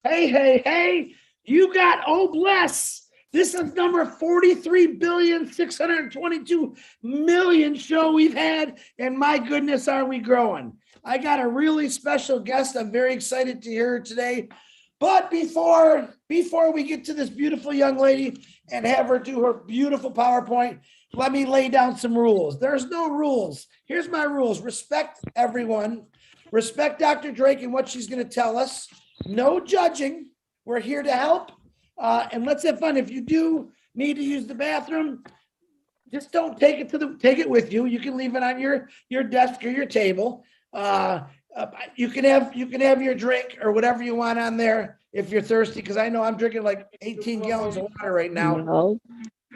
Hey, hey, hey, you got Oh Bless. This is number 43,622,000,000 show we've had. And my goodness, are we growing? I got a really special guest. I'm very excited to hear her today. But before we get to this beautiful young lady and have her do her beautiful PowerPoint, let me lay down some rules. There's no rules. Here's my rules. Respect everyone. Respect Dr. Drake and what she's going to tell us. No judging. We're here to help. And let's have fun. If you do need to use the bathroom, just don't take it with you. You can leave it on your desk or your table. You can have your drink or whatever you want on there if you're thirsty, because I know I'm drinking like 18 gallons of water right now. No.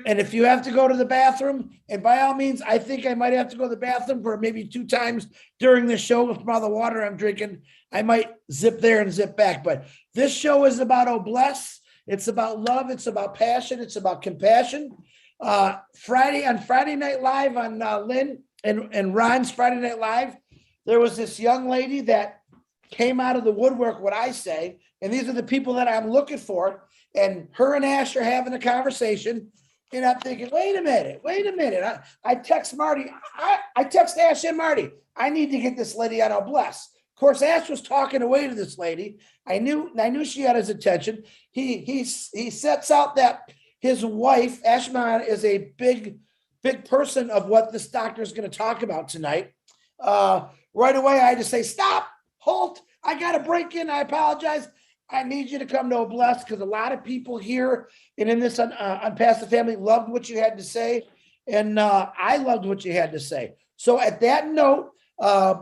And if you have to go to the bathroom, and by all means, I think I might have to go to the bathroom for maybe 2 times during the show from all the water I'm drinking. I might zip there and zip back. But this show is about Oh Bless. It's about love. It's about passion. It's about compassion. Friday Night Live on Lynn and Ron's Friday Night Live, there was this young lady that came out of the woodwork, what I say, and these are the people that I'm looking for. And her and Ash are having a conversation. And I'm thinking, wait a minute. I text Marty. I text Ash and Marty. I need to get this lady on Oh Bless. Of course, Ash was talking away to this lady. I knew she had his attention. He sets out that his wife, ASHMUFAREH, is a big person of what this doctor is going to talk about tonight. Right away, I just say, stop, halt. I got to break in. I apologize. I need you to come to Oh Bless, because a lot of people here and in this Unpassive family loved what you had to say. And I loved what you had to say. So at that note,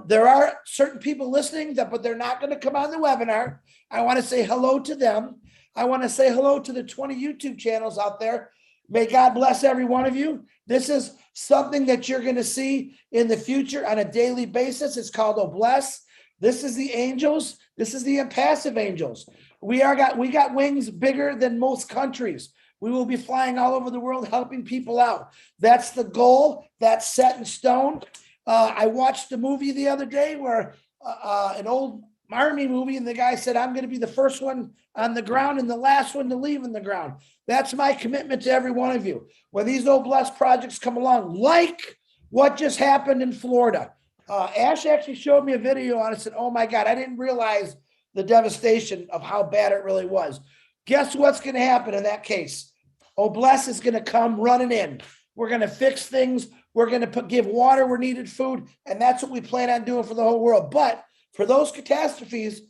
there are certain people listening, but they're not going to come on the webinar. I want to say hello to them. I want to say hello to the 20 YouTube channels out there. May God bless every one of you. This is something that you're going to see in the future on a daily basis. It's called Oh Bless. This is the angels. This is the impassive angels. We got wings bigger than most countries. We will be flying all over the world, helping people out. That's the goal. That's set in stone. I watched a movie the other day where an old Army movie, and the guy said, I'm going to be the first one on the ground and the last one to leave in the ground. That's my commitment to every one of you. When these Oh Bless projects come along, like what just happened in Florida, Ash actually showed me a video on it and said, oh my God, I didn't realize the devastation of how bad it really was. Guess what's going to happen in that case? Oh Bless is going to come running in. We're going to fix things. We're going to give water where needed, food. And that's what we plan on doing for the whole world. But for those catastrophes,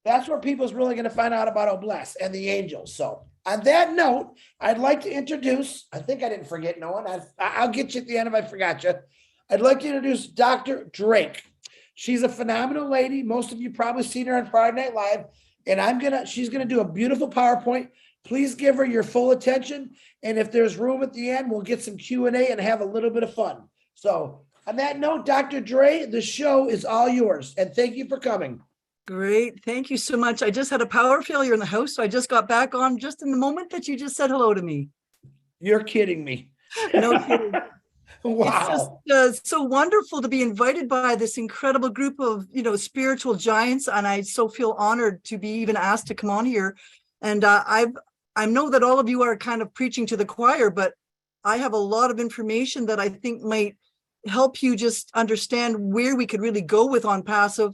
that's where people's really going to find out about Oh Bless and the angels. So on that note, I'd like to introduce, I think I didn't forget no one. I'll get you at the end if I forgot you. I'd like to introduce Dr. Drake. She's a phenomenal lady. Most of you probably seen her on Friday Night Live. And she's going to do a beautiful PowerPoint. Please give her your full attention. And if there's room at the end, we'll get some Q&A and have a little bit of fun. So on that note, Dr. Dre, the show is all yours. And thank you for coming. Great. Thank you so much. I just had a power failure in the house, so I just got back on just in the moment that you just said hello to me. You're kidding me. No kidding. Wow. It's just so wonderful to be invited by this incredible group of, spiritual giants. And I so feel honored to be even asked to come on here. And I know that all of you are kind of preaching to the choir, but I have a lot of information that I think might help you just understand where we could really go with OnPassive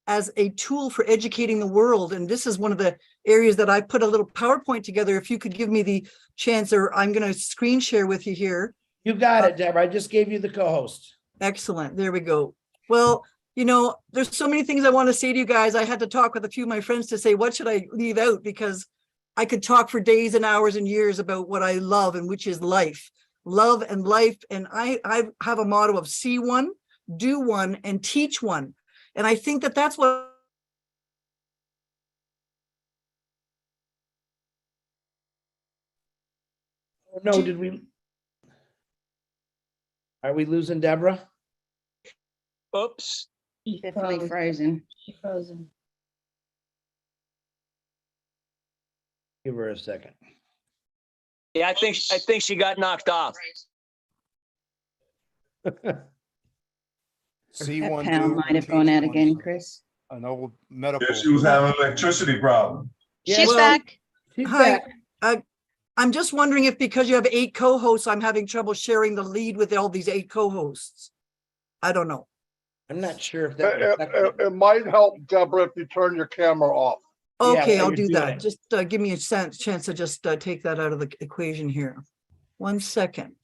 as a tool for educating the world. And this is one of the areas that I put a little PowerPoint together. If you could give me the chance, or I'm going to screen share with you here. You got it, Deborah. I just gave you the co-host. Excellent. There we go. Well, there's so many things I want to say to you guys. I had to talk with a few of my friends to say, what should I leave out? Because I could talk for days and hours and years about what I love, and which is life, love and life. And I have a motto of see one, do one, and teach one. And I think that that's what. Oh, no, are we losing Deborah? Oops. Definitely frozen. She's frozen. Give her a second. Yeah, I think she got knocked off. That C1 pound might have gone out again, Chris. an old medical. Yeah, she was having an electricity problem. Yeah, She's well, back. She's Hi. back. I'm just wondering if because you have 8 co-hosts, I'm having trouble sharing the lead with all these 8 co-hosts. I don't know. I'm not sure if that would affect it. It might help, Deborah, if you turn your camera off. Yeah, Okay, while I'll you're do doing that. it. Just give me a chance to just take that out of the equation here. 1 second.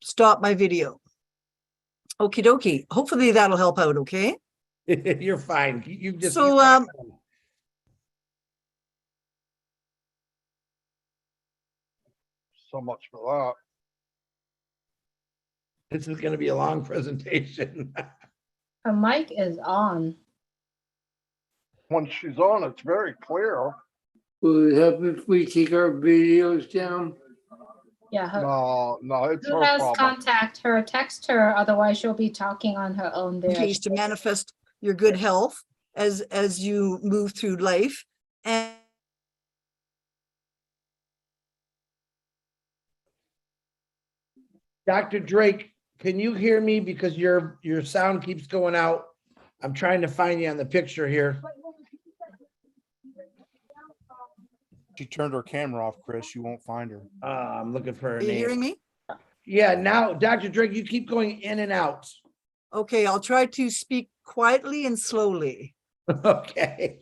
Stop my video. Okie dokie. Hopefully that'll help out, okay? You're fine. You just So, So much for this is going to be a long presentation. Her mic is on. that. When she's on, it's very clear. Will it help if we take our videos down? Yeah, her, No, it's who her has problem. contact her, text her, otherwise she'll be talking on her own there. case to manifest your good health as you move through life. And Dr. Drake, can you hear me? Because your sound keeps going out. I'm trying to find you on the picture here. She turned her camera off, Chris. You won't find her. I'm looking for her are you hearing name. me? Yeah, now, Dr. Drake, you keep going in and out. Okay, I'll try to speak quietly and slowly. Okay.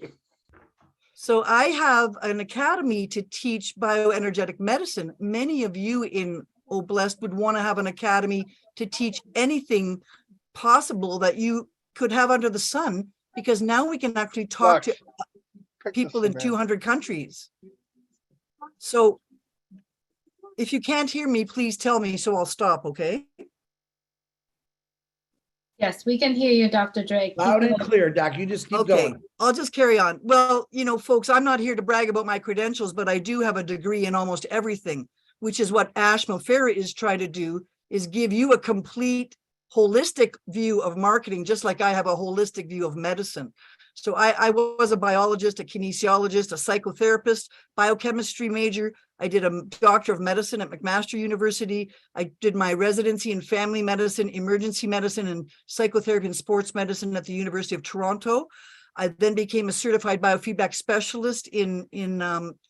So I have an academy to teach bioenergetic medicine. Many of you in Oblast would want to have an academy to teach anything possible that you could have under the sun, because now we can actually talk to Lex, pick people this in man. 200 countries. So if you can't hear me, please tell me so I'll stop, okay? Yes, we can hear you, Dr. Drake. Keep Loud and going. clear, Doc. You just keep Okay, going. I'll just carry on. Well, you know, folks, I'm not here to brag about my credentials, but I do have a degree in almost everything, which is what ASHMUFAREH is trying to do, is give you a complete holistic view of marketing, just like I have a holistic view of medicine. So I was a biologist, a kinesiologist, a psychotherapist, biochemistry major. I did a doctor of medicine at McMaster University. I did my residency in family medicine, emergency medicine, and psychotherapy and sports medicine at the University of Toronto. I then became a certified biofeedback specialist in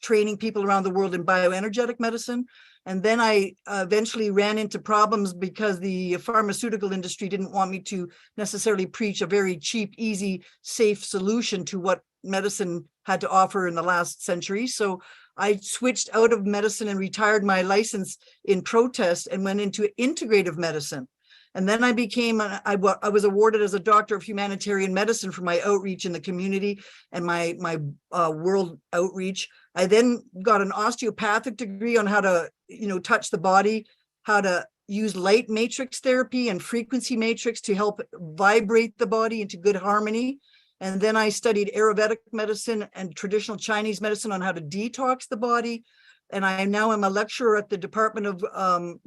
training people around the world in bioenergetic medicine. And then I eventually ran into problems because the pharmaceutical industry didn't want me to necessarily preach a very cheap, easy, safe solution to what medicine had to offer in the last century. So I switched out of medicine and retired my license in protest and went into integrative medicine. And then I became, I was awarded as a doctor of humanitarian medicine for my outreach in the community and my world outreach. I then got an osteopathic degree on how to, you know, touch the body, how to use light matrix therapy and frequency matrix to help vibrate the body into good harmony. And then I studied Ayurvedic medicine and traditional Chinese medicine on how to detox the body. And I now am a lecturer at the Department of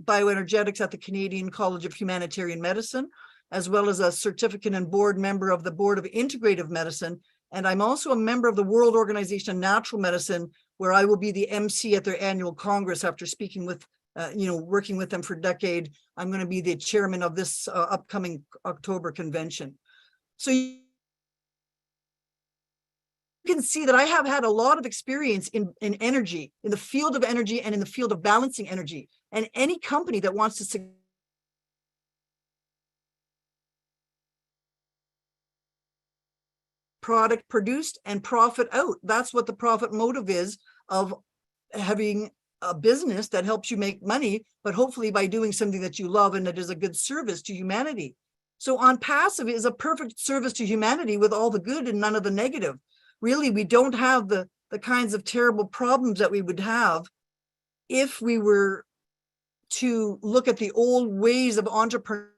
Bioenergetics at the Canadian College of Humanitarian Medicine, as well as a certificate and board member of the Board of Integrative Medicine. And I'm also a member of the World Organization of Natural Medicine, where I will be the MC at their annual Congress after speaking with, working with them for a decade. I'm going to be the chairman of this upcoming October convention. So you can see that I have had a lot of experience in energy, in the field of energy and in the field of balancing energy. And any company that wants to product produced and profit out. That's what the profit motive is of having a business that helps you make money, but hopefully by doing something that you love and that is a good service to humanity. So ONPASSIVE is a perfect service to humanity with all the good and none of the negative. Really, we don't have the kinds of terrible problems that we would have if we were to look at the old ways of entrepreneurship.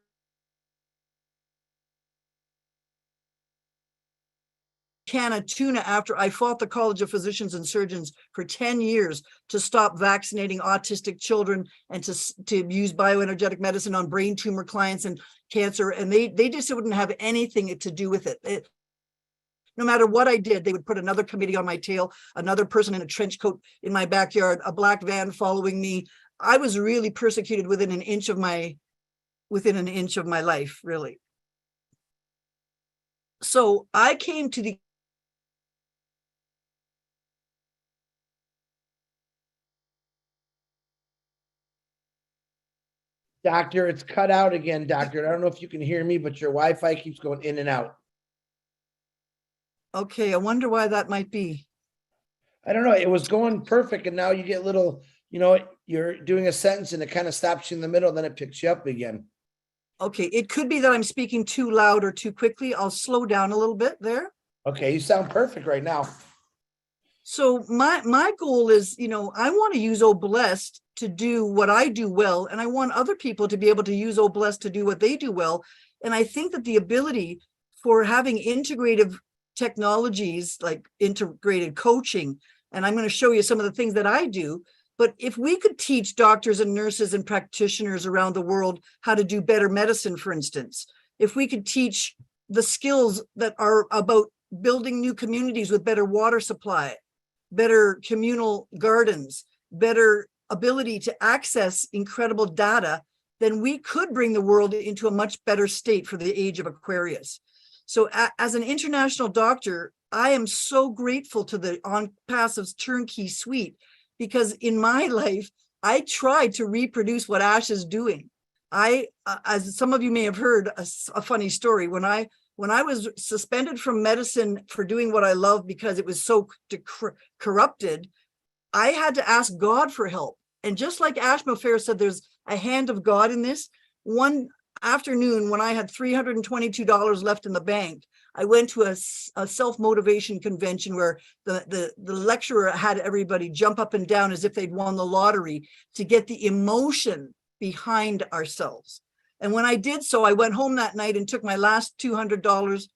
Can of tuna after I fought the College of Physicians and Surgeons for 10 years to stop vaccinating autistic children and to use bioenergetic medicine on brain tumor clients and cancer. And they just wouldn't have anything to do with it. No matter what I did, they would put another committee on my tail, another person in a trench coat in my backyard, a black van following me. I was really persecuted within an inch of my life, really. So I came to the Doctor, it's cut out again, doctor. I don't know if you can hear me, but your Wi-Fi keeps going in and out. Okay, I wonder why that might be. I don't know. It was going perfect, and now you get little, you're doing a sentence and it kind of stops you in the middle, then it picks you up again. Okay, it could be that I'm speaking too loud or too quickly. I'll slow down a little bit there. Okay, you sound perfect right now. So my goal is, I want to use OBLEST to do what I do well, and I want other people to be able to use OBLEST to do what they do well. And I think that the ability for having integrative technologies like integrated coaching, and I'm going to show you some of the things that I do, but if we could teach doctors and nurses and practitioners around the world how to do better medicine, for instance, if we could teach the skills that are about building new communities with better water supply, better communal gardens, better ability to access incredible data, then we could bring the world into a much better state for the age of Aquarius. So as an international doctor, I am so grateful to the ONPASSIVE's turnkey suite, because in my life, I tried to reproduce what Ash is doing. As some of you may have heard, a funny story. When I was suspended from medicine for doing what I love because it was so corrupted, I had to ask God for help. And just like ASHMUFAREH said, there's a hand of God in this. One afternoon, when I had $322 left in the bank, I went to a self-motivation convention where the lecturer had everybody jump up and down as if they'd won the lottery to get the emotion behind ourselves. And when I did so, I went home that night and took my last $200,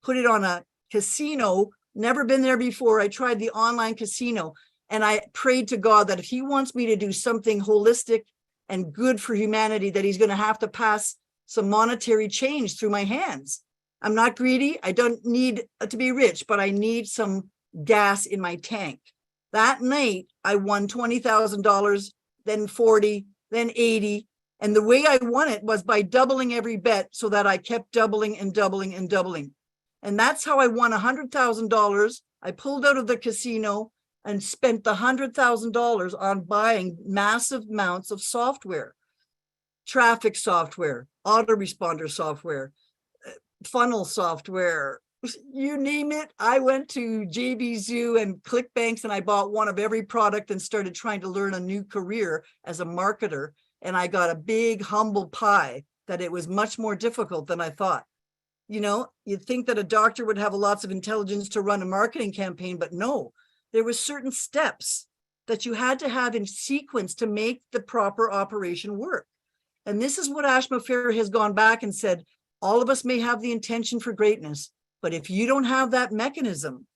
put it on a casino, never been there before. I tried the online casino, and I prayed to God that if he wants me to do something holistic and good for humanity, that he's going to have to pass some monetary change through my hands. I'm not greedy. I don't need to be rich, but I need some gas in my tank. That night, I won $20,000, then 40, then 80. And the way I won it was by doubling every bet so that I kept doubling and doubling and doubling. And that's how I won $100,000. I pulled out of the casino and spent the $100,000 on buying massive amounts of software, traffic software, autoresponder software, funnel software, you name it. I went to JB Zoo and ClickBanks and I bought one of every product and started trying to learn a new career as a marketer. And I got a big humble pie that it was much more difficult than I thought. You'd think that a doctor would have lots of intelligence to run a marketing campaign, but no, there were certain steps that you had to have in sequence to make the proper operation work. And this is what ASHMUFAREH has gone back and said, all of us may have the intention for greatness, but if you don't have that mechanism,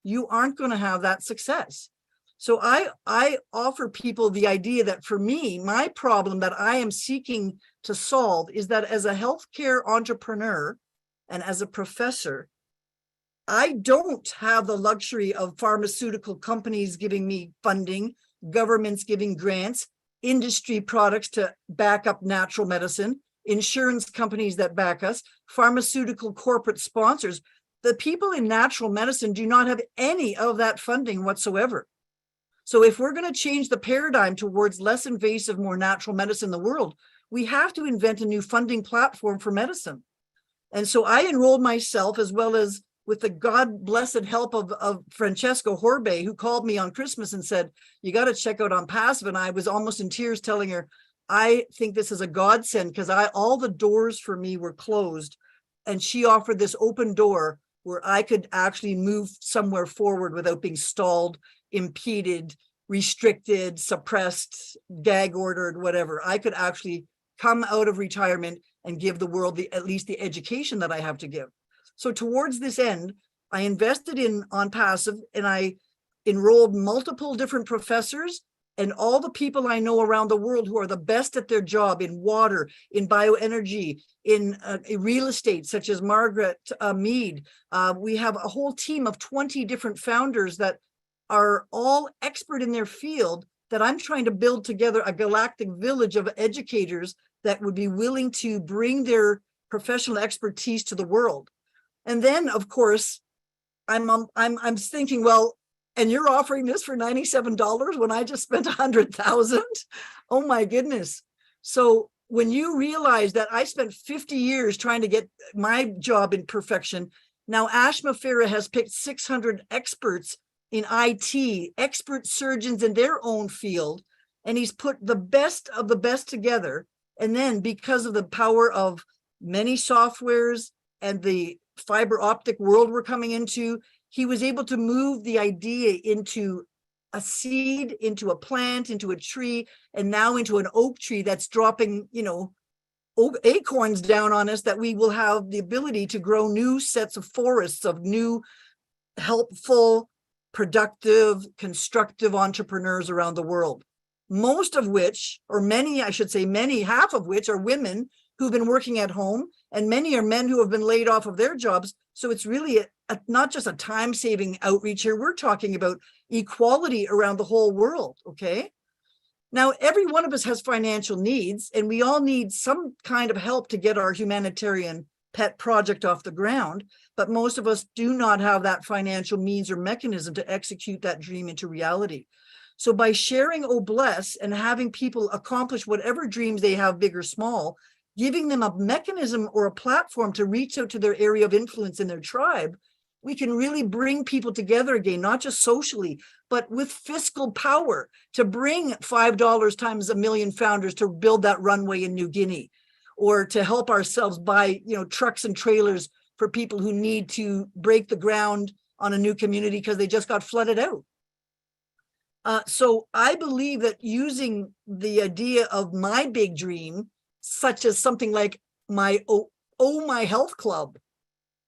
you aren't going to have that success. So I offer people the idea that for me, my problem that I am seeking to solve is that as a healthcare entrepreneur and as a professor, I don't have the luxury of pharmaceutical companies giving me funding, governments giving grants, industry products to back up natural medicine, insurance companies that back us, pharmaceutical corporate sponsors. The people in natural medicine do not have any of that funding whatsoever. So if we're going to change the paradigm towards less invasive, more natural medicine in the world, we have to invent a new funding platform for medicine. And so I enrolled myself, as well as with the God-blessed help of Francesco Horbe, who called me on Christmas and said, you got to check out ONPASSIVE. And I was almost in tears telling her, I think this is a godsend, because all the doors for me were closed. And she offered this open door where I could actually move somewhere forward without being stalled, impeded, restricted, suppressed, gag ordered, whatever. I could actually come out of retirement and give the world at least the education that I have to give. So towards this end, I invested in ONPASSIVE and I enrolled multiple different professors and all the people I know around the world who are the best at their job in water, in bioenergy, in real estate, such as Margaret Mead. We have a whole team of 20 different founders that are all expert in their field, that I'm trying to build together a galactic village of educators that would be willing to bring their professional expertise to the world. And then, of course, I'm thinking, well, and you're offering this for $97 when I just spent $100,000? Oh my goodness. So when you realize that I spent 50 years trying to get my job in perfection, now ASHMUFAREH has picked 600 experts in IT, expert surgeons in their own field, and he's put the best of the best together. And then because of the power of many softwares and the fiber optic world we're coming into, he was able to move the idea into a seed, into a plant, into a tree, and now into an oak tree that's dropping, you know, acorns down on us, that we will have the ability to grow new sets of forests of new, helpful, productive, constructive entrepreneurs around the world. Most of which, or many, I should say many, half of which are women who've been working at home, and many are men who have been laid off of their jobs. So it's really not just a time-saving outreach here. We're talking about equality around the whole world, okay? Now, every one of us has financial needs, and we all need some kind of help to get our humanitarian pet project off the ground, but most of us do not have that financial means or mechanism to execute that dream into reality. So by sharing Oh Bless and having people accomplish whatever dreams they have, big or small, giving them a mechanism or a platform to reach out to their area of influence in their tribe, we can really bring people together again, not just socially, but with fiscal power to bring $5 times a million founders to build that runway in New Guinea, or to help ourselves buy, you know, trucks and trailers for people who need to break the ground on a new community because they just got flooded out. So I believe that using the idea of my big dream, such as something like my My Health Club,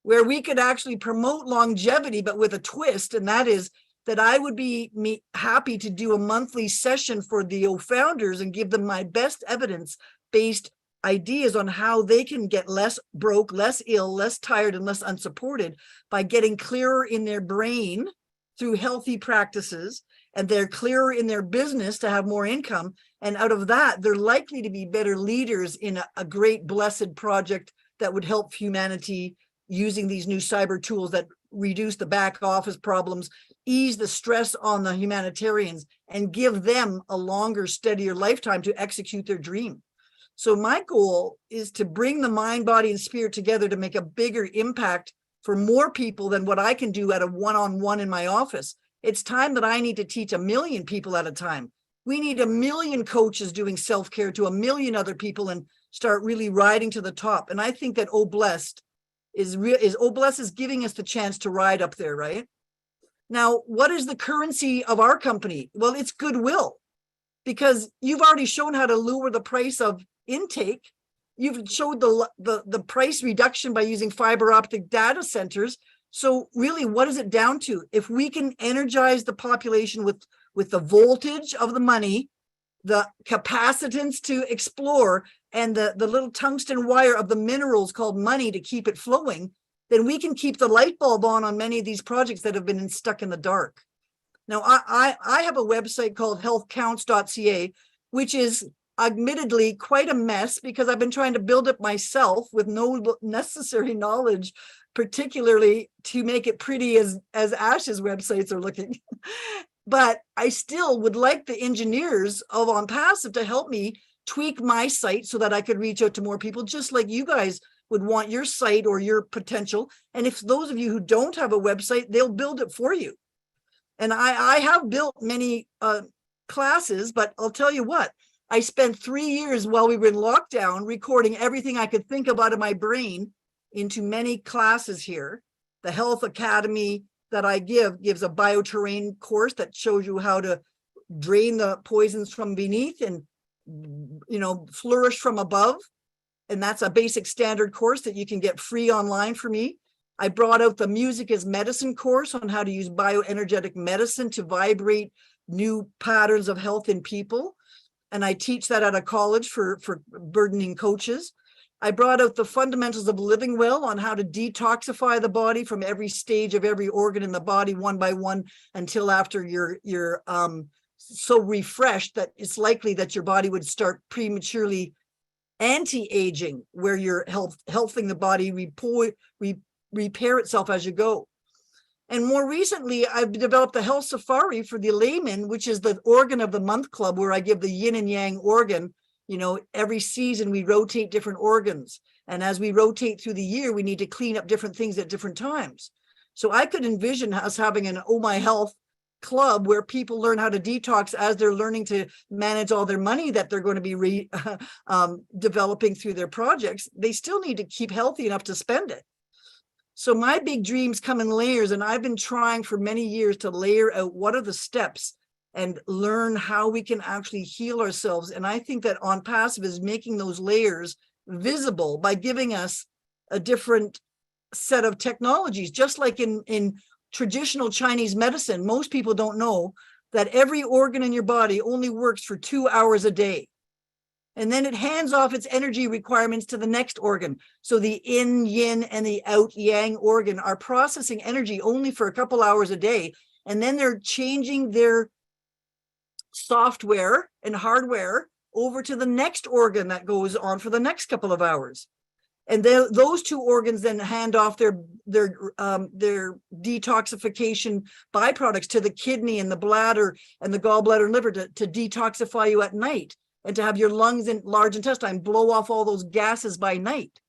where we could actually promote longevity, but with a twist, and that is that I would be happy to do a monthly session for the founders and give them my best evidence-based ideas on how they can get less broke, less ill, less tired, and less unsupported by getting clearer in their brain through healthy practices, and they're clearer in their business to have more income. And out of that, they're likely to be better leaders in a great blessed project that would help humanity using these new cyber tools that reduce the back office problems, ease the stress on the humanitarians, and give them a longer, steadier lifetime to execute their dream. So my goal is to bring the mind, body, and spirit together to make a bigger impact for more people than what I can do at a one-on-one in my office. It's time that I need to teach 1 million people at a time. We need 1 million coaches doing self-care to 1 million other people and start really riding to the top. And I think that Oh Blessed Oh Blessed is giving us the chance to ride up there, right? Now, what is the currency of our company? Well, it's goodwill, because you've already shown how to lower the price of intake. You've showed the price reduction by using fiber optic data centers. So really, what is it down to? If we can energize the population with the voltage of the money, the capacitance to explore, and the little tungsten wire of the minerals called money to keep it flowing, then we can keep the light bulb on many of these projects that have been stuck in the dark. Now, I have a website called healthcounts.ca, which is admittedly quite a mess because I've been trying to build it myself with no necessary knowledge, particularly to make it pretty as Ash's websites are looking. But I still would like the engineers of ONPASSIVE to help me tweak my site so that I could reach out to more people, just like you guys would want your site or your potential. And if those of you who don't have a website, they'll build it for you. And I have built many classes, but I'll tell you what, I spent 3 years while we were in lockdown recording everything I could think of out of my brain into many classes here. The Health Academy that I gives a bioterrain course that shows you how to drain the poisons from beneath and, you know, flourish from above. And that's a basic standard course that you can get free online for me. I brought out the Music is Medicine course on how to use bioenergetic medicine to vibrate new patterns of health in people. And I teach that at a college for burdening coaches. I brought out the Fundamentals of Living Well on how to detoxify the body from every stage of every organ in the body one by one until after you're so refreshed that it's likely that your body would start prematurely anti-aging, where you're helping the body repair itself as you go. And more recently, I've developed the Health Safari for the layman, which is the Organ of the Month Club, where I give the yin and yang organ You know, every season we rotate different organs. And as we rotate through the year, we need to clean up different things at different times. So I could envision us having an Oh My Health club where people learn how to detox as they're learning to manage all their money that they're going to be developing through their projects. They still need to keep healthy enough to spend it. So my big dreams come in layers, and I've been trying for many years to layer out what are the steps and learn how we can actually heal ourselves. And I think that ONPASSIVE is making those layers visible by giving us a different set of technologies. Just like in traditional Chinese medicine, most people don't know that every organ in your body only works for 2 hours a day. And then it hands off its energy requirements to the next organ. So the in yin and the out yang organ are processing energy only for a couple hours a day. And then they're changing their software and hardware over to the next organ that goes on for the next couple of hours. And those two organs then hand off their detoxification byproducts to the kidney and the bladder and the gallbladder and liver to detoxify you at night, and to have your lungs and large intestine blow off all those gases by night.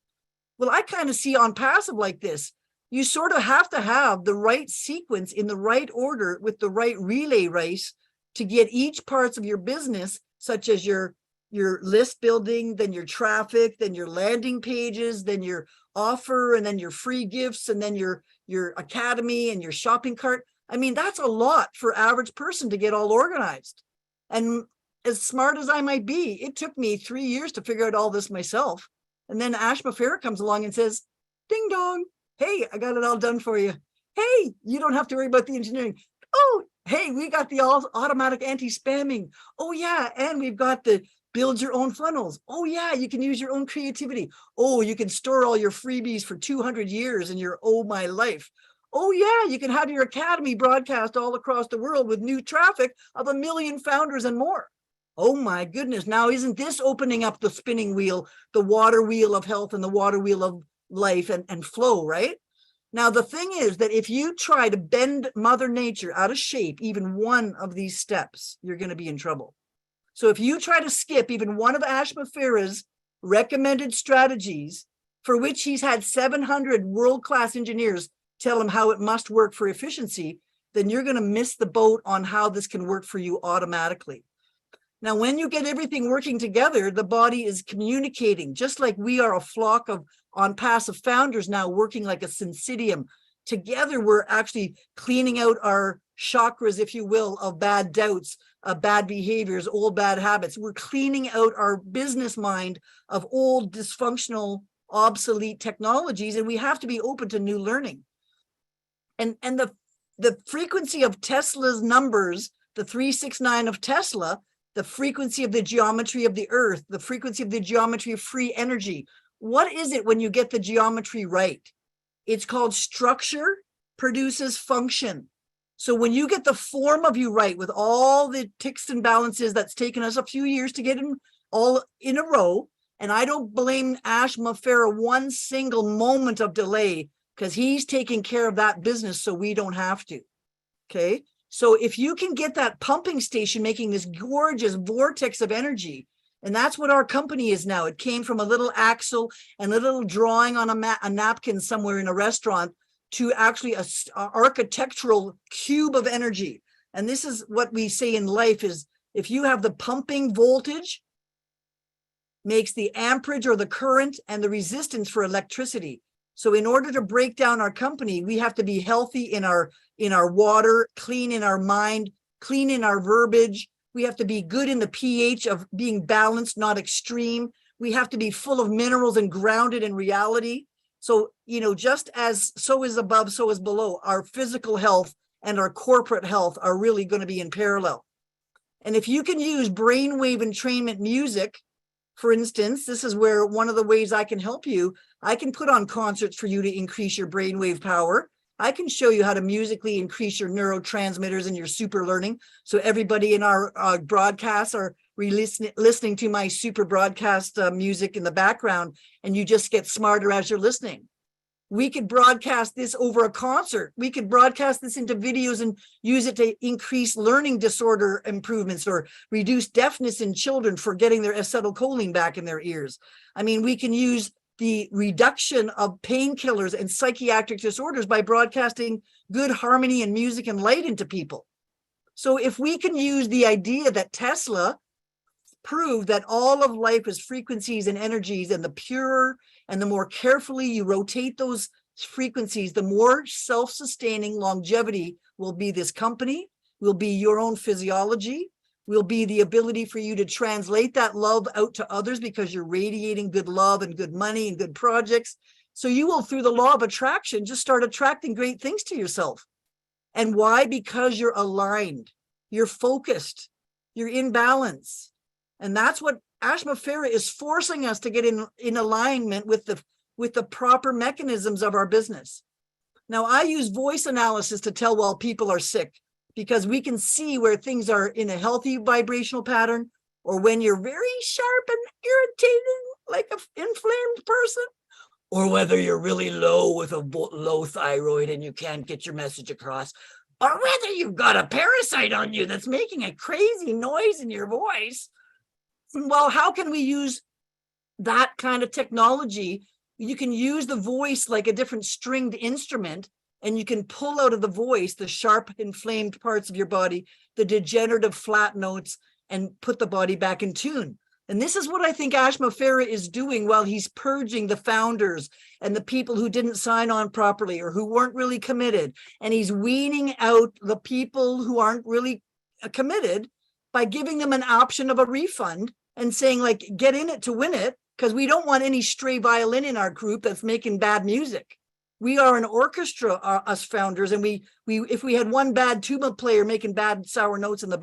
Well, I kind of see ONPASSIVE like this. You sort of have to have the right sequence in the right order with the right relay race to get each parts of your business, such as your list building, then your traffic, then your landing pages, then your offer, and then your free gifts, and then your academy and your shopping cart. I mean, that's a lot for average person to get all organized. And as smart as I might be, it took me 3 years to figure out all this myself. And then ASHMUFAREH comes along and says, ding dong, hey, I got it all done for you. Hey, you don't have to worry about the engineering. Oh, hey, we got the automatic anti-spamming. Oh yeah, and we've got the build your own funnels. Oh yeah, you can use your own creativity. Oh, you can store all your freebies for 200 years in your Oh My Life. Oh yeah, you can have your academy broadcast all across the world with new traffic of 1 million founders and more. Oh my goodness, now isn't this opening up the spinning wheel, the water wheel of health and the water wheel of life and flow, right? Now, the thing is that if you try to bend Mother Nature out of shape, even one of these steps, you're going to be in trouble. So if you try to skip even one of ASHMUFAREH's recommended strategies, for which he's had 700 world-class engineers tell him how it must work for efficiency, then you're going to miss the boat on how this can work for you automatically. Now, when you get everything working together, the body is communicating, just like we are a flock of ONPASSIVE founders now working like a syncytium. Together, we're actually cleaning out our chakras, if you will, of bad doubts, bad behaviors, old bad habits. We're cleaning out our business mind of old, dysfunctional, obsolete technologies, and we have to be open to new learning. And the frequency of Tesla's numbers, the 369 of Tesla, the frequency of the geometry of the earth, the frequency of the geometry of free energy. What is it when you get the geometry right? It's called structure produces function. So when you get the form of you right with all the ticks and balances that's taken us a few years to get in all in a row, and I don't blame ASHMUFAREH one single moment of delay, because he's taking care of that business so we don't have to, okay? So if you can get that pumping station making this gorgeous vortex of energy, and that's what our company is now. It came from a little axle and a little drawing on a napkin somewhere in a restaurant to actually a architectural cube of energy. And this is what we say in life is, if you have the pumping voltage, makes the amperage or the current and the resistance for electricity. So in order to break down our company, we have to be healthy in our water, clean in our mind, clean in our verbiage. We have to be good in the pH of being balanced, not extreme. We have to be full of minerals and grounded in reality. So, you know, just as so is above, so is below, our physical health and our corporate health are really going to be in parallel. And if you can use brainwave entrainment music, for instance, this is where one of the ways I can help you. I can put on concerts for you to increase your brainwave power. I can show you how to musically increase your neurotransmitters and your super learning. So everybody in our broadcasts are listening to my super broadcast music in the background, and you just get smarter as you're listening. We could broadcast this over a concert. We could broadcast this into videos and use it to increase learning disorder improvements or reduce deafness in children for getting their acetylcholine back in their ears. I mean, we can use the reduction of painkillers and psychiatric disorders by broadcasting good harmony and music and light into people. So if we can use the idea that Tesla proved that all of life is frequencies and energies, and the purer and the more carefully you rotate those frequencies, the more self-sustaining longevity will be this company, will be your own physiology, will be the ability for you to translate that love out to others because you're radiating good love and good money and good projects. So you will, through the law of attraction, just start attracting great things to yourself. And why? Because you're aligned, you're focused, you're in balance. And that's what ASHMUFAREH is forcing us to get in alignment with the proper mechanisms of our business. Now, I use voice analysis to tell while people are sick, because we can see where things are in a healthy vibrational pattern, or when you're very sharp and irritating, like an inflamed person, or whether you're really low with a low thyroid and you can't get your message across, or whether you've got a parasite on you that's making a crazy noise in your voice. Well, how can we use that kind of technology? You can use the voice like a different stringed instrument, and you can pull out of the voice the sharp, inflamed parts of your body, the degenerative flat notes, and put the body back in tune. And this is what I think ASHMUFAREH is doing while he's purging the founders and the people who didn't sign on properly or who weren't really committed. And he's weaning out the people who aren't really committed by giving them an option of a refund and saying, like, get in it to win it, because we don't want any stray violin in our group that's making bad music. We are an orchestra, us founders, and we if we had one bad tuba player making bad sour notes in the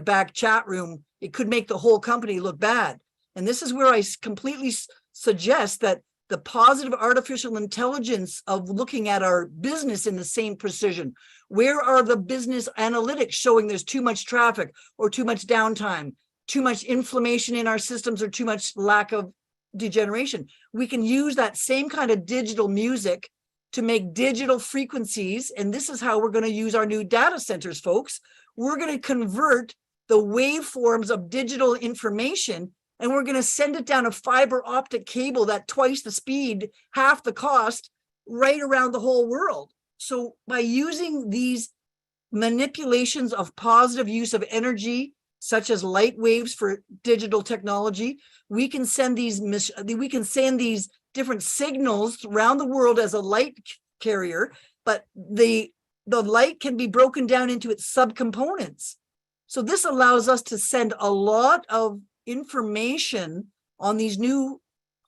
back chat room, it could make the whole company look bad. And this is where I completely suggest that the positive artificial intelligence of looking at our business in the same precision. Where are the business analytics showing there's too much traffic or too much downtime, too much inflammation in our systems, or too much lack of degeneration? We can use that same kind of digital music to make digital frequencies. And this is how we're going to use our new data centers, folks. We're going to convert the waveforms of digital information, and we're going to send it down a fiber optic cable that twice the speed, half the cost, right around the whole world. So by using these manipulations of positive use of energy, such as light waves for digital technology, we can send these different signals around the world as a light carrier, but the light can be broken down into its subcomponents. So this allows us to send a lot of information on these new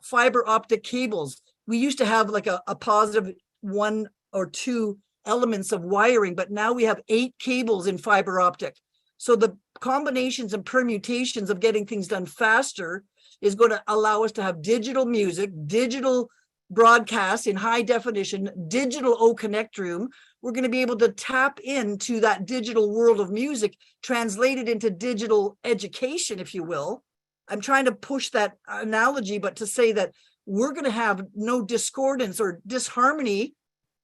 fiber optic cables. We used to have like a positive 1 or 2 elements of wiring, but now we have 8 cables in fiber optic. So the combinations and permutations of getting things done faster is going to allow us to have digital music, digital broadcasts in high definition, digital O-Connect room. We're going to be able to tap into that digital world of music, translate it into digital education, if you will. I'm trying to push that analogy, but to say that we're going to have no discordance or disharmony.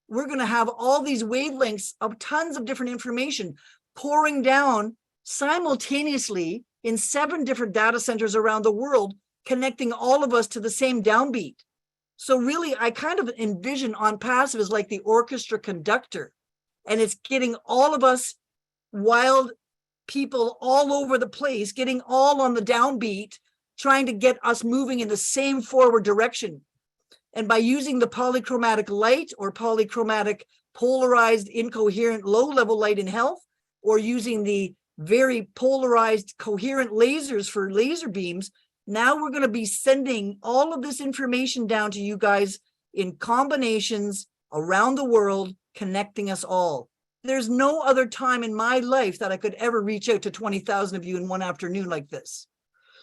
We're going to have all these wavelengths of tons of different information pouring down simultaneously in 7 different data centers around the world, connecting all of us to the same downbeat. So really, I kind of envision ONPASSIVE as like the orchestra conductor, and it's getting all of us wild people all over the place, getting all on the downbeat, trying to get us moving in the same forward direction. And by using the polychromatic light or polychromatic polarized incoherent low-level light in health, or using the very polarized coherent lasers for laser beams, now we're going to be sending all of this information down to you guys in combinations around the world, connecting us all. There's no other time in my life that I could ever reach out to 20,000 of you in one afternoon like this.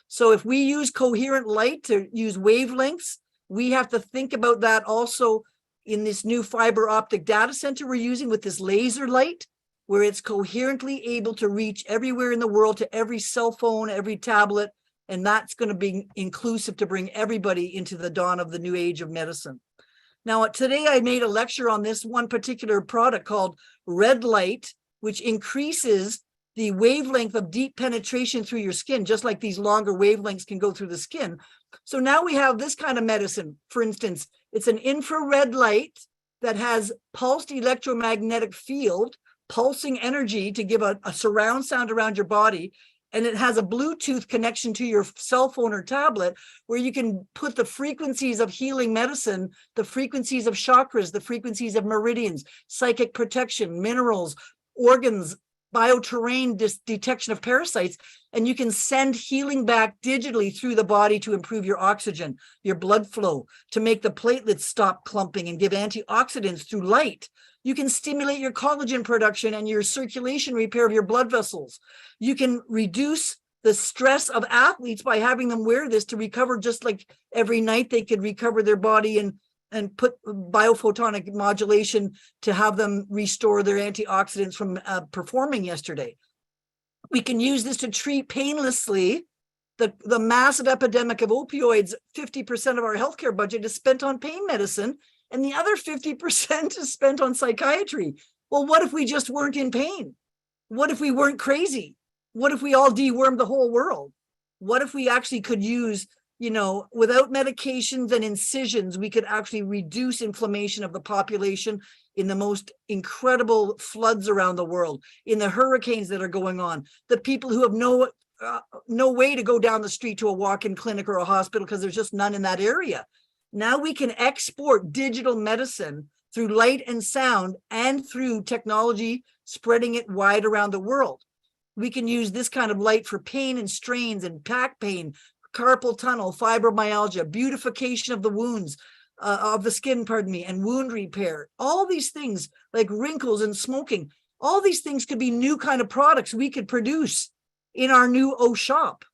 So if we use coherent light to use wavelengths, we have to think about that also in this new fiber optic data center we're using with this laser light, where it's coherently able to reach everywhere in the world, to every cell phone, every tablet. And that's going to be inclusive to bring everybody into the dawn of the new age of medicine. Now, today I made a lecture on this one particular product called Red Light, which increases the wavelength of deep penetration through your skin, just like these longer wavelengths can go through the skin. So now we have this kind of medicine. For instance, it's an infrared light that has pulsed electromagnetic field, pulsing energy to give a surround sound around your body. And it has a Bluetooth connection to your cell phone or tablet where you can put the frequencies of healing medicine, the frequencies of chakras, the frequencies of meridians, psychic protection, minerals, organs, bioterrain detection of parasites, and you can send healing back digitally through the body to improve your oxygen, your blood flow, to make the platelets stop clumping and give antioxidants through light. You can stimulate your collagen production and your circulation repair of your blood vessels. You can reduce the stress of athletes by having them wear this to recover, just like every night they could recover their body and put biophotonic modulation to have them restore their antioxidants from performing yesterday. We can use this to treat painlessly the massive epidemic of opioids. 50% of our healthcare budget is spent on pain medicine, and the other 50% is spent on psychiatry. Well, what if we just weren't in pain? What if we weren't crazy? What if we all dewormed the whole world? What if we actually could use, without medications and incisions, we could actually reduce inflammation of the population in the most incredible floods around the world, in the hurricanes that are going on, the people who have no way to go down the street to a walk-in clinic or a hospital because there's just none in that area. Now we can export digital medicine through light and sound and through technology, spreading it wide around the world. We can use this kind of light for pain and strains and back pain, carpal tunnel, fibromyalgia, beautification of the wounds, of the skin, and wound repair. All these things like wrinkles and smoking, all these things could be new kind of products we could produce in our new O shop.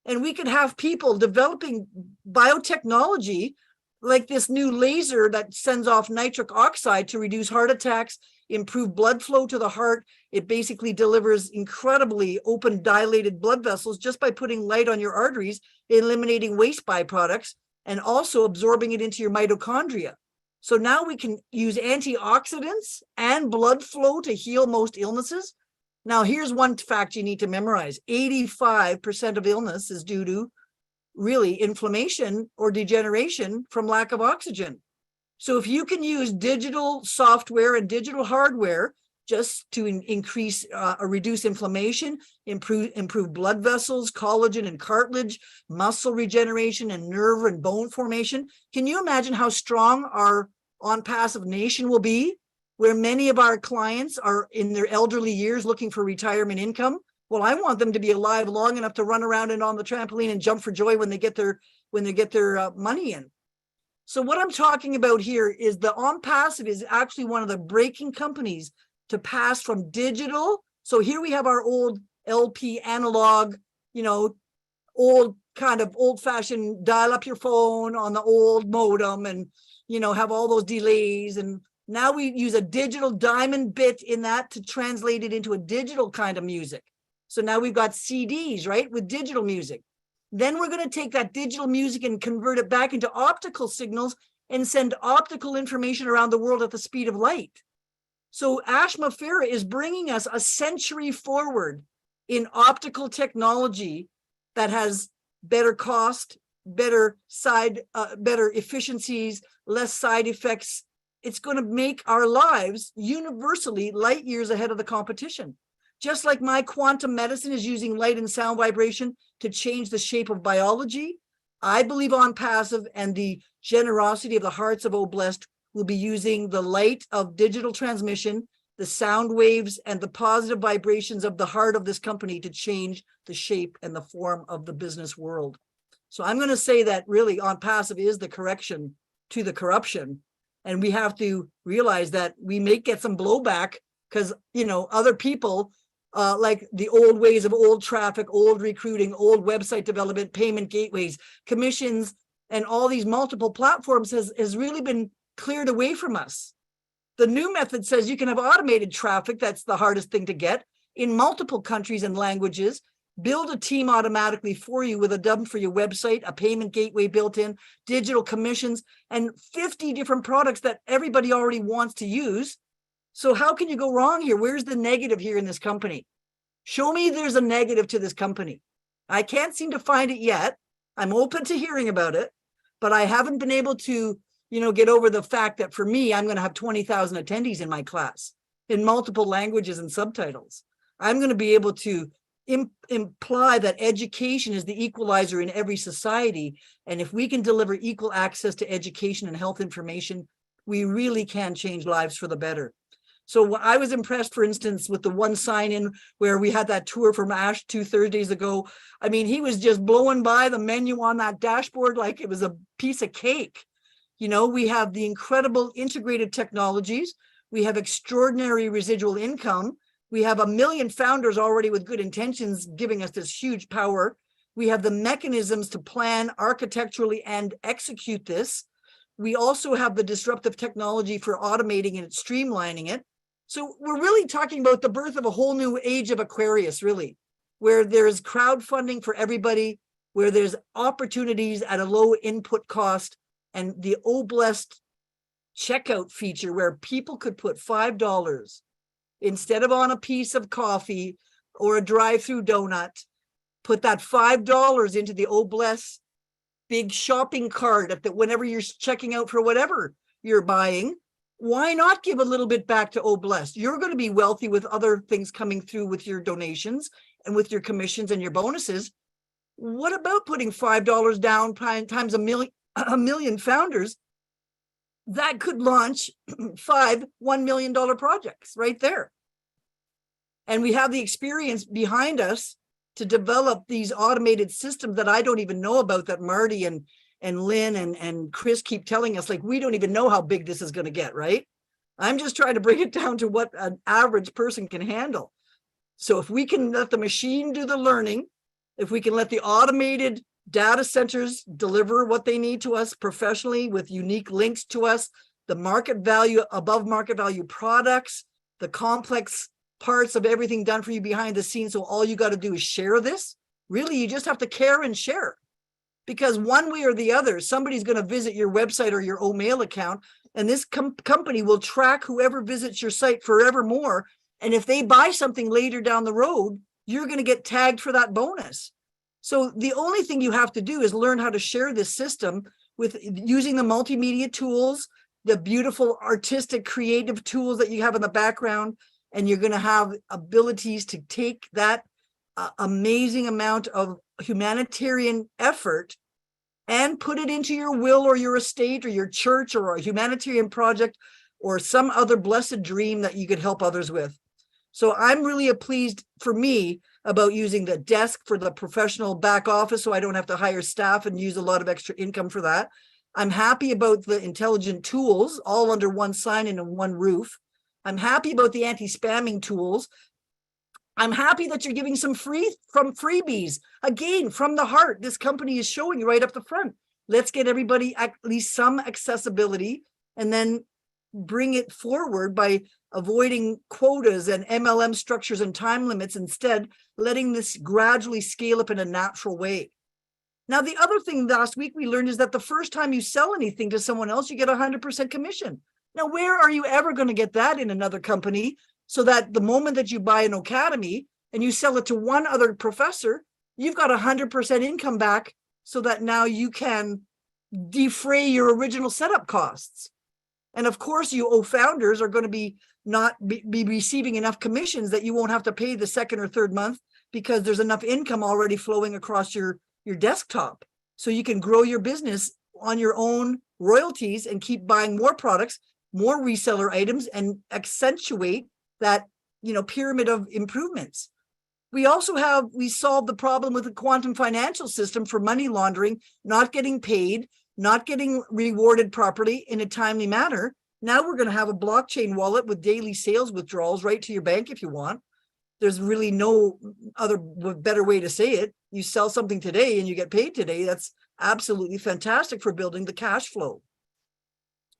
And we could have people developing biotechnology like this new laser that sends off nitric oxide to reduce heart attacks, improve blood flow to the heart. It basically delivers incredibly open, dilated blood vessels just by putting light on your arteries, eliminating waste byproducts, and also absorbing it into your mitochondria. So now we can use antioxidants and blood flow to heal most illnesses. Now, here's one fact you need to memorize. 85% of illness is due to really inflammation or degeneration from lack of oxygen. So if you can use digital software and digital hardware just to increase or reduce inflammation, improve blood vessels, collagen and cartilage, muscle regeneration and nerve and bone formation, can you imagine how strong our ONPASSIVE nation will be, where many of our clients are in their elderly years looking for retirement income? Well, I want them to be alive long enough to run around and on the trampoline and jump for joy when they get their money in. So what I'm talking about here is the ONPASSIVE is actually one of the breaking companies to pass from digital. So here we have our old LP analog, old kind of old-fashioned dial up your phone on the old modem and, have all those delays. And now we use a digital diamond bit in that to translate it into a digital kind of music. So now we've got CDs, right, with digital music. Then we're going to take that digital music and convert it back into optical signals and send optical information around the world at the speed of light. So ASHMUFAREH is bringing us a century forward in optical technology that has better cost, better efficiencies, less side effects. It's going to make our lives universally light years ahead of the competition. Just like my quantum medicine is using light and sound vibration to change the shape of biology, I believe ONPASSIVE and the generosity of the hearts of Blessed will be using the light of digital transmission, the sound waves, and the positive vibrations of the heart of this company to change the shape and the form of the business world. So I'm going to say that really ONPASSIVE is the correction to the corruption. And we have to realize that we may get some blowback because, other people like the old ways of old traffic, old recruiting, old website development, payment gateways, commissions, and all these multiple platforms has really been cleared away from us. The new method says you can have automated traffic. That's the hardest thing to get in multiple countries and languages. build a team automatically for you with a dump for your website, a payment gateway built in, digital commissions, and 50 different products that everybody already wants to use. So how can you go wrong here? Where's the negative here in this company? Show me there's a negative to this company. I can't seem to find it yet. I'm open to hearing about it, but I haven't been able to, get over the fact that for me, I'm going to have 20,000 attendees in my class in multiple languages and subtitles. I'm going to be able to imply that education is the equalizer in every society. And if we can deliver equal access to education and health information, we really can change lives for the better. So I was impressed, for instance, with the one sign-in where we had that tour from Ash 2 Thursdays ago. I mean, he was just blowing by the menu on that dashboard like it was a piece of cake. We have the incredible integrated technologies. We have extraordinary residual income. We have 1 million founders already with good intentions giving us this huge power. We have the mechanisms to plan architecturally and execute this. We also have the disruptive technology for automating and streamlining it. So we're really talking about the birth of a whole new age of Aquarius, really, where there's crowdfunding for everybody, where there's opportunities at a low input cost, and the blessed checkout feature where people could put $5 instead of on a piece of coffee or a drive-through donut, put that $5 into the blessed big shopping cart at whenever you're checking out for whatever you're buying. Why not give a little bit back to blessed? You're going to be wealthy with other things coming through with your donations and with your commissions and your bonuses. What about putting $5 down times a million founders? That could launch 5 $1 million projects right there. And we have the experience behind us to develop these automated systems that I don't even know about, that Marty and Lynn and Chris keep telling us, like, we don't even know how big this is going to get, right? I'm just trying to bring it down to what an average person can handle. So if we can let the machine do the learning, if we can let the automated data centers deliver what they need to us professionally with unique links to us, the market value, above market value products, the complex parts of everything done for you behind the scenes. So all you got to do is share this. Really, you just have to care and share, because one way or the other, somebody's going to visit your website or your mail account, and this company will track whoever visits your site forevermore. And if they buy something later down the road, you're going to get tagged for that bonus. So the only thing you have to do is learn how to share this system with using the multimedia tools, the beautiful artistic creative tools that you have in the background. And you're going to have abilities to take that amazing amount of humanitarian effort and put it into your will or your estate or your church or a humanitarian project or some other blessed dream that you could help others with. So I'm really pleased, for me, about using the desk for the professional back office, so I don't have to hire staff and use a lot of extra income for that. I'm happy about the intelligent tools all under one sign-in and one roof. I'm happy about the anti-spamming tools. I'm happy that you're giving some freebies. Again, from the heart, this company is showing right up the front. Let's get everybody at least some accessibility, and then bring it forward by avoiding quotas and MLM structures and time limits, instead letting this gradually scale up in a natural way. Now, the other thing last week we learned is that the first time you sell anything to someone else, you get 100% commission. Now, where are you ever going to get that in another company? So that the moment that you buy an academy and you sell it to one other professor, you've got 100% income back, so that now you can defray your original setup costs. And of course, you founders are going to be receiving enough commissions that you won't have to pay the second or third month, because there's enough income already flowing across your desktop. So you can grow your business on your own royalties and keep buying more products, more reseller items, and accentuate that, pyramid of improvements. We solved the problem with the quantum financial system for money laundering, not getting paid, not getting rewarded properly in a timely manner. Now we're going to have a blockchain wallet with daily sales withdrawals right to your bank if you want. There's really no other better way to say it. You sell something today and you get paid today. That's absolutely fantastic for building the cash flow.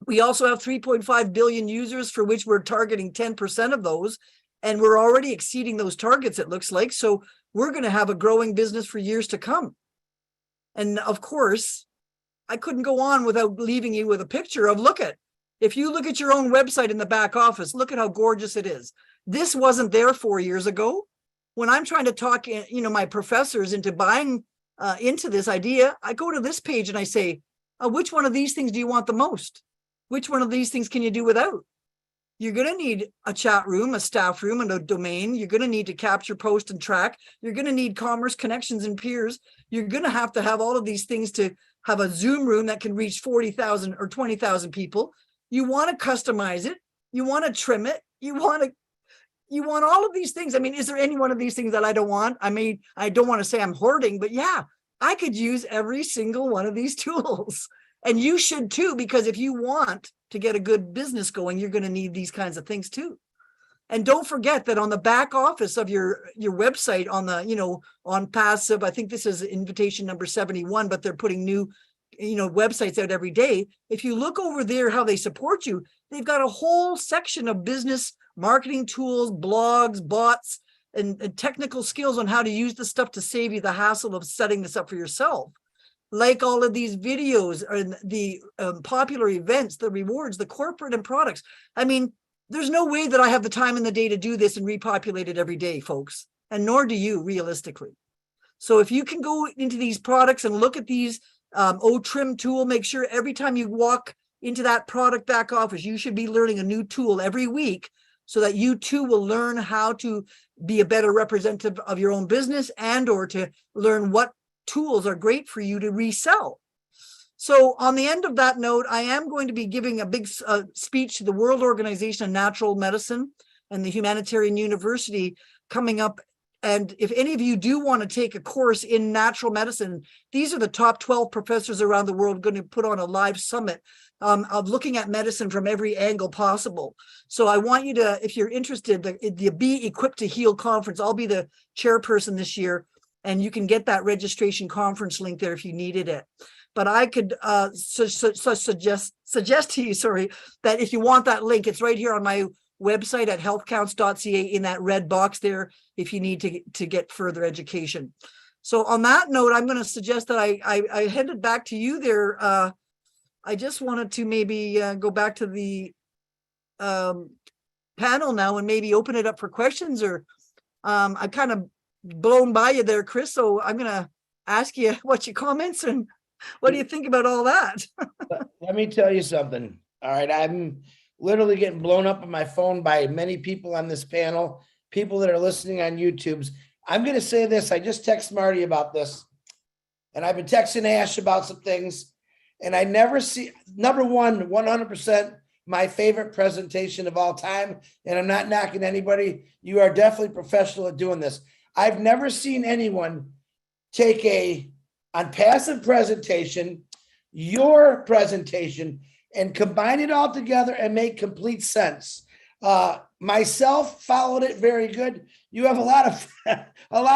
We also have 3.5 billion users, for which we're targeting 10% of those. And we're already exceeding those targets, it looks like. So we're going to have a growing business for years to come. And of course, I couldn't go on without leaving you with a picture of, if you look at your own website in the back office, look at how gorgeous it is. This wasn't there 4 years ago. When I'm trying to talk, my professors into buying into this idea, I go to this page and I say, which one of these things do you want the most? Which one of these things can you do without? You're going to need a chat room, a staff room, and a domain. You're going to need to capture, post, and track. You're going to need commerce connections and peers. You're going to have all of these things to have a Zoom room that can reach 40,000 or 20,000 people. You want to customize it. You want to trim it. You want all of these things. I mean, is there any one of these things that I don't want? I mean, I don't want to say I'm hoarding, but yeah, I could use every single one of these tools. And you should too, because if you want to get a good business going, you're going to need these kinds of things too. And don't forget that on the back office of your website, on the, ONPASSIVE, I think this is invitation number 71, but they're putting new, websites out every day. If you look over there, how they support you, they've got a whole section of business marketing tools, blogs, bots, and technical skills on how to use the stuff to save you the hassle of setting this up for yourself. Like all of these videos and the popular events, the rewards, the corporate and products. I mean, there's no way that I have the time in the day to do this and repopulate it every day, folks. And nor do you, realistically. So if you can go into these products and look at these trim tool, make sure every time you walk into that product back office, you should be learning a new tool every week so that you too will learn how to be a better representative of your own business and or to learn what tools are great for you to resell. So on the end of that note, I am going to be giving a big speech to the World Organization of Natural Medicine and the Humanitarian University coming up. And if any of you do want to take a course in natural medicine, these are the top 12 professors around the world going to put on a live summit of looking at medicine from every angle possible. So I want you to, if you're interested, the Be Equipped to Heal conference, I'll be the chairperson this year, and you can get that registration conference link there if you needed it. But I could suggest to you, that if you want that link, it's right here on my website at healthcounts.ca in that red box there if you need to get further education. So on that note, I'm going to suggest that I hand it back to you there. I just wanted to maybe go back to the panel now and maybe open it up for questions, or I kind of blown by you there, Chris. So I'm going to ask you what your comments and what do you think about all that? Let me tell you something. All right. I'm literally getting blown up on my phone by many people on this panel, people that are listening on YouTube's. I'm going to say this. I just texted Marty about this, and I've been texting Ash about some things, and I never see, number one, 100% my favorite presentation of all time. And I'm not knocking anybody. You are definitely professional at doing this. I've never seen anyone take a ONPASSIVE presentation, your presentation, and combine it all together and make complete sense. Myself followed it very good. You have a lot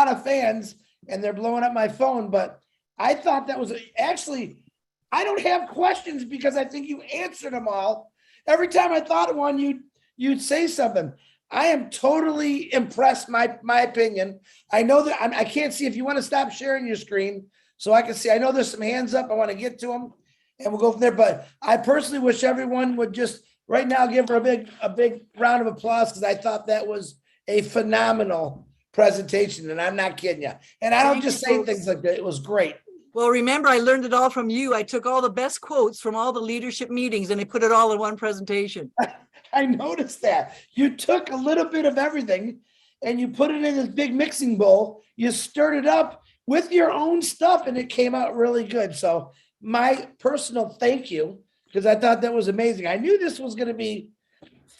of fans, and they're blowing up my phone. But I thought that was actually, I don't have questions because I think you answered them all. Every time I thought of one, you'd say something. I am totally impressed. My opinion. I know that I can't see if you want to stop sharing your screen so I can see. I know there's some hands up. I want to get to them, and we'll go from there. But I personally wish everyone would just right now give her a big round of applause, because I thought that was a phenomenal presentation, and I'm not kidding you. And I don't just say things like that. It was great. Well, remember, I learned it all from you. I took all the best quotes from all the leadership meetings and I put it all in one presentation. I noticed that. You took a little bit of everything and you put it in this big mixing bowl. You stirred it up with your own stuff, and it came out really good. So my personal thank you, because I thought that was amazing. I knew this was going to be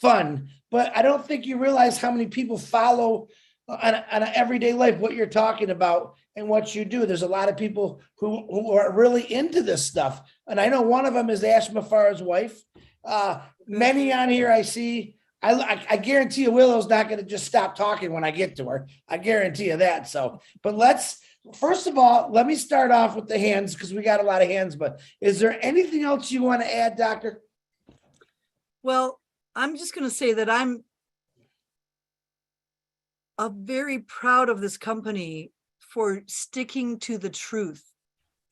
fun, but I don't think you realize how many people follow on an everyday life what you're talking about and what you do. There's a lot of people who are really into this stuff. And I know one of them is ASHMUFAREH's wife. Many on here I see. I guarantee you Willow's not going to just stop talking when I get to her. I guarantee you that. So, but first of all, let me start off with the hands, because we got a lot of hands. But is there anything else you want to add, Doctor? Well, I'm just going to say that I'm very proud of this company for sticking to the truth.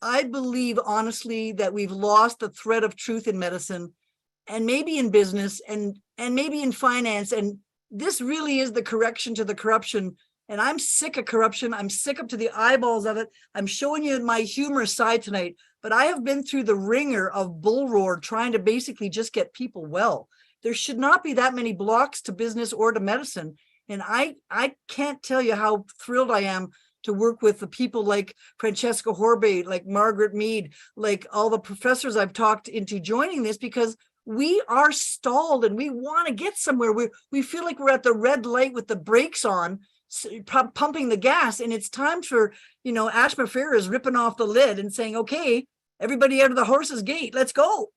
I believe honestly that we've lost the thread of truth in medicine and maybe in business and maybe in finance. And this really is the correction to the corruption. And I'm sick of corruption. I'm sick up to the eyeballs of it. I'm showing you my humorous side tonight, but I have been through the ringer of bull roar trying to basically just get people well. There should not be that many blocks to business or to medicine. And I can't tell you how thrilled I am to work with the people like Francesca Horbe, like Margaret Mead, like all the professors I've talked into joining this, because we are stalled and we want to get somewhere. We feel like we're at the red light with the brakes on, pumping the gas, and it's time for, ASHMUFAREH is ripping off the lid and saying, okay, everybody out of the horse's gate, let's go.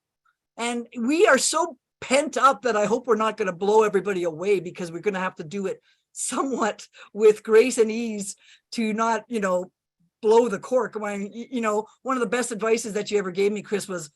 And we are so pent up that I hope we're not going to blow everybody away, because we're going to have to do it somewhat with grace and ease to not, blow the cork. When, one of the best advices that you ever gave me, Chris, was,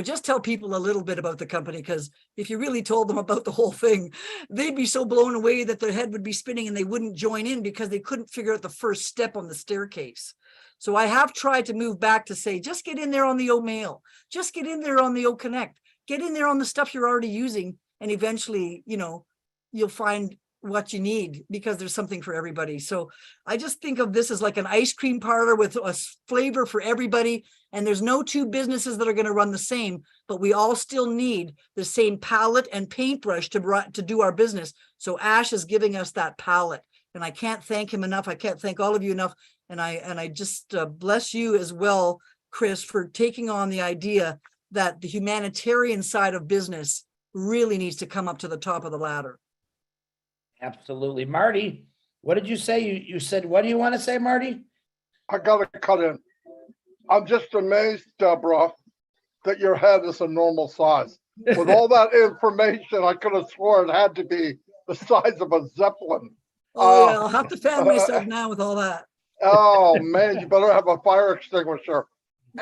just tell people a little bit about the company, because if you really told them about the whole thing, they'd be so blown away that their head would be spinning and they wouldn't join in because they couldn't figure out the first step on the staircase. So I have tried to move back to say, just get in there on the O Mail, just get in there on the O Connect, get in there on the stuff you're already using, and eventually, you'll find what you need, because there's something for everybody. So I just think of this as like an ice cream parlor with a flavor for everybody. And there's no two businesses that are going to run the same, but we all still need the same palette and paintbrush to do our business. So Ash is giving us that palette, and I can't thank him enough. I can't thank all of you enough. And I just bless you as well, Chris, for taking on the idea that the humanitarian side of business really needs to come up to the top of the ladder. Absolutely. Marty, what did you say? You said, what do you want to say, Marty? I gotta cut in. I'm just amazed, Deborah, that your head is a normal size. With all that information, I could have sworn it had to be the size of a Zeppelin. Oh, yeah, I'll have to fan myself now with all that. Oh, man, you better have a fire extinguisher.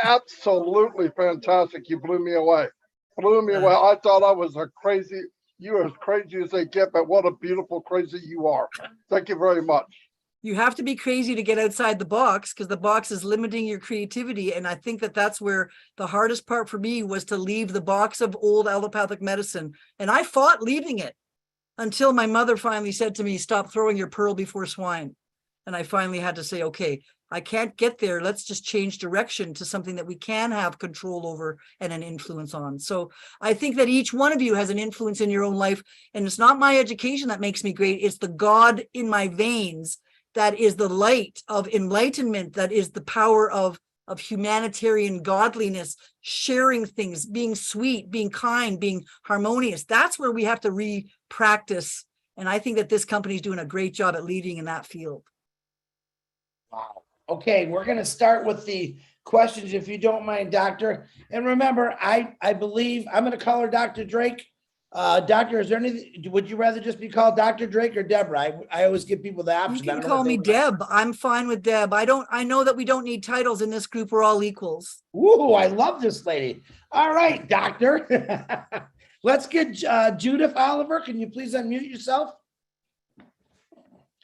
Absolutely fantastic. You blew me away. Blew me away. I thought I was you're as crazy as they get, but what a beautiful crazy you are. Thank you very much. You have to be crazy to get outside the box, because the box is limiting your creativity. And I think that that's where the hardest part for me was to leave the box of old allopathic medicine. And I fought leaving it until my mother finally said to me, stop throwing your pearl before swine. And I finally had to say, okay, I can't get there. Let's just change direction to something that we can have control over and an influence on. So I think that each one of you has an influence in your own life. And it's not my education that makes me great. It's the God in my veins that is the light of enlightenment, that is the power of humanitarian godliness, sharing things, being sweet, being kind, being harmonious. That's where we have to re-practice. And I think that this company is doing a great job at leading in that field. Wow. Okay, we're going to start with the questions, if you don't mind, Doctor. And remember, I believe I'm going to call her Dr. Drake. Doctor, is there anything, would you rather just be called Dr. Drake or Deborah? I always give people the option. You can call me Deb. I'm fine with Deb. I know that we don't need titles in this group. We're all equals. Ooh, I love this lady. All right, Doctor. Let's get Judith Oliver. Can you please unmute yourself?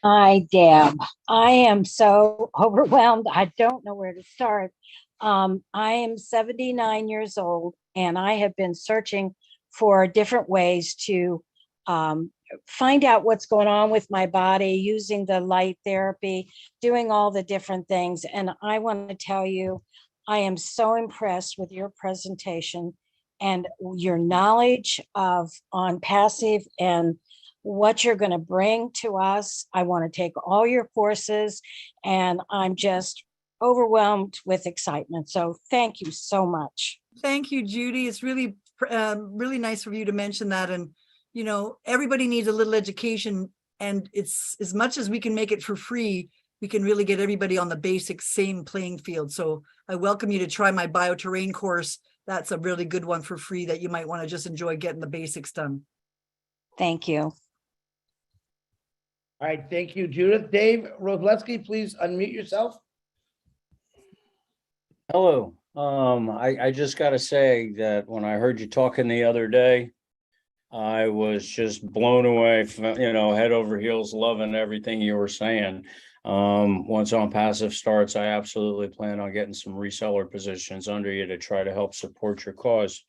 Hi, Deb. I am so overwhelmed. I don't know where to start. I am 79 years old, and I have been searching for different ways to find out what's going on with my body, using the light therapy, doing all the different things. And I want to tell you, I am so impressed with your presentation and your knowledge of ONPASSIVE and what you're going to bring to us. I want to take all your courses, and I'm just overwhelmed with excitement. So thank you so much. Thank you, Judy. It's really nice of you to mention that. And, everybody needs a little education, and it's as much as we can make it for free, we can really get everybody on the basic same playing field. So I welcome you to try my bioterrain course. That's a really good one for free that you might want to just enjoy getting the basics done. Thank you. All right, thank you, Judith. Dave Roslewski, please unmute yourself. Hello. I just got to say that when I heard you talking the other day, I was just blown away, head over heels, loving everything you were saying. Once On Passive starts, I absolutely plan on getting some reseller positions under you to try to help support your cause.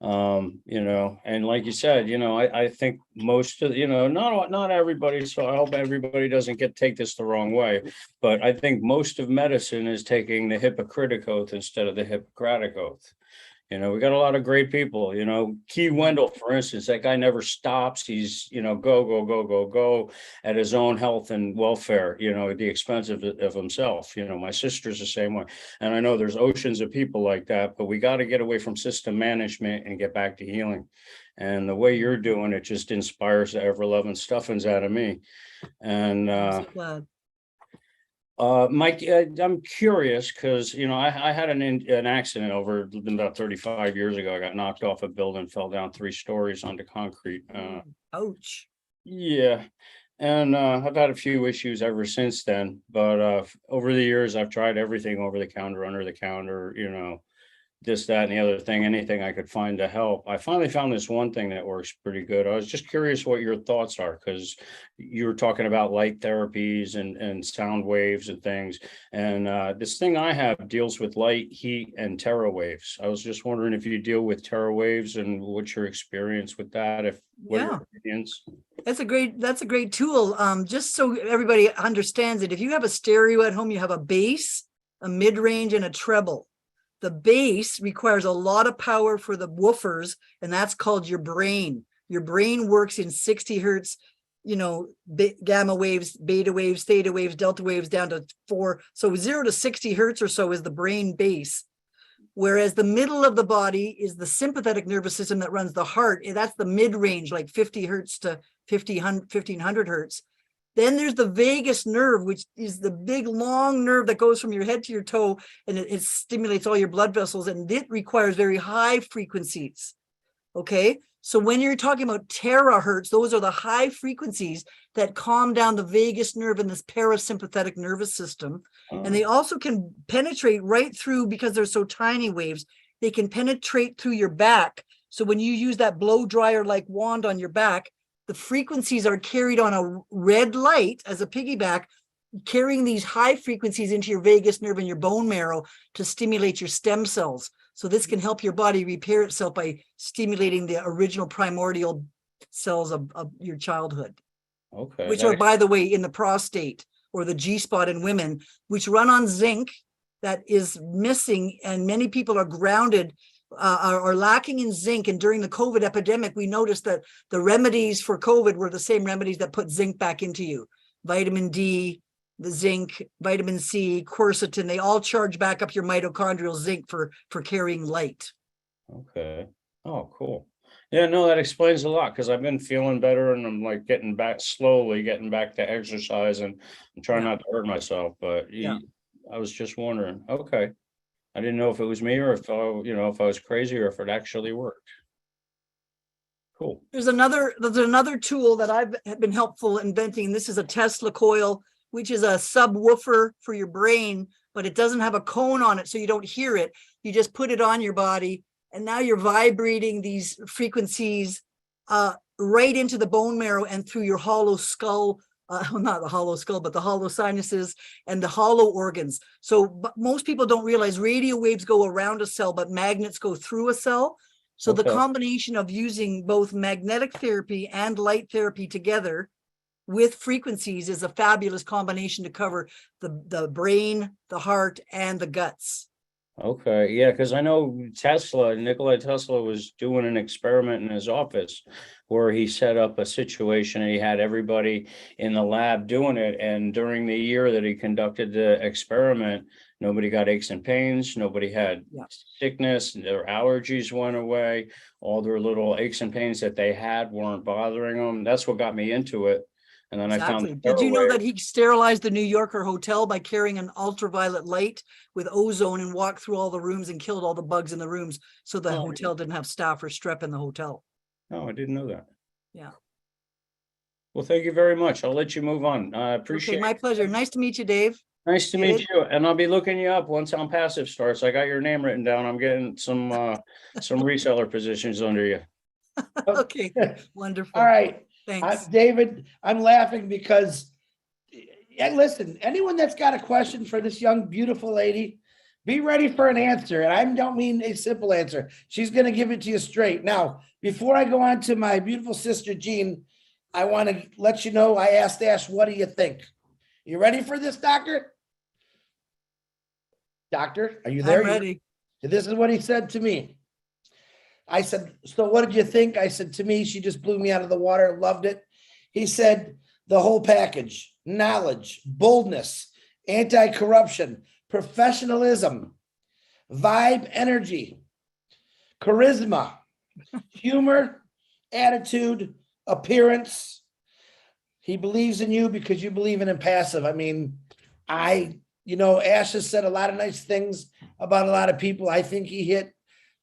And like you said, I think most of, not everybody, so I hope everybody doesn't take this the wrong way, but I think most of medicine is taking the Hippocratic Oath instead of the Hippocratic Oath. We got a lot of great people, Key Wendell, for instance, that guy never stops. He's, go at his own health and welfare, at the expense of himself. My sister's the same way. And I know there's oceans of people like that, but we got to get away from system management and get back to healing. And the way you're doing it just inspires the ever-loving stuffings out of me. And I'm so glad. Mike, I'm curious because, I had an accident over about 35 years ago. I got knocked off a building, fell down 3 stories onto concrete. Ouch. Yeah. And I've had a few issues ever since then. But over the years, I've tried everything over the counter, under the counter, this, that, and the other thing, anything I could find to help. I finally found this one thing that works pretty good. I was just curious what your thoughts are, because you were talking about light therapies and sound waves and things. And this thing I have deals with light, heat, and terra waves. I was just wondering if you deal with terra waves and what's your experience with that, what are your opinions? That's a great tool. Just so everybody understands it, if you have a stereo at home, you have a bass, a mid-range, and a treble. The bass requires a lot of power for the woofers, and that's called your brain. Your brain works in 60 hertz, gamma waves, beta waves, theta waves, delta waves down to 4. So 0 to 60 hertz or so is the brain bass. Whereas the middle of the body is the sympathetic nervous system that runs the heart. And that's the mid-range, like 50 hertz to 1500 hertz. Then there's the vagus nerve, which is the big long nerve that goes from your head to your toe, and it stimulates all your blood vessels, and it requires very high frequencies. Okay, so when you're talking about terahertz, those are the high frequencies that calm down the vagus nerve and this parasympathetic nervous system. And they also can penetrate right through, because they're so tiny waves, they can penetrate through your back. So when you use that blow dryer like wand on your back, the frequencies are carried on a red light as a piggyback, carrying these high frequencies into your vagus nerve and your bone marrow to stimulate your stem cells. So this can help your body repair itself by stimulating the original primordial cells of your childhood. Okay. Which are, by the way, in the prostate or the G-spot in women, which run on zinc that is missing, and many people are grounded, are lacking in zinc. And during the COVID epidemic, we noticed that the remedies for COVID were the same remedies that put zinc back into you. Vitamin D, the zinc, vitamin C, quercetin, they all charge back up your mitochondrial zinc for carrying light. Okay. Oh, cool. Yeah, no, that explains a lot, because I've been feeling better, and I'm like slowly getting back to exercise, and I'm trying not to hurt myself, but I was just wondering. Okay. I didn't know if it was me, or if I was crazy, or if it actually worked. Cool. There's another tool that I've been helpful inventing. This is a Tesla coil, which is a subwoofer for your brain, but it doesn't have a cone on it, so you don't hear it. You just put it on your body, and now you're vibrating these frequencies right into the bone marrow and through your hollow skull. Not the hollow skull, but the hollow sinuses and the hollow organs. So most people don't realize radio waves go around a cell, but magnets go through a cell. So the combination of using both magnetic therapy and light therapy together with frequencies is a fabulous combination to cover the brain, the heart, and the guts. Okay, yeah, because I know Nikola Tesla was doing an experiment in his office where he set up a situation, and he had everybody in the lab doing it. And during the year that he conducted the experiment, nobody got aches and pains, nobody had sickness, their allergies went away, all their little aches and pains that they had weren't bothering them. That's what got me into it. And then I found. Did you know that he sterilized the New Yorker hotel by carrying an ultraviolet light with ozone and walked through all the rooms and killed all the bugs in the rooms, so the hotel didn't have staph or strep in the hotel? Oh, I didn't know that. Yeah. Well, thank you very much. I'll let you move on. I appreciate it. My pleasure. Nice to meet you, Dave. Nice to meet you. And I'll be looking you up once On Passive starts. I got your name written down. I'm getting some reseller positions under you. Okay, wonderful. All right. Thanks. David, I'm laughing because, listen, anyone that's got a question for this young, beautiful lady, be ready for an answer. And I don't mean a simple answer. She's going to give it to you straight. Now, before I go on to my beautiful sister, Jean, I want to let you know, I asked Ash, what do you think? You ready for this, doctor? Doctor, are you there? I'm ready. This is what he said to me. I said, so what did you think? I said, to me, she just blew me out of the water, loved it. He said, the whole package, knowledge, boldness, anti-corruption, professionalism, vibe, energy, charisma, humor, attitude, appearance. He believes in you because you believe in impassive. I mean, Ash has said a lot of nice things about a lot of people. I think he hit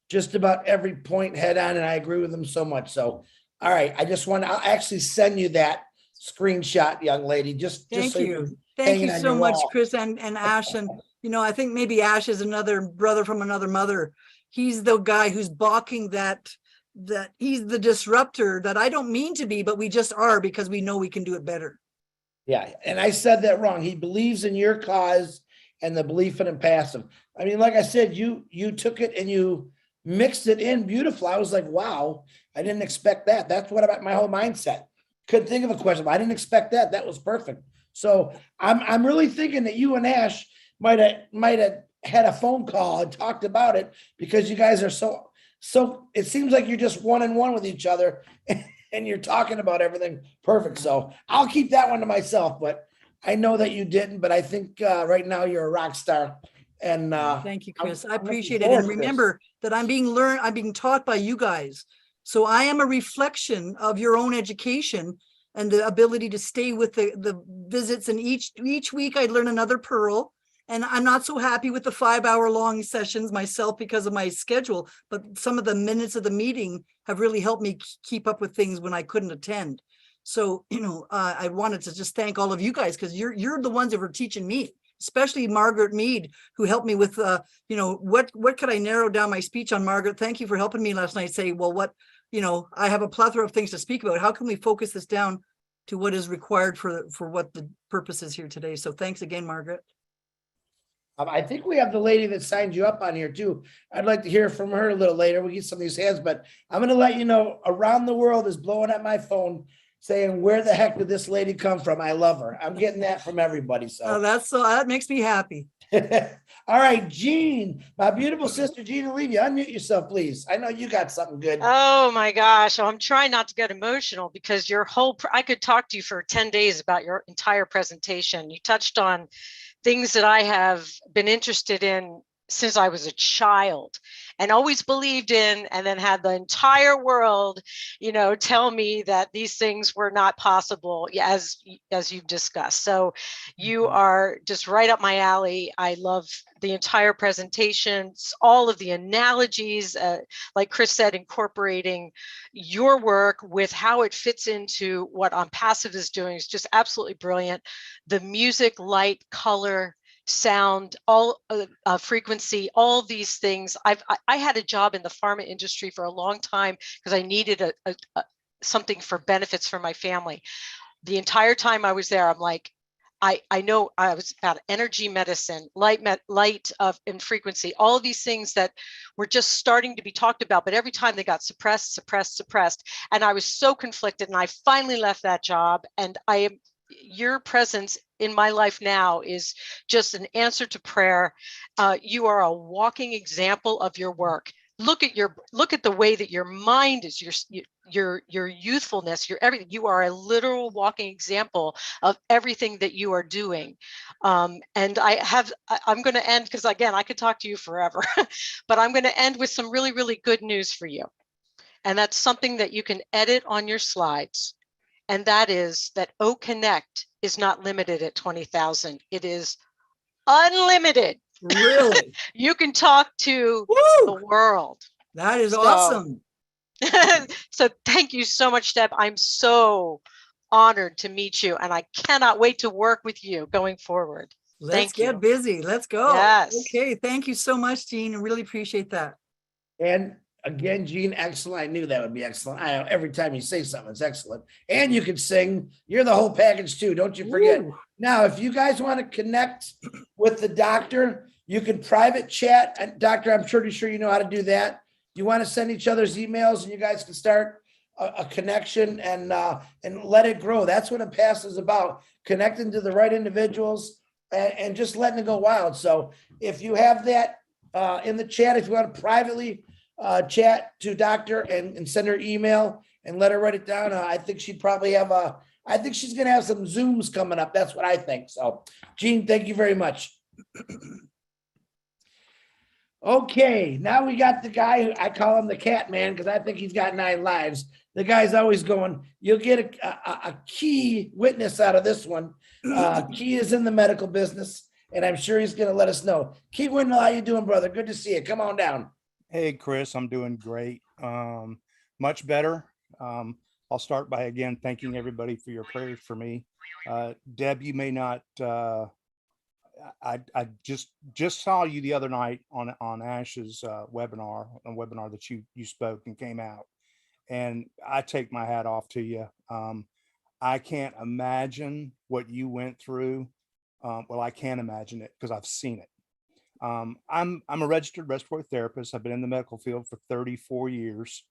just about every point head on, and I agree with him so much. So, all right, I'll actually send you that screenshot, young lady. Thank so you. Thank you so much, Chris and Ash. And, I think maybe Ash is another brother from another mother. He's the guy who's balking that he's the disruptor that I don't mean to be, but we just are because we know we can do it better. Yeah, and I said that wrong. He believes in your cause and the belief in impassive. I mean, like I said, you took it and you mixed it in beautiful. I was like, wow, I didn't expect that. That's what about my whole mindset. Couldn't think of a question, but I didn't expect that. That was perfect. So I'm really thinking that you and Ash might have had a phone call and talked about it, because you guys are so it seems like you're just one-on-one with each other and you're talking about everything perfect. So I'll keep that one to myself, but I know that you didn't, but I think right now you're a rock star. And thank you, Chris. I appreciate it. And remember that I'm being taught by you guys. So I am a reflection of your own education and the ability to stay with the visits. And each week I learn another pearl. And I'm not so happy with the 5-hour-long sessions myself because of my schedule, but some of the minutes of the meeting have really helped me keep up with things when I couldn't attend. So, I wanted to just thank all of you guys, because you're the ones that were teaching me, especially Margaret Mead, who helped me with, what could I narrow down my speech on? Margaret, thank you for helping me last night say, well, I have a plethora of things to speak about. How can we focus this down to what is required for what the purpose is here today? So thanks again, Margaret. I think we have the lady that signed you up on here too. I'd like to hear from her a little later. We'll get some of these hands, but I'm going to let you know, around the world is blowing up my phone saying, where the heck did this lady come from? I love her. I'm getting that from everybody. So that makes me happy. All right, Jean, my beautiful sister, Jean, I'll leave you. Unmute yourself, please. I know you got something good. Oh my gosh. I'm trying not to get emotional, because I could talk to you for 10 days about your entire presentation. You touched on things that I have been interested in since I was a child and always believed in, and then had the entire world, tell me that these things were not possible, as you've discussed. So you are just right up my alley. I love the entire presentations, all of the analogies, like Chris said, incorporating your work with how it fits into what ONPASSIVE is doing is just absolutely brilliant. The music, light, color, sound, all frequency, all these things. I had a job in the pharma industry for a long time because I needed something for benefits for my family. The entire time I was there, I'm like, I know I was about energy medicine, light and frequency, all of these things that were just starting to be talked about, but every time they got suppressed. And I was so conflicted, and I finally left that job. And your presence in my life now is just an answer to prayer. You are a walking example of your work. Look at the way that your mind is, your youthfulness, your everything. You are a literal walking example of everything that you are doing. And I'm going to end, because again, I could talk to you forever, but I'm going to end with some really, really good news for you. And that's something that you can edit on your slides. And that is that OConnect is not limited at 20,000. It is unlimited. Really? You can talk to the world. That is awesome. So thank you so much, Deb. I'm so honored to meet you, and I cannot wait to work with you going forward. Let's get busy. Let's go. Yes. Okay. Thank you so much, Jean. I really appreciate that. And Again, Gene, excellent. I knew that would be excellent. Every time you say something, it's excellent. And you can sing. You're the whole package too. Don't you forget. Ooh. Now, if you guys want to connect with the doctor, you can private chat. And doctor, I'm pretty sure you know how to do that. You want to send each other's emails and you guys can start a connection and let it grow. That's what ONPASSIVE is about, connecting to the right individuals and just letting it go wild. So if you have that in the chat, if you want to privately chat to doctor and send her email and let her write it down, I think she'd probably have I think she's going to have some Zooms coming up. That's what I think. So Gene, thank you very much. Okay, now we got the guy who I call him the cat man because I think he's got 9 lives. The guy's always going, you'll get a key witness out of this one. Key is in the medical business, and I'm sure he's going to let us know. Key Windmill, how you doing, brother? Good to see you. Come on down. Hey, Chris, I'm doing great. Much better. I'll start by again thanking everybody for your prayers for me. Deb, you may not. I just saw you the other night on Ash's webinar, a webinar that you spoke and came out, and I take my hat off to you. I can't imagine what you went through. Well, I can imagine it because I've seen it. I'm a registered respiratory therapist. I've been in the medical field for 34 years.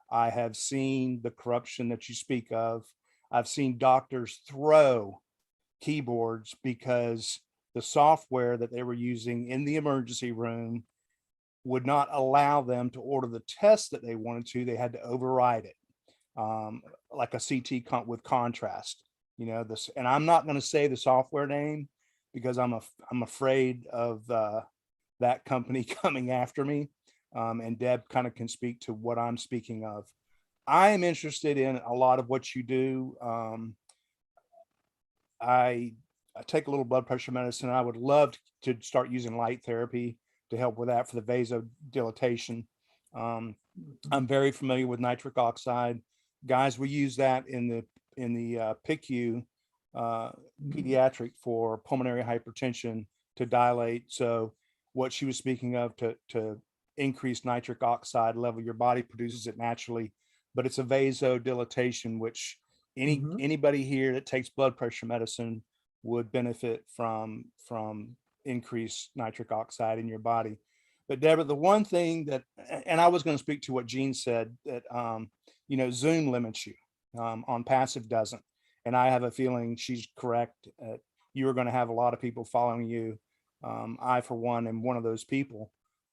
I have seen the corruption that you speak of. I've seen doctors throw keyboards because the software that they were using in the emergency room would not allow them to order the test that they wanted to. They had to override it, like a CT with contrast. You know this, and I'm not going to say the software name because I'm afraid of that company coming after me. And Deb kind of can speak to what I'm speaking of. I am interested in a lot of what you do. I take a little blood pressure medicine. I would love to start using light therapy to help with that for the vasodilatation. I'm very familiar with nitric oxide. Guys, we use that in the PICU pediatric for pulmonary hypertension to dilate. So what she was speaking of to increase nitric oxide level, your body produces it naturally, but it's a vasodilatation, which anybody here that takes blood pressure medicine would benefit from increased nitric oxide in your body. But Deborah, the one thing that, and I was going to speak to what Gene said, that Zoom limits you, ONPASSIVE doesn't. And I have a feeling she's correct. You are going to have a lot of people following you. I, for one, am one of those people.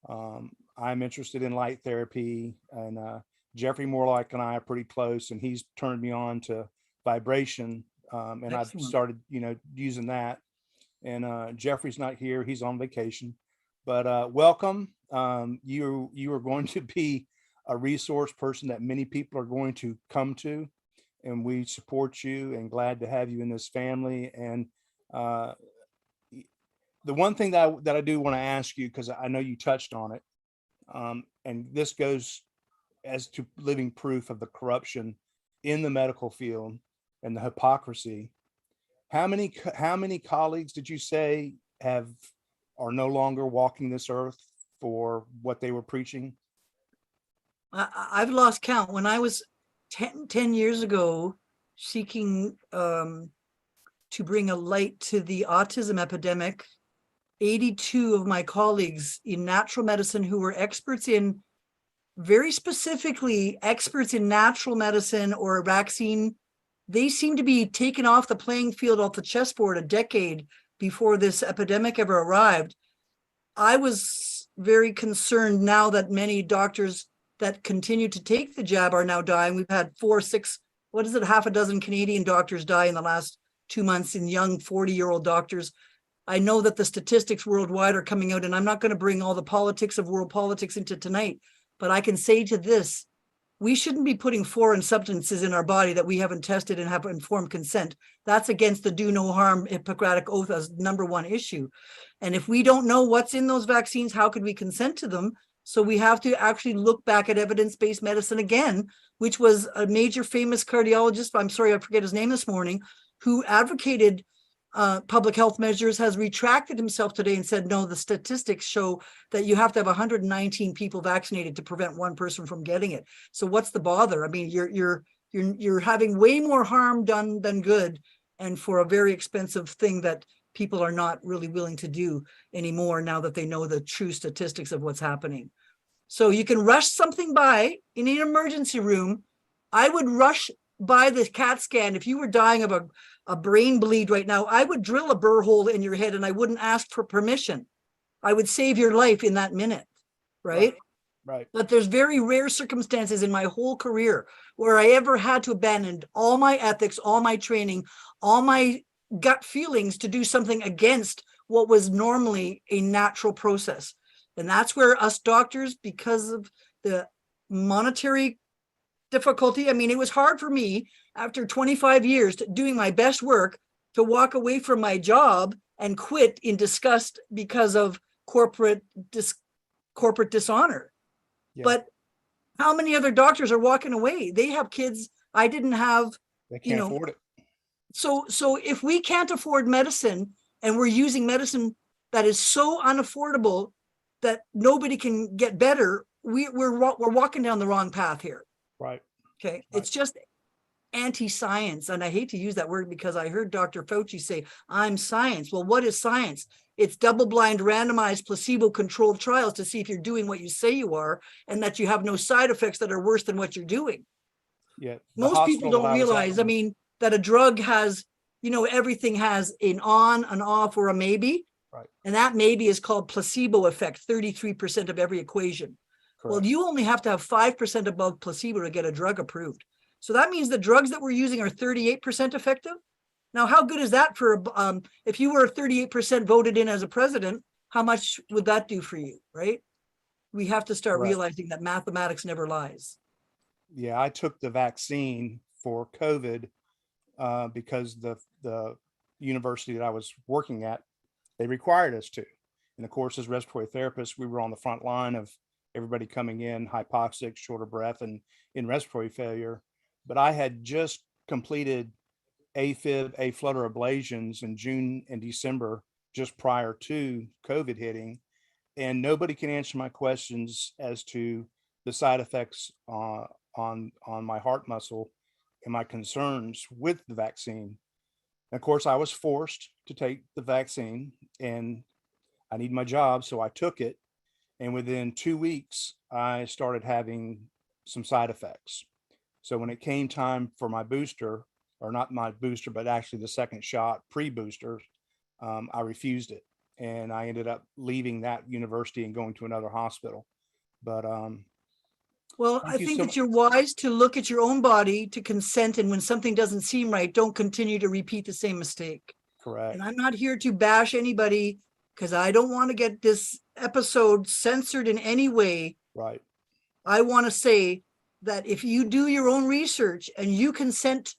I'm interested in light therapy, and Jeffrey Morlock and I are pretty close, and he's turned me on to vibration. And Excellent. I've started, using that. And Jeffrey's not here; he's on vacation. But welcome. You are going to be a resource person that many people are going to come to, and we support you and glad to have you in this family. And the one thing that I do want to ask you, because I know you touched on it, and this goes as to living proof of the corruption in the medical field and the hypocrisy. How many colleagues did you say are no longer walking this earth for what they were preaching? I've lost count. When I was 10 years ago seeking to bring a light to the autism epidemic, 82 of my colleagues in natural medicine who were experts in, very specifically experts in natural medicine or a vaccine, they seem to be taken off the playing field, off the chessboard a decade before this epidemic ever arrived. I was very concerned now that many doctors that continue to take the jab are now dying. We've had 4, 6, half a dozen Canadian doctors die in the last 2 months, in young 40-year-old doctors. I know that the statistics worldwide are coming out, and I'm not going to bring all the politics of world politics into tonight, but I can say to this, we shouldn't be putting foreign substances in our body that we haven't tested and have informed consent. That's against the do no harm Hippocratic oath as #1 issue. And if we don't know what's in those vaccines, how could we consent to them? So we have to actually look back at evidence-based medicine again, which was a major famous cardiologist, I'm sorry, I forget his name this morning, who advocated public health measures has retracted himself today and said, no, the statistics show that you have to have 119 people vaccinated to prevent one person from getting it. So what's the bother? I mean, you're having way more harm done than good, and for a very expensive thing that people are not really willing to do anymore now that they know the true statistics of what's happening. So you can rush something by in an emergency room. I would rush by the CAT scan. If you were dying of a brain bleed right now, I would drill a burr hole in your head and I wouldn't ask for permission. I would save your life in that minute, right? Right. But there's very rare circumstances in my whole career where I ever had to abandon all my ethics, all my training, all my gut feelings to do something against what was normally a natural process. And that's where us doctors, because of the monetary difficulty, I mean, it was hard for me after 25 years doing my best work to walk away from my job and quit in disgust because of corporate dishonor. Yeah. But how many other doctors are walking away? They have kids. I didn't have, They can't afford it. So if we can't afford medicine and we're using medicine that is so unaffordable that nobody can get better, we're walking down the wrong path here. Right. Okay. Right. It's just anti-science. And I hate to use that word because I heard Dr. Fauci say, I'm science. Well, what is science? It's double-blind, randomized, placebo-controlled trials to see if you're doing what you say you are and that you have no side effects that are worse than what you're doing. Yeah. Most people don't realize, I mean, that a drug has, everything has an on, an off, or a maybe. Right. And that maybe is called placebo effect, 33% of every equation. Correct. Well, you only have to have 5% above placebo to get a drug approved. So that means the drugs that we're using are 38% effective. Now, how good is that for, if you were 38% voted in as a president, how much would that do for you, right? We have to start realizing that mathematics never lies. Yeah, I took the vaccine for COVID because the university that I was working at, they required us to. And of course, as respiratory therapists, we were on the front line of everybody coming in hypoxic, short of breath, and in respiratory failure. But I had just completed AFib, A-flutter ablations in June and December, just prior to COVID hitting. And nobody can answer my questions as to the side effects on my heart muscle and my concerns with the vaccine. And of course, I was forced to take the vaccine and I need my job, so I took it. And within 2 weeks, I started having some side effects. So when it came time for my booster, or not my booster, but actually the second shot, pre-booster, I refused it. And I ended up leaving that university and going to another hospital. But well, I think that you're wise to look at your own body, to consent, and when something doesn't seem right, don't continue to repeat the same mistake. Correct. And I'm not here to bash anybody because I don't want to get this episode censored in any way. Right. I want to say that if you do your own research and you consent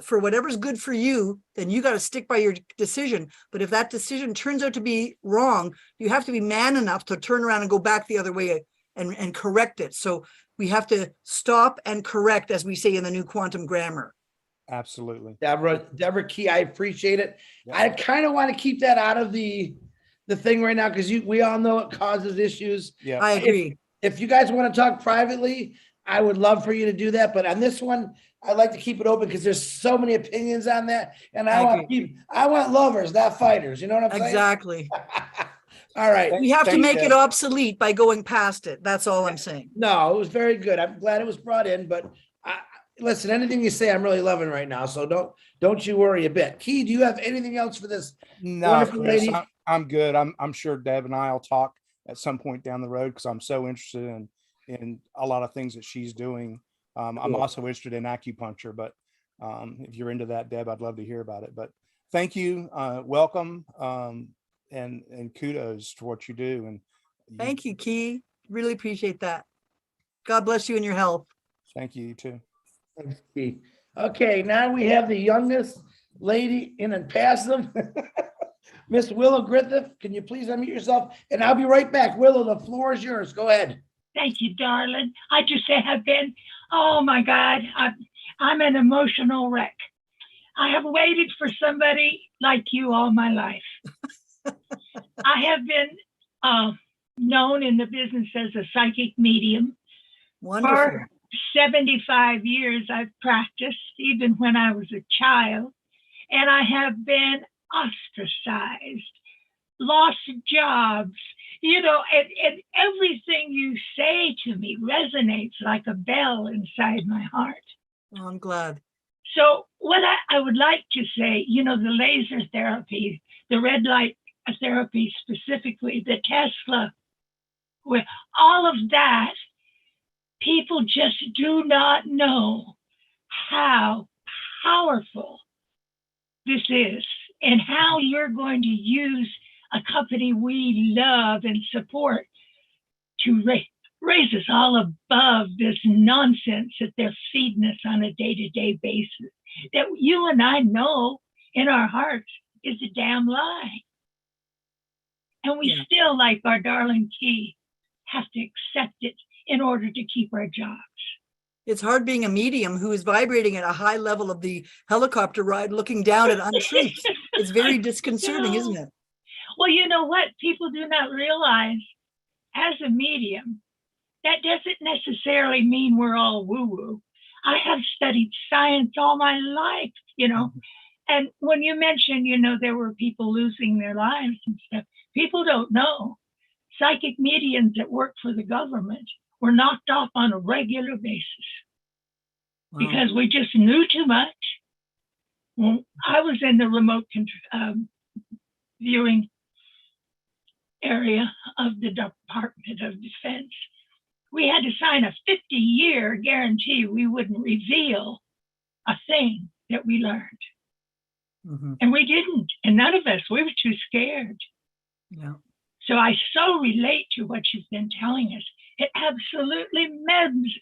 for whatever's good for you, then you got to stick by your decision. But if that decision turns out to be wrong, you have to be man enough to turn around and go back the other way and correct it. So we have to stop and correct, as we say in the new quantum grammar. Absolutely. Deborah Key, I appreciate it. Yeah. I kind of want to keep that out of the thing right now because we all know it causes issues. Yeah, I agree. If you guys want to talk privately, I would love for you to do that. But on this one, I'd like to keep it open because there's so many opinions on that. And I want lovers, not fighters. You know what I'm saying? Exactly. All right. We have to make it obsolete by going past it. That's all I'm saying. No, it was very good. I'm glad it was brought in, but listen, anything you say, I'm really loving right now. So don't you worry a bit. Key, do you have anything else for this? No, Chris, I'm good. I'm sure Deb and I will talk at some point down the road because I'm so interested in a lot of things that she's doing. I'm also interested in acupuncture, but if you're into that, Deb, I'd love to hear about it. But thank you. Welcome. And kudos to what you do. And thank you, Key. Really appreciate that. God bless you and your health. Thank you, you too. Thanks, Key. Okay, now we have the youngest lady in ONPASSIVE, Miss Willow Griffith. Can you please unmute yourself? And I'll be right back. Willow, the floor is yours. Go ahead. Thank you, darling. I just have been, oh my God, I'm an emotional wreck. I have waited for somebody like you all my life. I have been known in the business as a psychic medium. Wonderful. For 75 years, I've practiced, even when I was a child, and I have been ostracized, lost jobs, you know, and everything you say to me resonates like a bell inside my heart. Oh, I'm glad. So what I would like to say, you know, the laser therapy, the red light therapy specifically, the Tesla, with all of that, people just do not know how powerful this is and how you're going to use a company we love and support to raise us all above this nonsense that they're feeding us on a day-to-day basis, that you and I know in our hearts is a damn lie. And we still, like our darling Key, have to accept it in order to keep our jobs. It's hard being a medium who is vibrating at a high level of the helicopter ride, looking down at untruths. It's very disconcerting, isn't it? Well, you know what? People do not realize as a medium, that doesn't necessarily mean we're all woo-woo. I have studied science all my life, you know, and when you mentioned, you know, there were people losing their lives and stuff, people don't know. Psychic mediums that work for the government were knocked off on a regular basis because we just knew too much. Well, I was in the remote viewing area of the Department of Defense. We had to sign a 50-year guarantee we wouldn't reveal a thing that we learned. And we didn't. And none of us, we were too scared. Yeah. So I so relate to what you've been telling us. It absolutely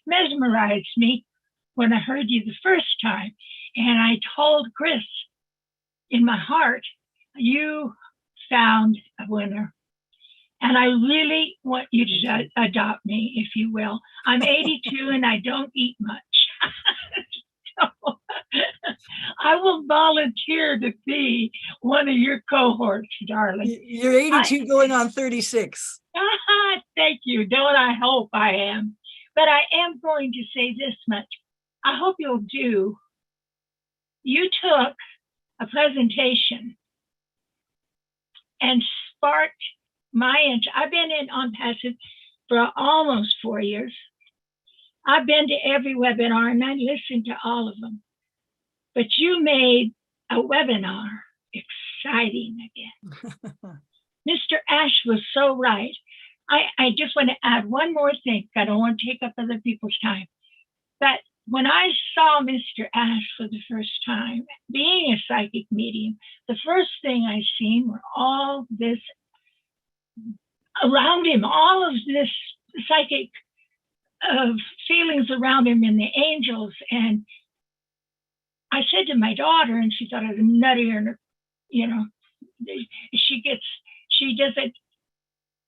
mesmerized me when I heard you the first time. And I told Chris in my heart, you found a winner. And I really want you to adopt me, if you will. I'm 82 and I don't eat much. So, I will volunteer to be one of your cohorts, darling. You're 82 going on 36. Thank you. Don't I hope I am. But I am going to say this much. I hope you'll do. You took a presentation and sparked my interest. I've been in ONPASSIVE for almost 4 years. I've been to every webinar and I listened to all of them. But you made a webinar exciting again. Mr. Ash was so right. I just want to add one more thing. I don't want to take up other people's time. But when I saw Mr. Ash for the first time, being a psychic medium, the first thing I seen were all this around him, all of this psychic feelings around him and the angels. And I said to my daughter, and she thought I was nuttier, you know, she doesn't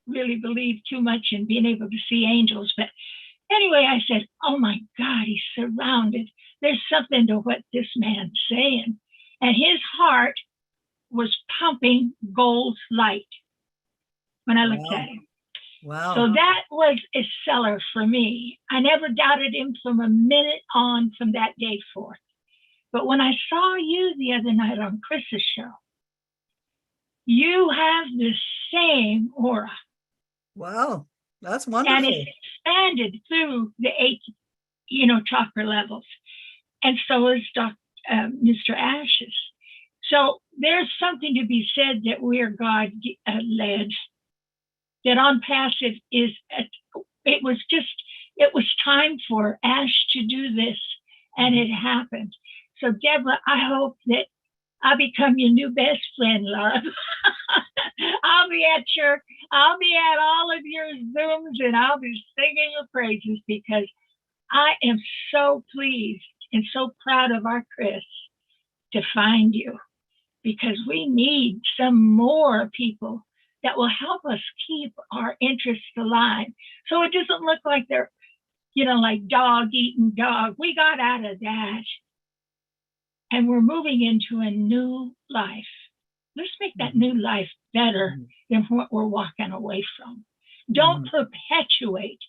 really believe too much in being able to see angels. But anyway, I said, oh my God, he's surrounded. There's something to what this man's saying. And his heart was pumping gold light when I looked at him. Wow. So that was a seller for me. I never doubted him from a minute on from that day forth. But when I saw you the other night on Chris's show, you have the same aura. Wow, that's wonderful. And it's expanded through the 8, you know, chakra levels. And so is Mr. Ash's. So there's something to be said that we're God-led, that ONPASSIVE is, it was time for Ash to do this, and it happened. So Deborah, I hope that I'll become your new best friend, love. I'll be at all of your Zooms and I'll be singing your praises because I am so pleased and so proud of our Chris to find you, because we need some more people that will help us keep our interests alive. So it doesn't look like they're, you know, like dog eating dog. We got out of that. and we're moving into a new life. Let's make that new life better than what we're walking away from. Don't perpetuate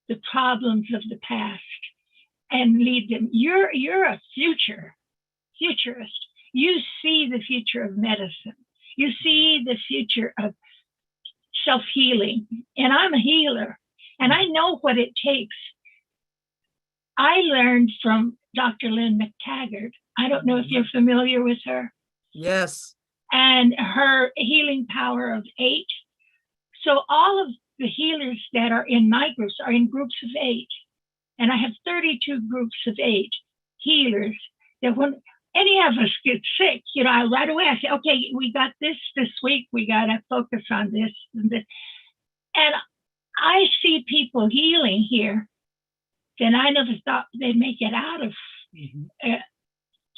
the problems of the past and lead them. You're a futurist. You see the future of medicine. You see the future of self-healing. And I'm a healer, and I know what it takes. I learned from Dr. Lynn McTaggart. I don't know if you're familiar with her. Yes. And her healing power of 8. So all of the healers that are in my groups are in groups of 8. And I have 32 groups of 8 healers that when any of us get sick, right away I say, okay, we got this week. We got to focus on this and this. And I see people healing here that I never thought they'd make it out of.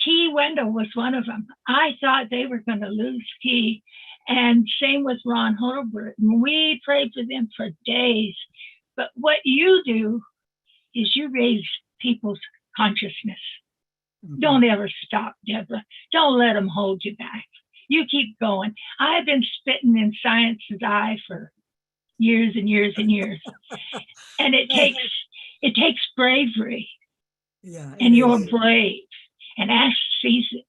Key Wendell was one of them. I thought they were going to lose Key. And same with Ron Holbert. We prayed for them for days. But what you do is you raise people's consciousness. Don't ever stop, Deborah. Don't let them hold you back. You keep going. I've been spitting in science's eye for years and years and years. And it takes bravery. Yeah. And you're brave. And Ash sees it.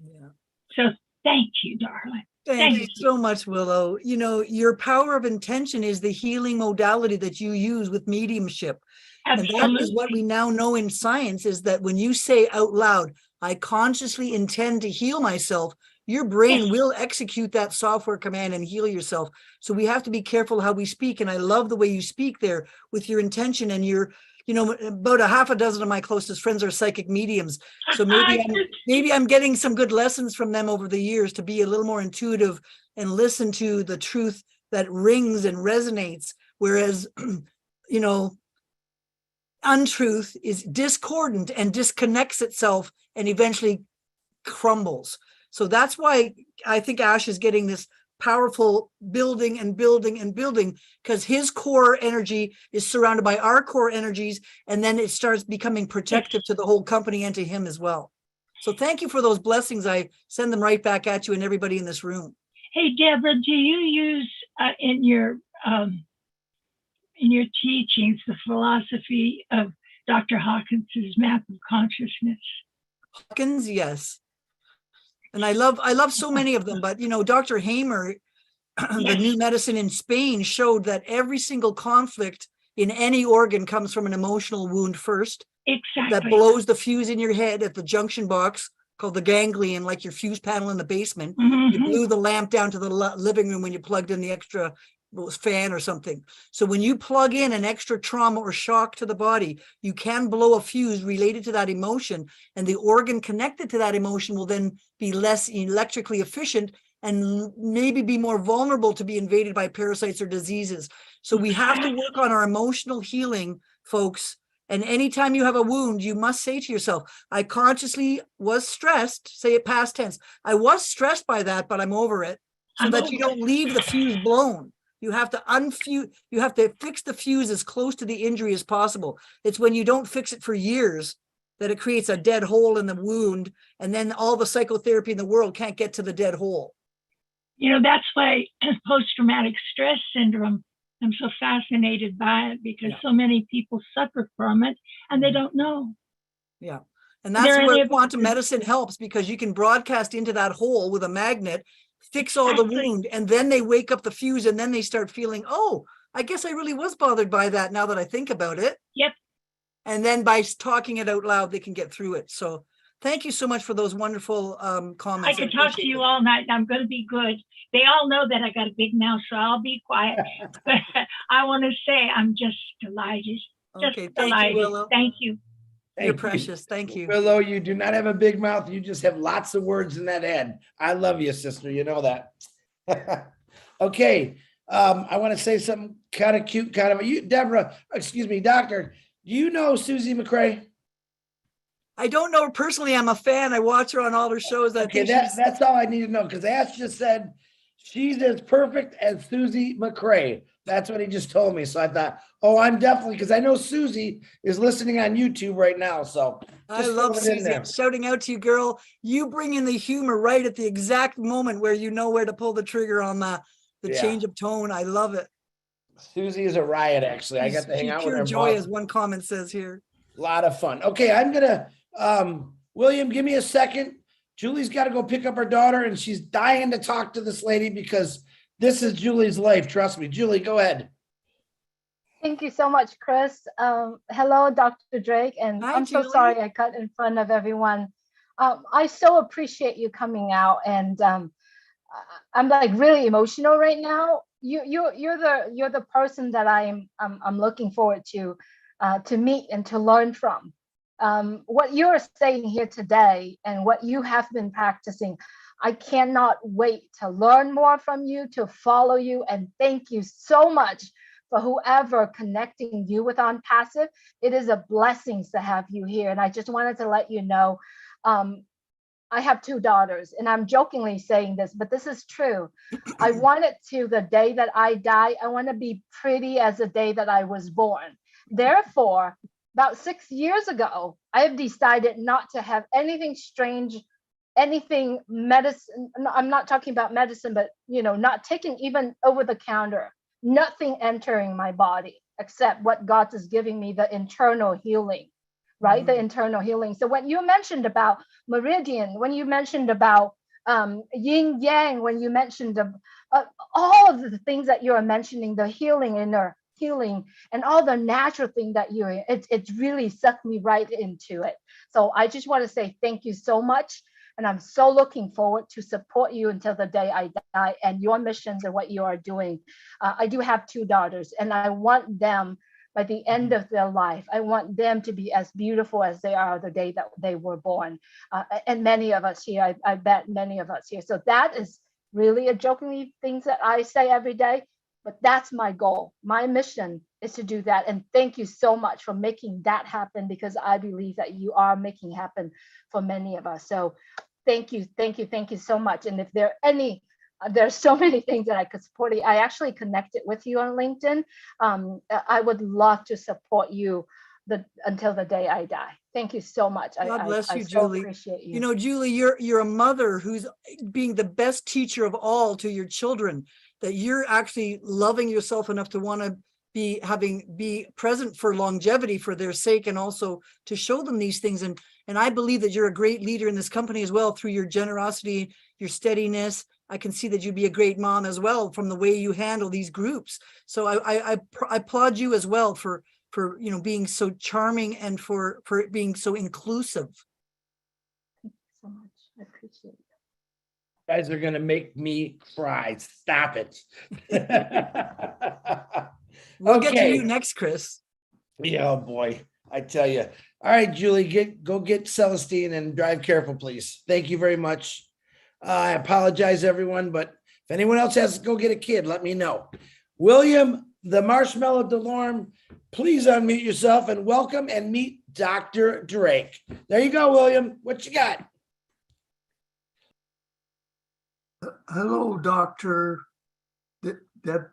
Yeah. So thank you, darling. Thank you so much, Willow. Your power of intention is the healing modality that you use with mediumship. Absolutely. And that is what we now know in science, is that when you say out loud, I consciously intend to heal myself, your brain will execute that software command and heal yourself. So we have to be careful how we speak. And I love the way you speak there with your intention, and your, about a half a dozen of my closest friends are psychic mediums. So maybe I'm getting some good lessons from them over the years to be a little more intuitive and listen to the truth that rings and resonates. Whereas, untruth is discordant and disconnects itself and eventually crumbles. So that's why I think Ash is getting this powerful building and building and building, because his core energy is surrounded by our core energies, and then it starts becoming protective to the whole company and to him as well. So thank you for those blessings. I send them right back at you and everybody in this room. Hey, Deborah, do you use in your teachings the philosophy of Dr. Hawkins's map of consciousness? Hawkins, yes. And I love so many of them, but Dr. Hamer, the new medicine in Spain, showed that every single conflict in any organ comes from an emotional wound first. Exactly. That blows the fuse in your head at the junction box called the ganglion, like your fuse panel in the basement. You blew the lamp down to the living room when you plugged in the extra fan or something. So when you plug in an extra trauma or shock to the body, you can blow a fuse related to that emotion, and the organ connected to that emotion will then be less electrically efficient and maybe be more vulnerable to be invaded by parasites or diseases. So we have to work on our emotional healing, folks. And anytime you have a wound, you must say to yourself, I consciously was stressed, say it past tense. I was stressed by that, but I'm over it, so that you don't leave the fuse blown. You have to unfuse, you have to fix the fuse as close to the injury as possible. It's when you don't fix it for years that it creates a dead hole in the wound, and then all the psychotherapy in the world can't get to the dead hole. That's why post-traumatic stress syndrome, I'm so fascinated by it, because so many people suffer from it and they don't know. Yeah. And that's where quantum medicine helps, because you can broadcast into that hole with a magnet, fix all the wound, and then they wake up the fuse, and then they start feeling, oh, I guess I really was bothered by that now that I think about it. Yep. And then by talking it out loud, they can get through it. So thank you so much for those wonderful comments. I could talk to you all night. I'm going to be good. They all know that I got a big mouth, so I'll be quiet. But I want to say I'm just delighted. Okay, just thank delighted. you, Willow. Thank you. You're precious. Thank you. Willow, you do not have a big mouth. You just have lots of words in that head. I love you, sister. You know that. Okay. I want to say something kind of cute, Deborah, excuse me, Doctor, do you know Susie McCrae? I don't know her personally. I'm a fan. I watch her on all her shows. Okay, that's all I need to know, because Ash just said she's as perfect as Susie McCrae. That's what he just told me. So I thought, oh, I'm definitely, because I know Susie is listening on YouTube right now. So I Just love throw it in Susie. there. I'm shouting out to you, girl. You bring in the humor right at the exact moment where you know where to pull the trigger on the Yeah. change of tone. I love it. Susie is a riot, actually. I got to hang She's out with pure her. joy, boss. as one comment says here. A lot of fun. Okay, I'm gonna, William, give me a second. Julie's got to go pick up her daughter, and she's dying to talk to this lady because this is Julie's life. Trust me. Julie, go ahead. Thank you so much, Chris. Hello, Dr. Drake, and Hi, I'm so Julie. sorry I cut in front of everyone. I so appreciate you coming out, and I'm like really emotional right now. You're the person that I'm looking forward to meet and to learn from. What you're saying here today and what you have been practicing, I cannot wait to learn more from you, to follow you, and thank you so much for whoever connecting you with ONPASSIVE. It is a blessing to have you here. And I just wanted to let you know, I have 2 daughters, and I'm jokingly saying this, but this is true. I want it to the day that I die, I want to be pretty as the day that I was born. Therefore, about 6 years ago, I have decided not to have anything strange, anything medicine. I'm not talking about medicine, but not taking even over the counter, nothing entering my body except what God is giving me, the internal healing, right? Mm-hmm. The internal healing. So when you mentioned about meridian, when you mentioned about yin yang, when you mentioned all of the things that you're mentioning, the healing, inner healing, and all the natural thing that it's really sucked me right into it. So I just want to say thank you so much. And I'm so looking forward to support you until the day I die and your missions and what you are doing. I do have 2 daughters, and I want them by the end of their life, I want them to be as beautiful as they are the day that they were born. And many of us here, I bet many of us here. So that is really a jokingly things that I say every day, but that's my goal. My mission is to do that. And thank you so much for making that happen, because I believe that you are making happen for many of us. So thank you so much. And if there are any, there's so many things that I could support you. I actually connected with you on LinkedIn. I would love to support you until the day I die. Thank you so much. God bless you, I Julie. So appreciate you. You know, Julie, you're a mother who's being the best teacher of all to your children, that you're actually loving yourself enough to want to be present for longevity for their sake, and also to show them these things. And I believe that you're a great leader in this company as well, through your generosity, your steadiness. I can see that you'd be a great mom as well from the way you handle these groups. So I applaud you as well for being so charming and for being so inclusive. Thank you so much. I appreciate it. You guys are gonna make me cry. Stop it. We'll get to you next, Chris. Yeah, oh boy, I tell you. All right, Julie, go get Celestine and drive careful, please. Thank you very much. I apologize, everyone, but if anyone else has to go get a kid, let me know. William, the Marshmallow DeLorme, please unmute yourself and welcome and meet Dr. Drake. There you go, William. What you got? Hello, Dr. Deb.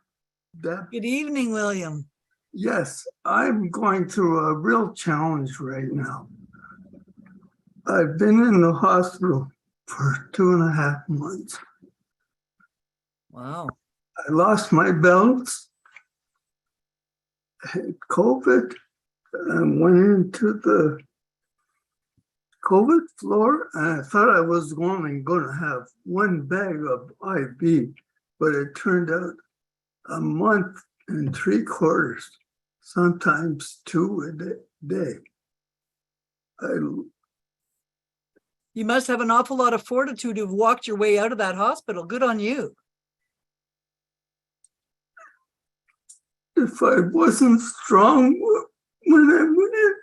Good evening, William. Yes, I'm going through a real challenge right now. I've been in the hospital for 2.5 months. Wow. I lost my belts, had COVID, and went into the COVID floor, and I thought I was only going to have 1 bag of IV, but it turned out 1 month and 3/4, sometimes 2 a day. You must have an awful lot of fortitude to have walked your way out of that hospital. Good on you. If I wasn't strong when I went in,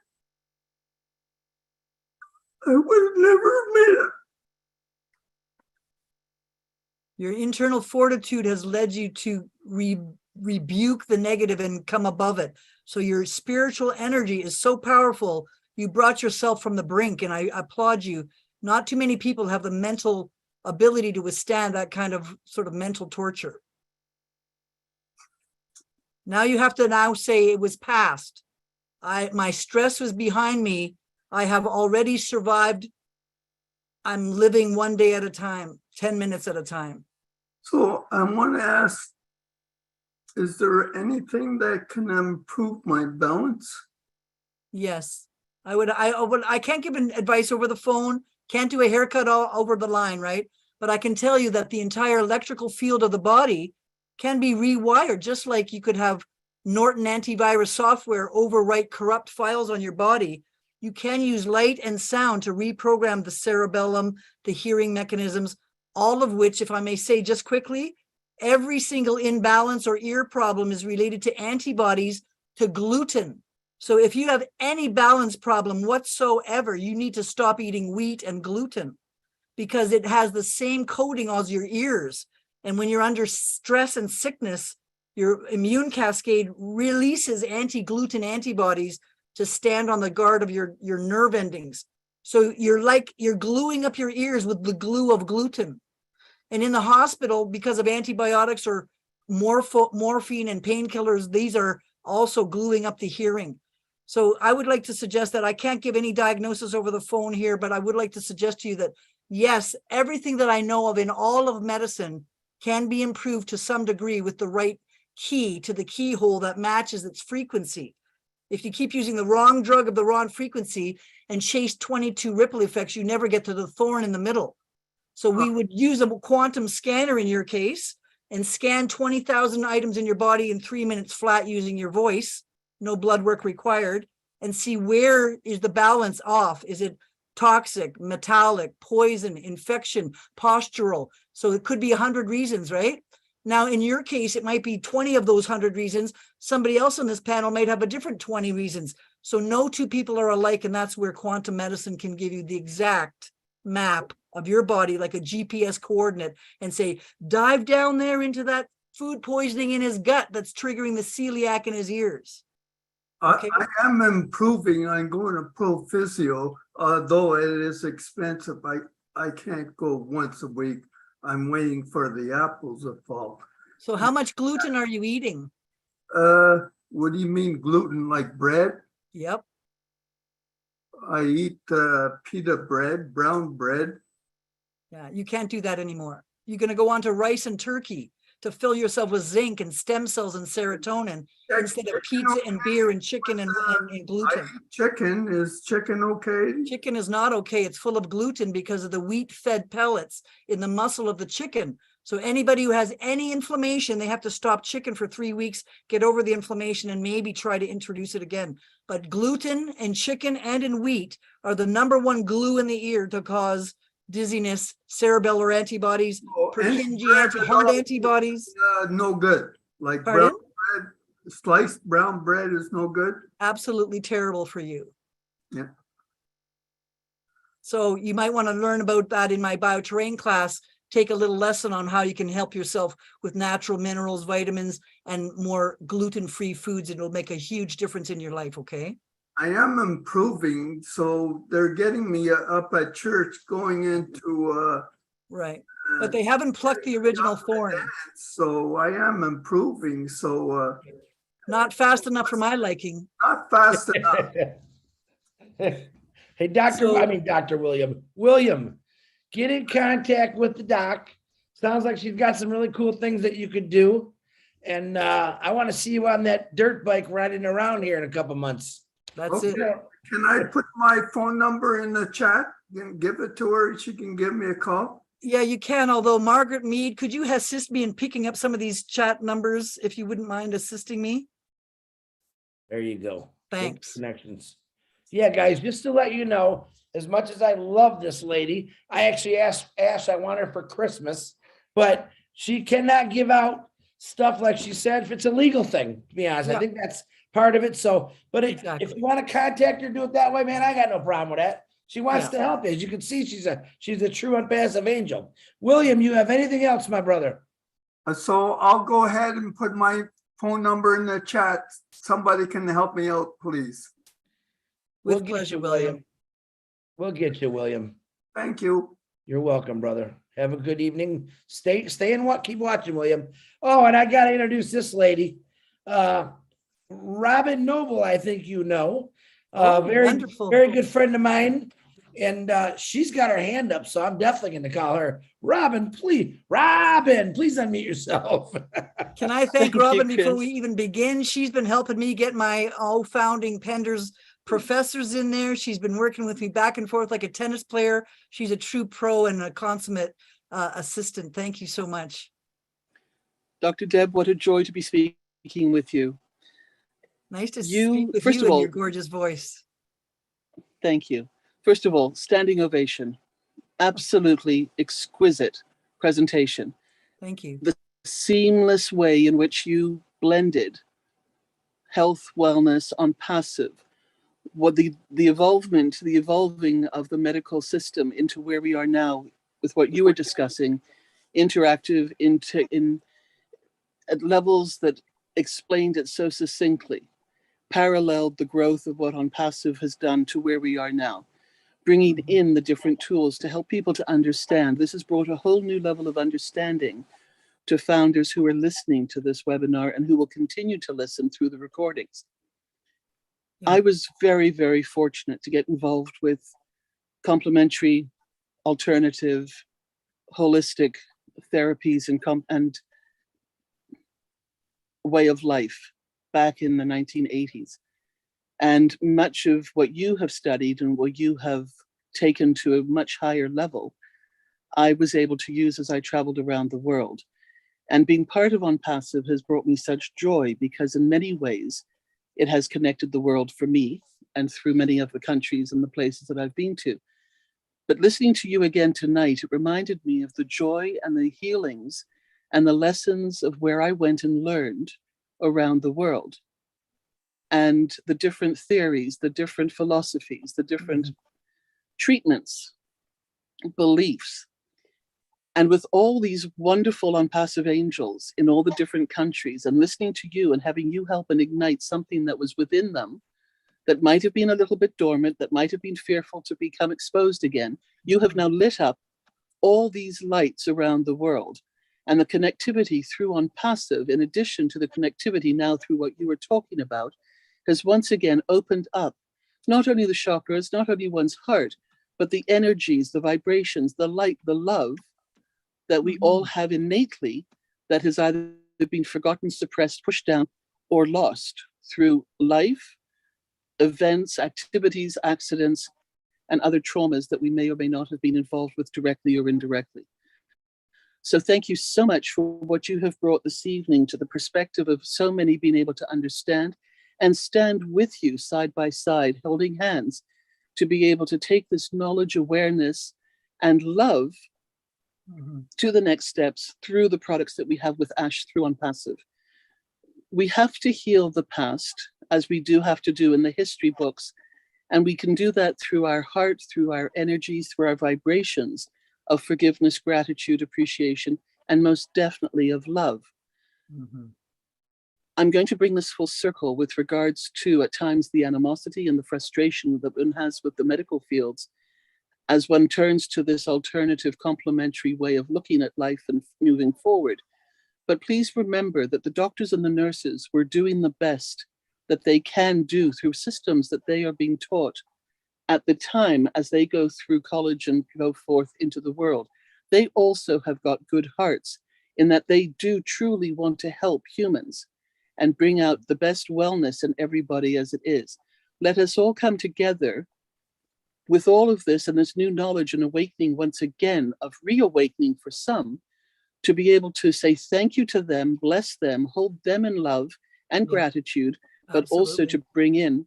I would have never made it. Your internal fortitude has led you to rebuke the negative and come above it. So your spiritual energy is so powerful. You brought yourself from the brink, and I applaud you. Not too many people have the mental ability to withstand that kind of sort of mental torture. Now you have to say it was past. My stress was behind me. I have already survived. I'm living one day at a time, 10 minutes at a time. So I want to ask, is there anything that can improve my balance? Yes, I can't give advice over the phone, can't do a haircut all over the line, right? But I can tell you that the entire electrical field of the body can be rewired, just like you could have Norton antivirus software overwrite corrupt files on your body. You can use light and sound to reprogram the cerebellum, the hearing mechanisms, all of which, if I may say just quickly, every single imbalance or ear problem is related to antibodies to gluten. So if you have any balance problem whatsoever, you need to stop eating wheat and gluten because it has the same coating as your ears. And when you're under stress and sickness, your immune cascade releases anti-gluten antibodies to stand on the guard of your nerve endings. So you're gluing up your ears with the glue of gluten. And in the hospital, because of antibiotics or morphine and painkillers, these are also gluing up the hearing. So I would like to suggest that I can't give any diagnosis over the phone here, but I would like to suggest to you that, yes, everything that I know of in all of medicine can be improved to some degree with the right key to the keyhole that matches its frequency. If you keep using the wrong drug of the wrong frequency and chase 22 ripple effects, you never get to the thorn in the middle. So we would use a quantum scanner in your case and scan 20,000 items in your body in 3 minutes flat using your voice, no blood work required, and see where is the balance off. Is it toxic, metallic, poison, infection, postural? So it could be 100 reasons, right? Now, in your case, it might be 20 of those 100 reasons. Somebody else on this panel might have a different 20 reasons. So no two people are alike, and that's where quantum medicine can give you the exact map of your body, like a GPS coordinate, and say, dive down there into that food poisoning in his gut that's triggering the celiac in his ears. Okay. I am improving. I'm going to pro physio, although it is expensive. I can't go once a week. I'm waiting for the apples to fall. So how much gluten are you eating? What do you mean gluten, like bread? Yep. I eat pita bread, brown bread. Yeah, you can't do that anymore. You're going to go on to rice and turkey to fill yourself with zinc and stem cells and serotonin instead of pizza and beer and chicken and gluten. Chicken, is chicken okay? Chicken is not okay. It's full of gluten because of the wheat-fed pellets in the muscle of the chicken. So anybody who has any inflammation, they have to stop chicken for 3 weeks, get over the inflammation, and maybe try to introduce it again. But gluten in chicken and in wheat are the #1 glue in the ear to cause dizziness, cerebellar antibodies, Purkinje heart antibodies. No good. Like Pardon? brown bread, sliced brown bread is no good. Absolutely terrible for you. Yeah. So you might want to learn about that in my bioterrain class. Take a little lesson on how you can help yourself with natural minerals, vitamins, and more gluten-free foods. It'll make a huge difference in your life, okay? I am improving, so they're getting me up at church going into right, but they haven't plucked the original thorn. So I am improving. So not fast enough for my liking. Not fast enough. Hey, Dr. William, get in contact with the doc. Sounds like she's got some really cool things that you could do. And I want to see you on that dirt bike riding around here in a couple months. That's it. Can I put my phone number in the chat and give it to her? She can give me a call. Yeah, you can. Although Margaret Mead, could you assist me in picking up some of these chat numbers if you wouldn't mind assisting me? There you go. Thanks. Good connections. Yeah, guys, just to let you know, as much as I love this lady, I actually asked Ash, I want her for Christmas, but she cannot give out stuff like she said if it's a legal thing, to be honest. Yeah. I think that's part of it. So, but Exactly. if you want to contact her, do it that way, man. I got no problem with that. She wants to help you. As you can see, she's a true unpassive angel. William, you have anything else, my brother? So I'll go ahead and put my phone number in the chat. Somebody can help me out, please. With pleasure, William. We'll get you, William. Thank you. You're welcome, brother. Have a good evening. Stay in what? Keep watching, William. Oh, and I got to introduce this lady. Robin Noble, I think you know. Oh, Very, wonderful. very good friend of mine. And she's got her hand up, so I'm definitely going to call her. Robin, please unmute yourself. Can I thank Thank you, Robin before Chris. we even begin? She's been helping me get my founding Penders professors in there. She's been working with me back and forth like a tennis player. She's a true pro and a consummate assistant. Thank you so much. Dr. Deb, what a joy to be speaking with you. Nice to speak with first you of and all, your gorgeous voice. Thank you. First of all, standing ovation. Absolutely exquisite presentation. Thank you. The seamless way in which you blended health, wellness on passive, what the evolving of the medical system into where we are now with what you were discussing, interactive in at levels that explained it so succinctly, paralleled the growth of what ONPASSIVE has done to where we are now, bringing in the different tools to help people to understand. This has brought a whole new level of understanding to founders who are listening to this webinar and who will continue to listen through the recordings. Yeah. I was very, very fortunate to get involved with complementary, alternative, holistic therapies and way of life back in the 1980s. And much of what you have studied and what you have taken to a much higher level, I was able to use as I traveled around the world. And being part of ONPASSIVE has brought me such joy because in many ways, it has connected the world for me and through many of the countries and the places that I've been to. But listening to you again tonight, it reminded me of the joy and the healings and the lessons of where I went and learned around the world. And the different theories, the different philosophies, the different treatments, beliefs. And with all these wonderful ONPASSIVE angels in all the different countries and listening to you and having you help and ignite something that was within them that might have been a little bit dormant, that might have been fearful to become exposed again, you have now lit up all these lights around the world. And the connectivity through ONPASSIVE, in addition to the connectivity now through what you were talking about, has once again opened up not only the chakras, not only one's heart, but the energies, the vibrations, the light, the love that we all have innately that has either been forgotten, suppressed, pushed down, or lost through life, events, activities, accidents, and other traumas that we may or may not have been involved with directly or indirectly. So thank you so much for what you have brought this evening to the perspective of so many being able to understand and stand with you side by side, holding hands, to be able to take this knowledge, awareness, and love to the next steps through the products that we have with ASH through ONPASSIVE. We have to heal the past, as we do have to do in the history books, and we can do that through our heart, through our energies, through our vibrations of forgiveness, gratitude, appreciation, and most definitely of love. I'm going to bring this full circle with regards to, at times, the animosity and the frustration that one has with the medical fields as one turns to this alternative complementary way of looking at life and moving forward. But please remember that the doctors and the nurses were doing the best that they can do through systems that they are being taught at the time as they go through college and go forth into the world. They also have got good hearts in that they do truly want to help humans and bring out the best wellness in everybody as it is. Let us all come together with all of this and this new knowledge and awakening once again, of reawakening for some, to be able to say thank you to them, bless them, hold them in love and gratitude, but also to bring in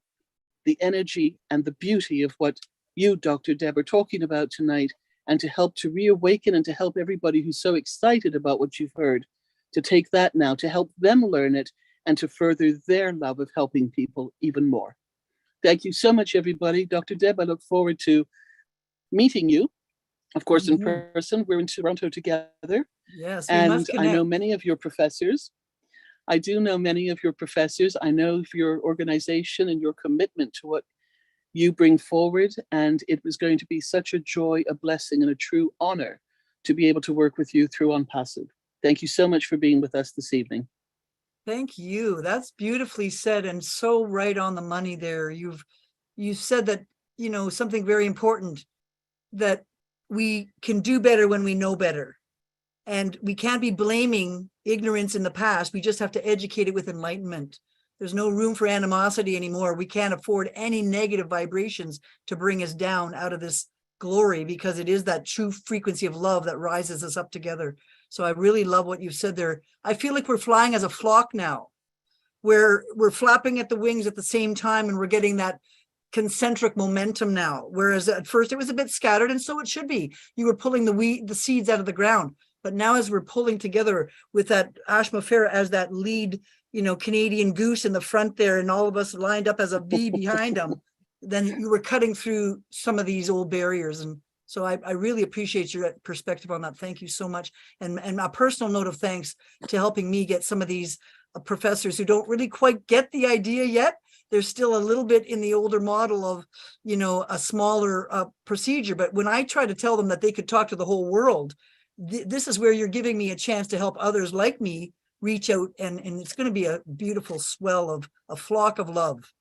the energy and the beauty of what you, Dr. Deb, are talking about tonight, and to help to reawaken and to help everybody who's so excited about what you've heard to take that now, to help them learn it and to further their love of helping people even more. Thank you so much, everybody. Dr. Deb, I look forward to meeting you, of course, in person. We're in Toronto together. Yes, we and must I know connect. many of your professors. I do know many of your professors. I know of your organization and your commitment to what you bring forward. And it was going to be such a joy, a blessing, and a true honor to be able to work with you through ONPASSIVE. Thank you so much for being with us this evening. Thank you. That's beautifully said and so right on the money there. you said that, you know, something very important, that we can do better when we know better. And we can't be blaming ignorance in the past. We just have to educate it with enlightenment. There's no room for animosity anymore. We can't afford any negative vibrations to bring us down out of this glory, because it is that true frequency of love that rises us up together. So I really love what you've said there. I feel like we're flying as a flock now, where we're flapping at the wings at the same time, and we're getting that concentric momentum now. Whereas at first it was a bit scattered, and so it should be. You were pulling the seeds out of the ground. But now as we're pulling together with that ASHMUFAREH as that lead, you know, Canadian goose in the front there, and all of us lined up as a bee behind them, then you were cutting through some of these old barriers. And so I really appreciate your perspective on that. Thank you so much. And a personal note of thanks to helping me get some of these professors who don't really quite get the idea yet. They're still a little bit in the older model of, you know, a smaller procedure. But when I try to tell them that they could talk to the whole world, this is where you're giving me a chance to help others like me reach out, and it's going to be a beautiful swell of a flock of love.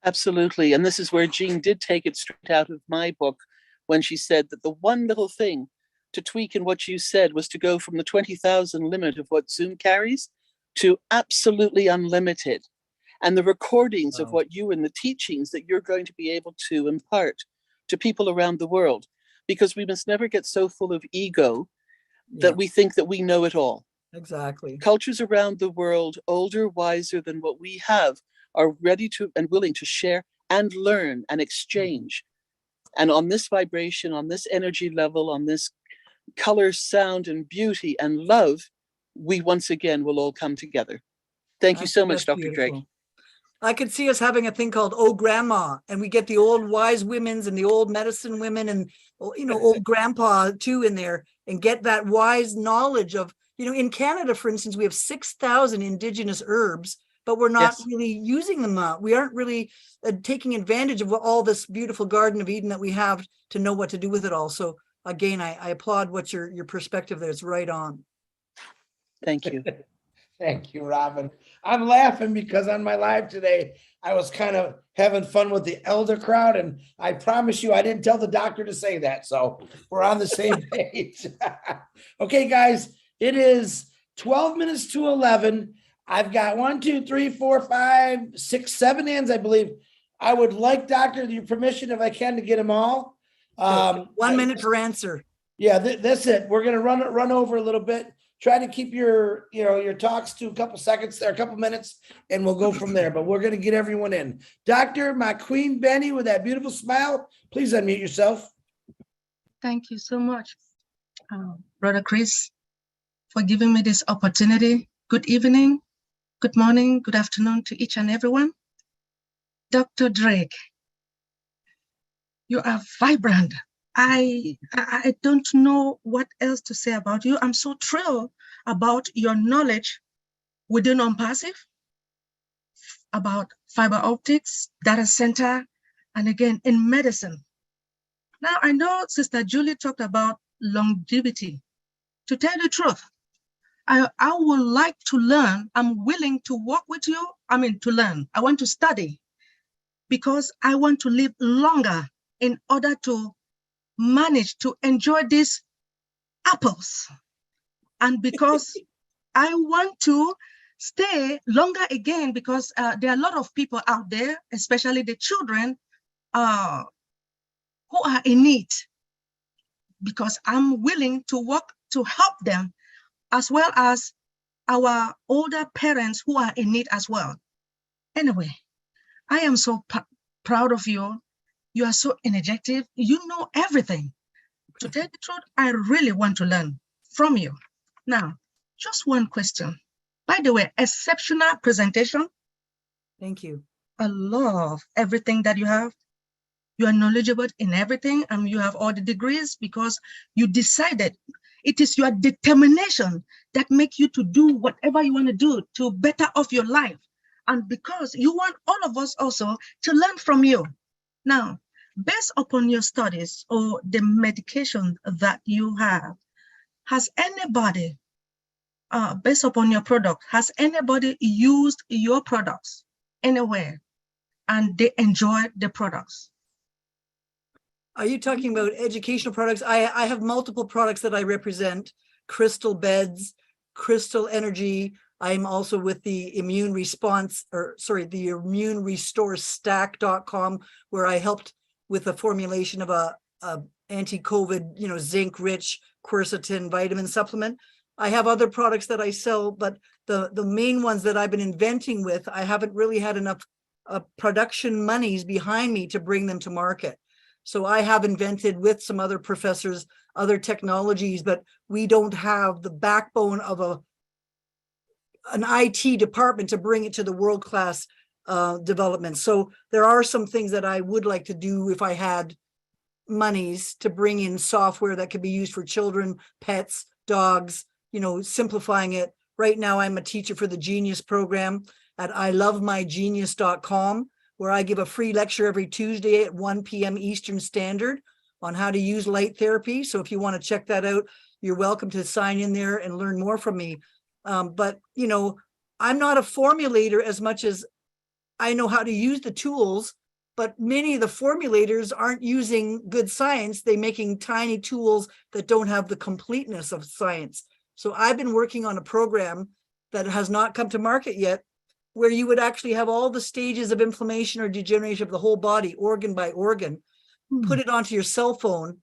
Absolutely. And this is where Jean did take it straight out of my book when she said that the one little thing to tweak in what you said was to go from the 20,000 limit of what Zoom carries to absolutely unlimited. And the recordings of what you and the teachings that you're going to be able to impart to people around the world, because we must never get so full of ego that we think that we know it all. Exactly. Cultures around the world, older, wiser than what we have, are ready to and willing to share and learn and exchange. And on this vibration, on this energy level, on this color, sound, and beauty and love, we once again will all come together. Thank you so much, Dr. Drake. I could see us having a thing called Oh Grandma, and we get the old wise women's and the old medicine women and, you know, old grandpa too in there, and get that wise knowledge of, you know, in Canada, for instance, we have 6,000 indigenous herbs, but we're not really using them. We aren't really taking advantage of all this beautiful Garden of Eden that we have to know what to do with it all. So again, I applaud what your perspective there is right on. Thank you. Thank you, Robin. I'm laughing because on my live today, I was kind of having fun with the elder crowd, and I promise you, I didn't tell the doctor to say that. So we're on the same page. Okay, guys, it is 12 minutes to 11. I've got 1, 2, 3, 4, 5, 6, 7 hands, I believe. I would like, Doctor, your permission, if I can, to get them all. 1 minute per answer. Yeah, that's it. We're going to run over a little bit. Try to keep your talks to a couple seconds there, a couple minutes, and we'll go from there. But we're going to get everyone in. Doctor, my queen Benny with that beautiful smile, please unmute yourself. Thank you so much, Brother Chris, for giving me this opportunity. Good evening, good morning, good afternoon to each and everyone. Dr. Drake, you are vibrant. I don't know what else to say about you. I'm so thrilled about your knowledge within ONPASSIVE, about fiber optics, data center, and again, in medicine. Now, I know Sister Julie talked about longevity. To tell the truth, I would like to learn. I'm willing to work with you. To learn. I want to study because I want to live longer in order to manage to enjoy these apples. And because I want to stay longer again, because there are a lot of people out there, especially the children, who are in need, because I'm willing to work to help them, as well as our older parents who are in need as well. Anyway, I am so proud of you. You are so energetic. You know everything. To tell the truth, I really want to learn from you. Now, just one question. By the way, exceptional presentation. Thank you. I love everything that you have. You are knowledgeable in everything, and you have all the degrees because you decided. It is your determination that makes you to do whatever you want to do to better off your life. And because you want all of us also to learn from you. Now, based upon your studies or the medication that you have, has anybody, based upon your product, has anybody used your products anywhere and they enjoy the products. Are you talking about educational products? I have multiple products that I represent: crystal beds, crystal energy. I'm also with the immune response, or sorry, the immune restore stack.com, where I helped with the formulation of a anti-COVID, zinc rich quercetin vitamin supplement. I have other products that I sell, but the main ones that I've been inventing with, I haven't really had enough production monies behind me to bring them to market. So I have invented with some other professors, other technologies, but we don't have the backbone of an IT department to bring it to the world-class development. So there are some things that I would like to do if I had monies to bring in software that could be used for children, pets, dogs, simplifying it. Right now, I'm a teacher for the Genius program at ilovemygenius.com, where I give a free lecture every Tuesday at 1 p.m. Eastern Standard on how to use light therapy. So if you want to check that out, you're welcome to sign in there and learn more from me. But I'm not a formulator as much as I know how to use the tools, but many of the formulators aren't using good science. They're making tiny tools that don't have the completeness of science. So I've been working on a program that has not come to market yet, where you would actually have all the stages of inflammation or degeneration of the whole body, organ by organ, put it onto your cell phone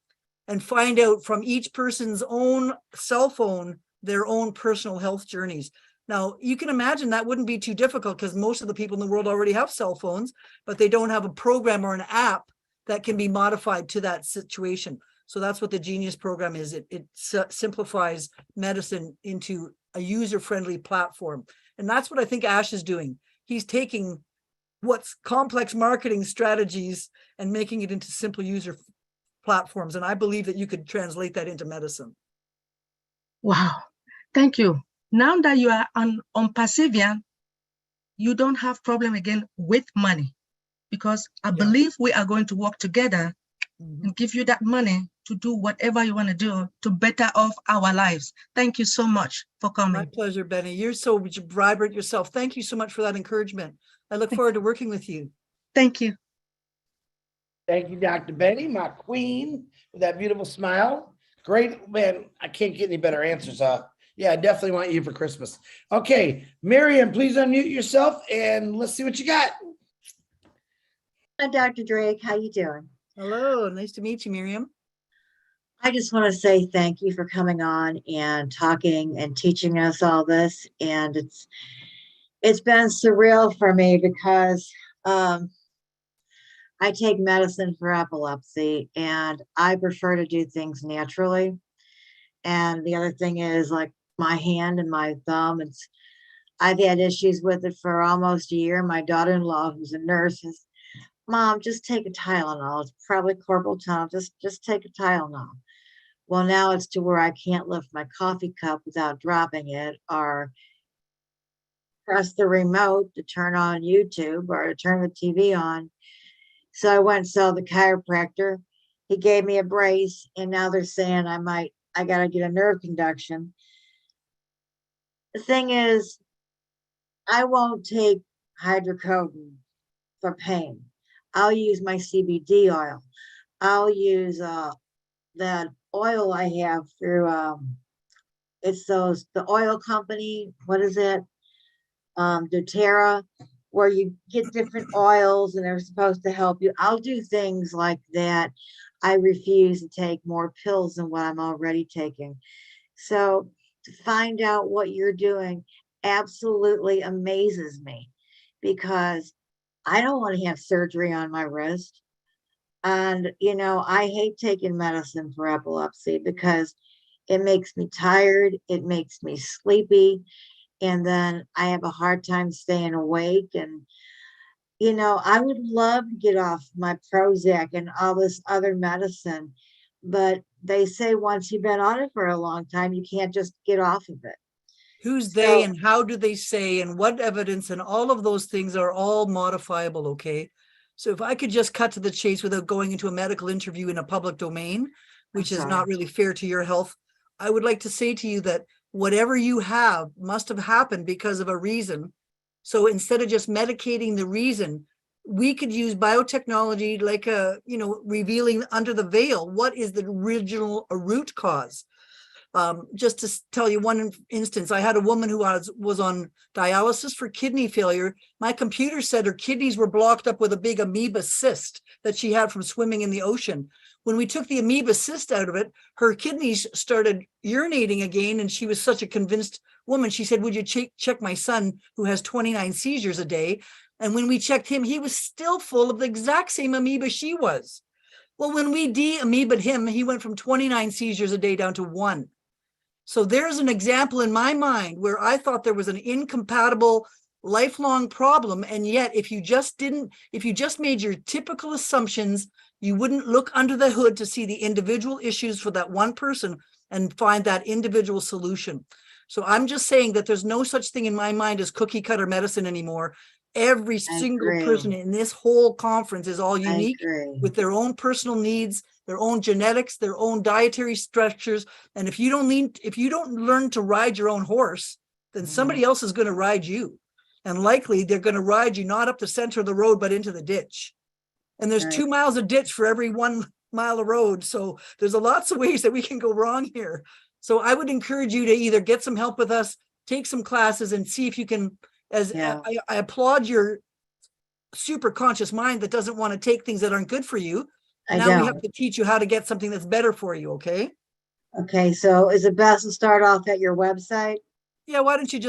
and find out from each person's own cell phone, their own personal health journeys. Now, you can imagine that wouldn't be too difficult because most of the people in the world already have cell phones, but they don't have a program or an app that can be modified to that situation. So that's what the Genius program is. It simplifies medicine into a user-friendly platform. And that's what I think Ash is doing. He's taking what's complex marketing strategies and making it into simple user platforms. And I believe that you could translate that into medicine. Wow, thank you. Now that you are on ONPASSIVE, you don't have problem again with money, because I believe we are going to work together and give you that money to do whatever you want to do to better off our lives. Thank you so much for coming. My pleasure, Benny. You're so vibrant yourself. Thank you so much for that encouragement. I look forward to working with you. Thank you. Thank you, Dr. Benny, my queen, with that beautiful smile. Great, man. I can't get any better answers. Yeah, I definitely want you for Christmas. Okay, Miriam, please unmute yourself and let's see what you got. Hi, Dr. Drake. How you doing? Hello, nice to meet you, Miriam. I just want to say thank you for coming on and talking and teaching us all this. And it's been surreal for me because I take medicine for epilepsy and I prefer to do things naturally. And the other thing is, like, my hand and my thumb, I've had issues with it for almost a year. My daughter-in-law, who's a nurse, says, Mom, just take a Tylenol. It's probably carpal tunnel. Just take a Tylenol. Well, now it's to where I can't lift my coffee cup without dropping it, or press the remote to turn on YouTube or to turn the TV on. So I went and saw the chiropractor. He gave me a brace, and now they're saying I got to get a nerve conduction. The thing is, I won't take hydrocodone for pain. I'll use my CBD oil. I'll use that oil I have through, it's the oil company, what is it? doTERRA, where you get different oils and they're supposed to help you. I'll do things like that. I refuse to take more pills than what I'm already taking. So to find out what you're doing absolutely amazes me, because I don't want to have surgery on my wrist. And, I hate taking medicine for epilepsy because it makes me tired. It makes me sleepy. And then I have a hard time staying awake. And, I would love to get off my Prozac and all this other medicine, but they say once you've been on it for a long time, you can't just get off of it. Who's they and how do they say and what evidence and all of those things are all modifiable, okay? So if I could just cut to the chase without going into a medical interview in a public domain, which is not really fair to your health, I would like to say to you that whatever you have must have happened because of a reason. So instead of just medicating the reason, we could use biotechnology like a, you know, revealing under the veil, what is the original root cause? Just to tell you one instance, I had a woman who was on dialysis for kidney failure. My computer said her kidneys were blocked up with a big amoeba cyst that she had from swimming in the ocean. When we took the amoeba cyst out of it, her kidneys started urinating again, and she was such a convinced woman. She said, would you check my son who has 29 seizures a day? And when we checked him, he was still full of the exact same amoeba she was. Well, when we de-amoeba'd him, he went from 29 seizures a day down to 1. So there's an example in my mind where I thought there was an incompatible lifelong problem. And yet, if you just made your typical assumptions, you wouldn't look under the hood to see the individual issues for that one person and find that individual solution. So I'm just saying that there's no such thing in my mind as cookie cutter medicine anymore. Every single person in this whole conference is all unique with their own personal needs, their own genetics, their own dietary structures. And if you don't learn to ride your own horse, then somebody else is going to ride you. And likely they're going to ride you not up the center of the road, but into the ditch. And there's 2 miles of ditch for every 1 mile of road. So there's lots of ways that we can go wrong here. So I would encourage you to either get some help with us, take some classes, and see if you can, I applaud your super conscious mind that doesn't want to take things that aren't good for you. Now we have to teach you how to get something that's better for you, okay? Okay, so is it best to start off at your website? Yeah, why don't you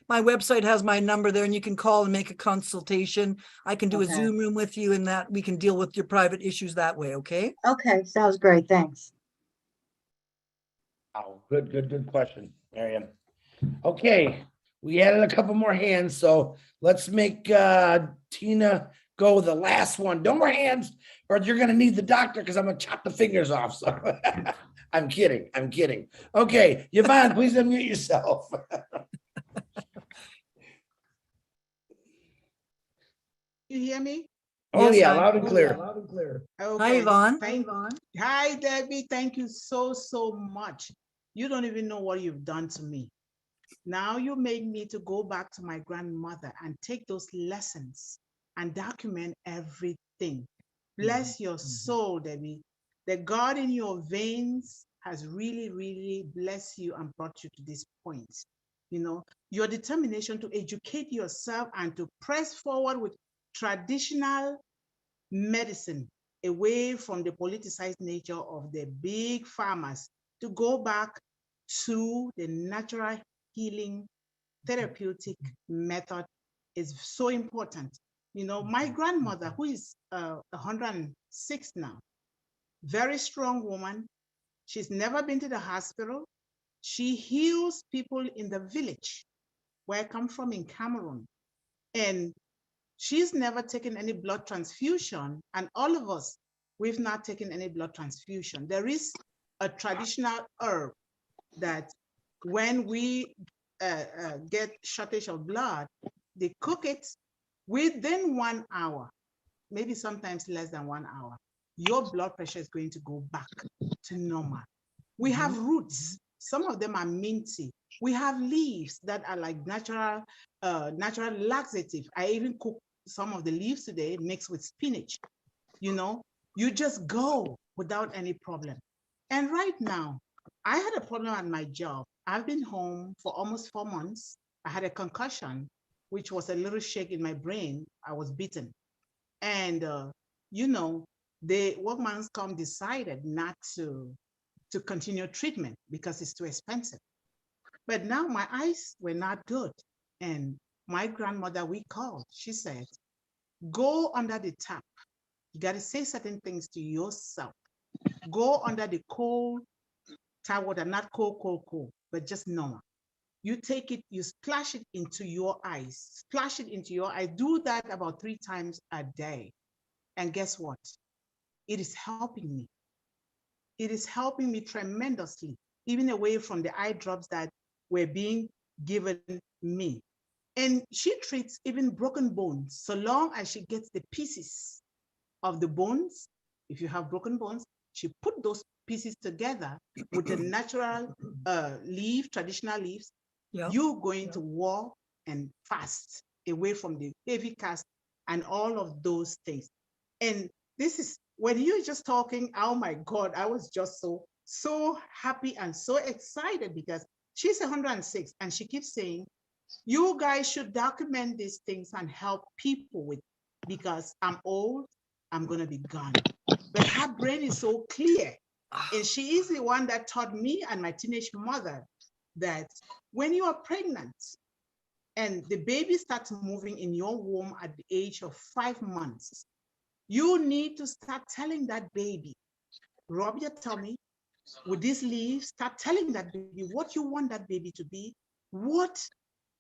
my website has my number there, and you can call and make a consultation. I can do a Zoom room with you, and that we can deal with your private issues that way, okay? Okay, sounds great, thanks. Oh, good question, Miriam. Okay, we added a couple more hands, so let's make Tina go the last one. No more hands, or you're gonna need the doctor because I'm gonna chop the fingers off. So I'm kidding. Okay, Yvonne, please unmute yourself. You hear me? Oh yes, yeah, loud and clear. Okay. Hi, Yvonne. Hi, Debbie. Thank you so much. You don't even know what you've done to me. Now you made me to go back to my grandmother and take those lessons and document everything. Bless your soul, Debbie. The God in your veins has really blessed you and brought you to this point. You know, your determination to educate yourself and to press forward with traditional medicine away from the politicized nature of the big farmers to go back to the natural healing therapeutic method is so important. You know, my grandmother, who is 106 now, very strong woman. She's never been to the hospital. She heals people in the village where I come from in Cameroon. And she's never taken any blood transfusion. And all of us, we've not taken any blood transfusion. There is a traditional herb that when we get shortage of blood, they cook it within 1 hour, maybe sometimes less than 1 hour. Your blood pressure is going to go back to normal. We have roots. Some of them are minty. We have leaves that are like natural laxative. I even cook some of the leaves today mixed with spinach. You know, you just go without any problem. And right now, I had a problem at my job. I've been home for almost 4 months. I had a concussion, which was a little shake in my brain. I was beaten. And, you know, the workman's comp decided not to continue treatment because it's too expensive. But now my eyes were not good. And my grandmother, we called, she said, go under the tap. You got to say certain things to yourself. Go under the cold tap water, not cold, but just normal. You take it, you splash it into your eyes. Splash it into your eyes. Do that about 3 times a day. And guess what? It is helping me. It is helping me tremendously, even away from the eye drops that were being given me. And she treats even broken bones, so long as she gets the pieces of the bones. If you have broken bones, she put those pieces together with the natural traditional leaves. You're going to walk and fast away from the heavy cast and all of those things. And this is when you're just talking, oh my God, I was just so happy and so excited because she's 106 and she keeps saying, you guys should document these things and help people with, because I'm old, I'm gonna be gone. But her brain is so clear. And she is the one that taught me and my teenage mother that when you are pregnant and the baby starts moving in your womb at the age of 5 months, you need to start telling that baby, rub your tummy with these leaves, start telling that baby what you want that baby to be, what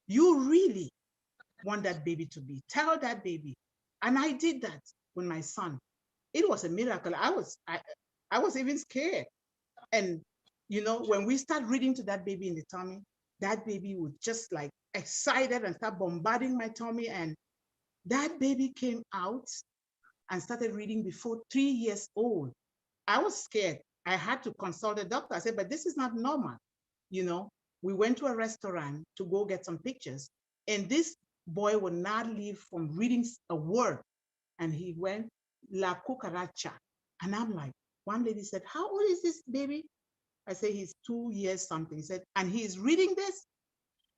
you really want that baby to be. Tell that baby. And I did that with my son. It was a miracle. I was even scared. And you know, when we start reading to that baby in the tummy, that baby would just like excited and start bombarding my tummy. And that baby came out and started reading before 3 years old. I was scared. I had to consult a doctor. I said, but this is not normal. You know, we went to a restaurant to go get some pictures, and this boy would not leave from reading a word. And he went, La cucaracha. And I'm like, one lady said, how old is this baby? I said, he's 2 years something. He said, and he's reading this?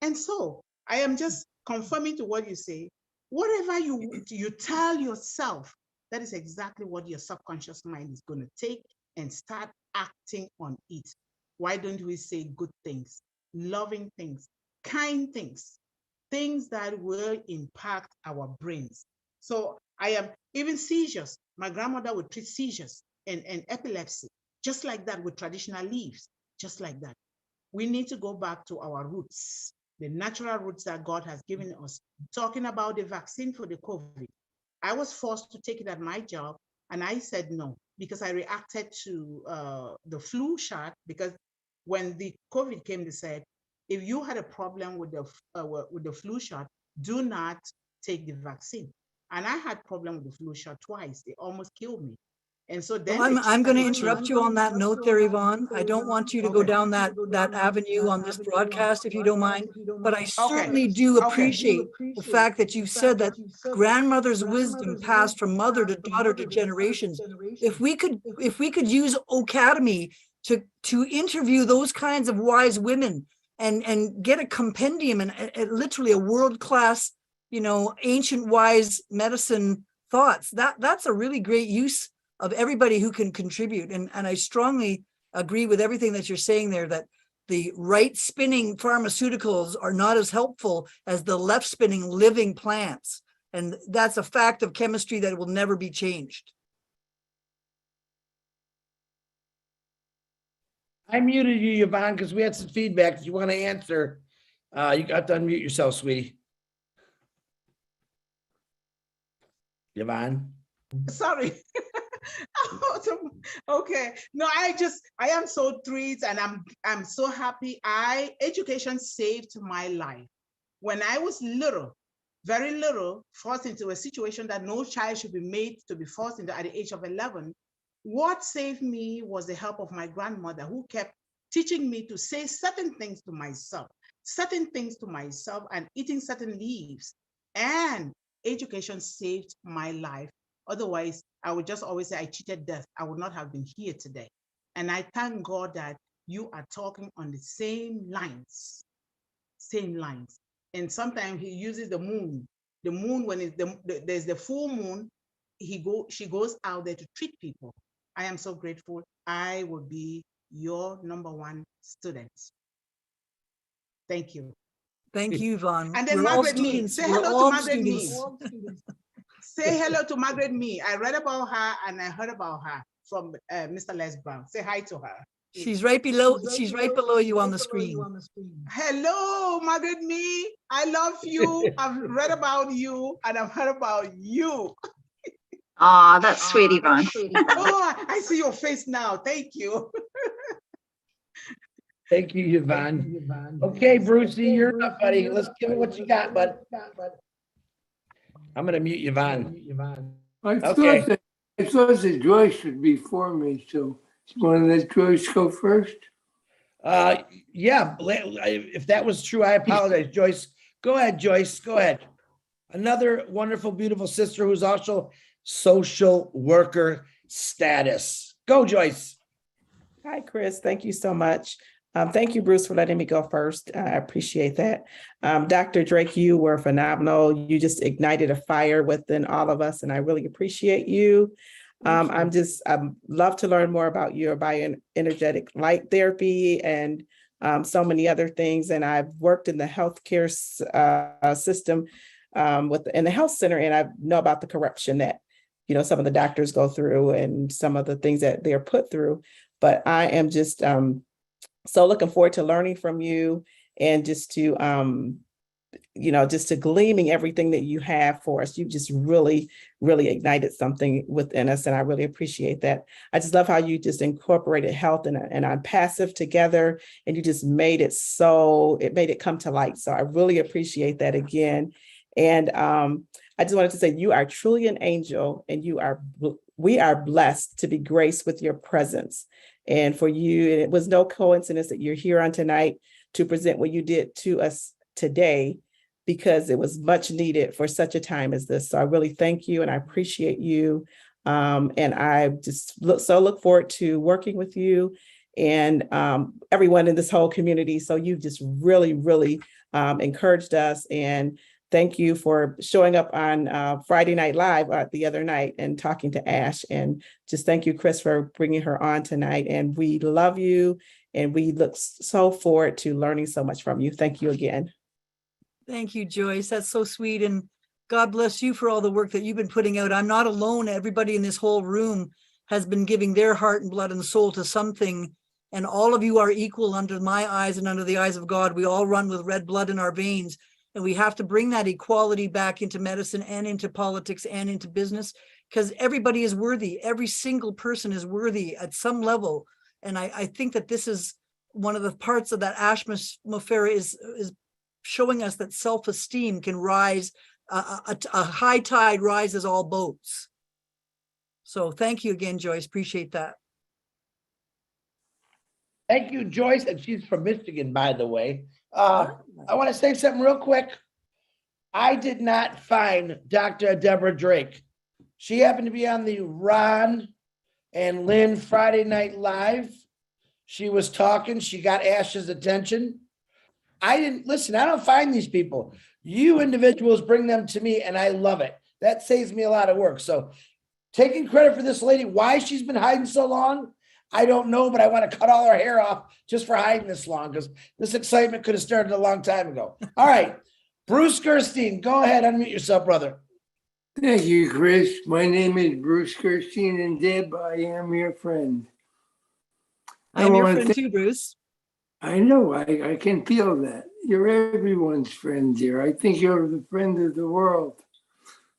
And so I am just confirming to what you say. Whatever you tell yourself, that is exactly what your subconscious mind is going to take and start acting on it. Why don't we say good things, loving things, kind things, things that will impact our brains? So I am, even seizures, my grandmother would treat seizures and epilepsy, just like that, with traditional leaves, just like that. We need to go back to our roots, the natural roots that God has given us. Talking about the vaccine for the COVID, I was forced to take it at my job, and I said no, because I reacted to the flu shot, because when the COVID came, they said, if you had a problem with the flu shot, do not take the vaccine. And I had problem with the flu shot twice. They almost killed me. And so then Well, I'm going to interrupt you on that note there, Yvonne. I don't want you to go down that avenue on this broadcast, if you don't mind, but I certainly do appreciate the fact that you said that grandmother's wisdom passed from mother to daughter to generations. If we could use Academy to interview those kinds of wise women and get a compendium and literally a world-class, you know, ancient wise medicine thoughts, that's a really great use of everybody who can contribute. And I strongly agree with everything that you're saying there, that the right spinning pharmaceuticals are not as helpful as the left spinning living plants. And that's a fact of chemistry that will never be changed. I muted you, Yvonne, because we had some feedback. If you want to answer, you got to unmute yourself, sweetie. Yvonne. Sorry. Okay. No, I am so thrilled, and I'm so happy. Education saved my life. When I was little, very little, forced into a situation that no child should be made to be forced into at the age of 11, what saved me was the help of my grandmother, who kept teaching me to say certain things to myself, and eating certain leaves. And education saved my life. Otherwise, I would just always say I cheated death. I would not have been here today. And I thank God that you are talking on the same lines. And sometimes he uses the moon. The moon, when there's the full moon, she goes out there to treat people. I am so grateful. I will be your #1 student. Thank you. Thank you, Yvonne. And then We're all Margaret Mee. students. Say We're hello to all Margaret Mee. students. Say hello to Margaret Mee. I read about her and I heard about her from Mr. Les Brown. Say hi to her. She's right below. She's right below you on the screen. Hello, Margaret Mee. I love you. I've read about you and I've heard about you. Aw, that's sweet, Yvonne. Oh, I see your face now. Thank you. Thank you, Yvonne. Okay, Brucey, you're up, buddy. Let's give it what you got, bud. I'm going to mute Yvonne. I Okay. thought that Joyce would be for me, so you want to let Joyce go first? Yeah, if that was true, I apologize, Joyce. Go ahead, Joyce. Go ahead. another wonderful, beautiful sister who's also social worker status. Go, Joyce. Hi, Chris. Thank you so much. Thank you, Bruce, for letting me go first. I appreciate that. Dr. Drake, you were phenomenal. You just ignited a fire within all of us, and I really appreciate you. I love to learn more about your bioenergetic light therapy and so many other things. And I've worked in the healthcare system in the health center, and I know about the corruption that, you know, some of the doctors go through and some of the things that they're put through. But I am just so looking forward to learning from you and just to, just to gleaming everything that you have for us. You've just really, really ignited something within us. And I really appreciate that. I just love how you just incorporated health and ONPASSIVE together, and you just made it come to light. So I really appreciate that again. And I just wanted to say you are truly an angel, and we are blessed to be graced with your presence. And for you, it was no coincidence that you're here on tonight to present what you did to us today, because it was much needed for such a time as this. So I really thank you and I appreciate you. And I just look forward to working with you and everyone in this whole community. So you've just really, really encouraged us. And thank you for showing up on Friday Night Live the other night and talking to Ash. And just thank you, Chris, for bringing her on tonight. And we love you. And we look so forward to learning so much from you. Thank you again. Thank you, Joyce. That's so sweet. And God bless you for all the work that you've been putting out. I'm not alone. Everybody in this whole room has been giving their heart and blood and soul to something. And all of you are equal under my eyes and under the eyes of God. We all run with red blood in our veins. And we have to bring that equality back into medicine and into politics and into business, because everybody is worthy. Every single person is worthy at some level. And I think that this is one of the parts of that ASHMUFAREH is showing us that self-esteem can rise. A high tide rises all boats. So thank you again, Joyce. Appreciate that. Thank you, Joyce. And she's from Michigan, by the way. I want to say something real quick. I did not find Dr. Deborah Drake. She happened to be on the Ron and Lynn Friday Night Live. She was talking. She got Ash's attention. I don't find these people. You individuals bring them to me, and I love it. That saves me a lot of work. So taking credit for this lady, why she's been hiding so long, I don't know, but I want to cut all her hair off just for hiding this long, because this excitement could have started a long time ago. All right, Bruce Gerstein, go ahead, unmute yourself, brother. Thank you, Chris. My name is Bruce Gerstein, and Deb, I am your friend. I'm your friend too, Bruce. I know, I can feel that. You're everyone's friend here. I think you're the friend of the world.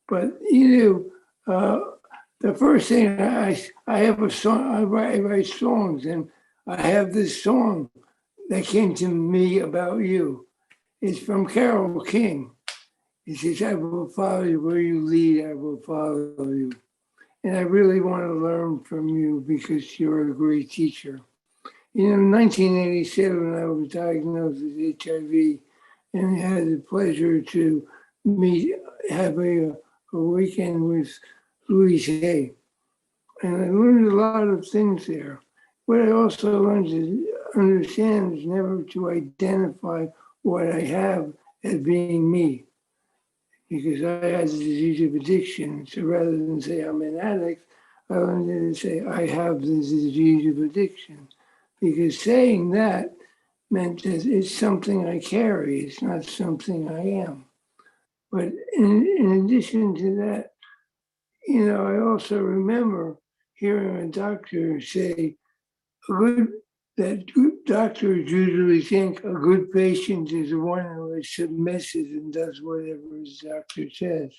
But you know, the first thing I have a song, I write songs, and I have this song that came to me about you. It's from Carole King. It says, I will follow you where you lead, I will follow you. And I really want to learn from you because you're a great teacher. You know, in 1987, I was diagnosed with HIV and had the pleasure to have a weekend with Louise Hay. And I learned a lot of things there. What I also learned to understand is never to identify what I have as being me, because I had the disease of addiction. So rather than say I'm an addict, I learned to say I have the disease of addiction, because saying that meant that it's something I carry, it's not something I am. But in addition to that, you know, I also remember hearing a doctor say that doctors usually think a good patient is the one who is submissive and does whatever his doctor says.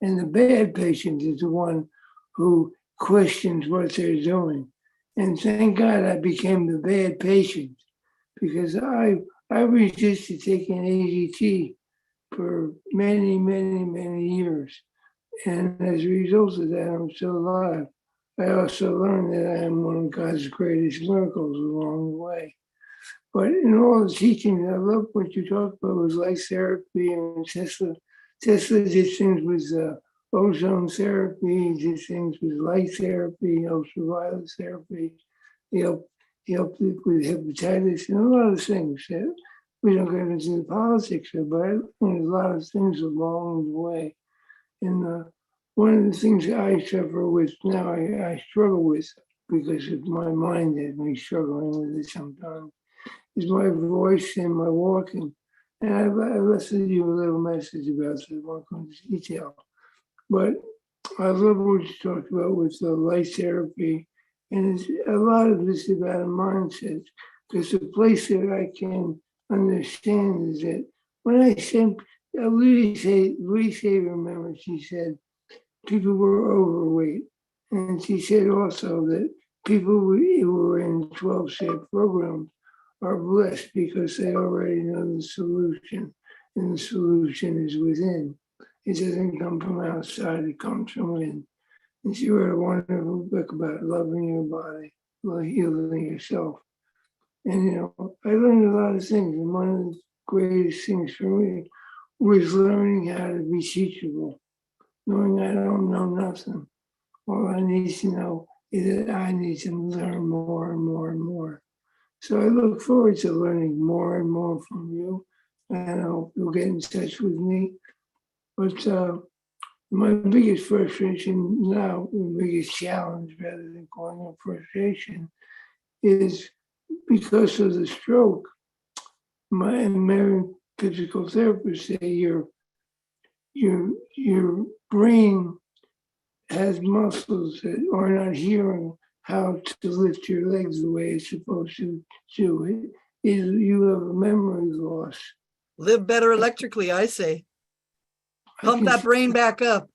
And the bad patient is the one who questions what they're doing. And thank God I became the bad patient, because I resisted taking AZT for many, many, many years. And as a result of that, I'm still alive. I also learned that I am one of God's greatest miracles along the way. But in all the teachings, I love what you talked about was life therapy and Tesla did things with ozone therapy, did things with light therapy, ultraviolet therapy. He helped with hepatitis and a lot of things that we don't get into the politics of, but I learned a lot of things along the way. And one of the things that I suffer with now, I struggle with because of my mind has me struggling with it sometimes, is my voice and my walking. And I left you a little message about that. I won't go into detail. But I love what you talked about with the light therapy. And it's, a lot of this is about a mindset. Because the place that I can understand is that when I said, Louise remember, she said, people were overweight. And she said also that people who were in 12-step programs are blessed because they already know the solution, and the solution is within. It doesn't come from outside, it comes from within. And she wrote a wonderful book about loving your body, healing yourself. And, I learned a lot of things. And one of the greatest things for me was learning how to be teachable, knowing I don't know nothing. All I need to know is that I need to learn more and more and more. So I look forward to learning more and more from you. And I hope you'll get in touch with me. But my biggest frustration now, the biggest challenge, rather than calling it frustration, is because of the stroke. My physical therapist say your brain has muscles that are not hearing how to lift your legs the way it's supposed to do it. You have a memory loss. Live better electrically, I say. Pump that brain back up.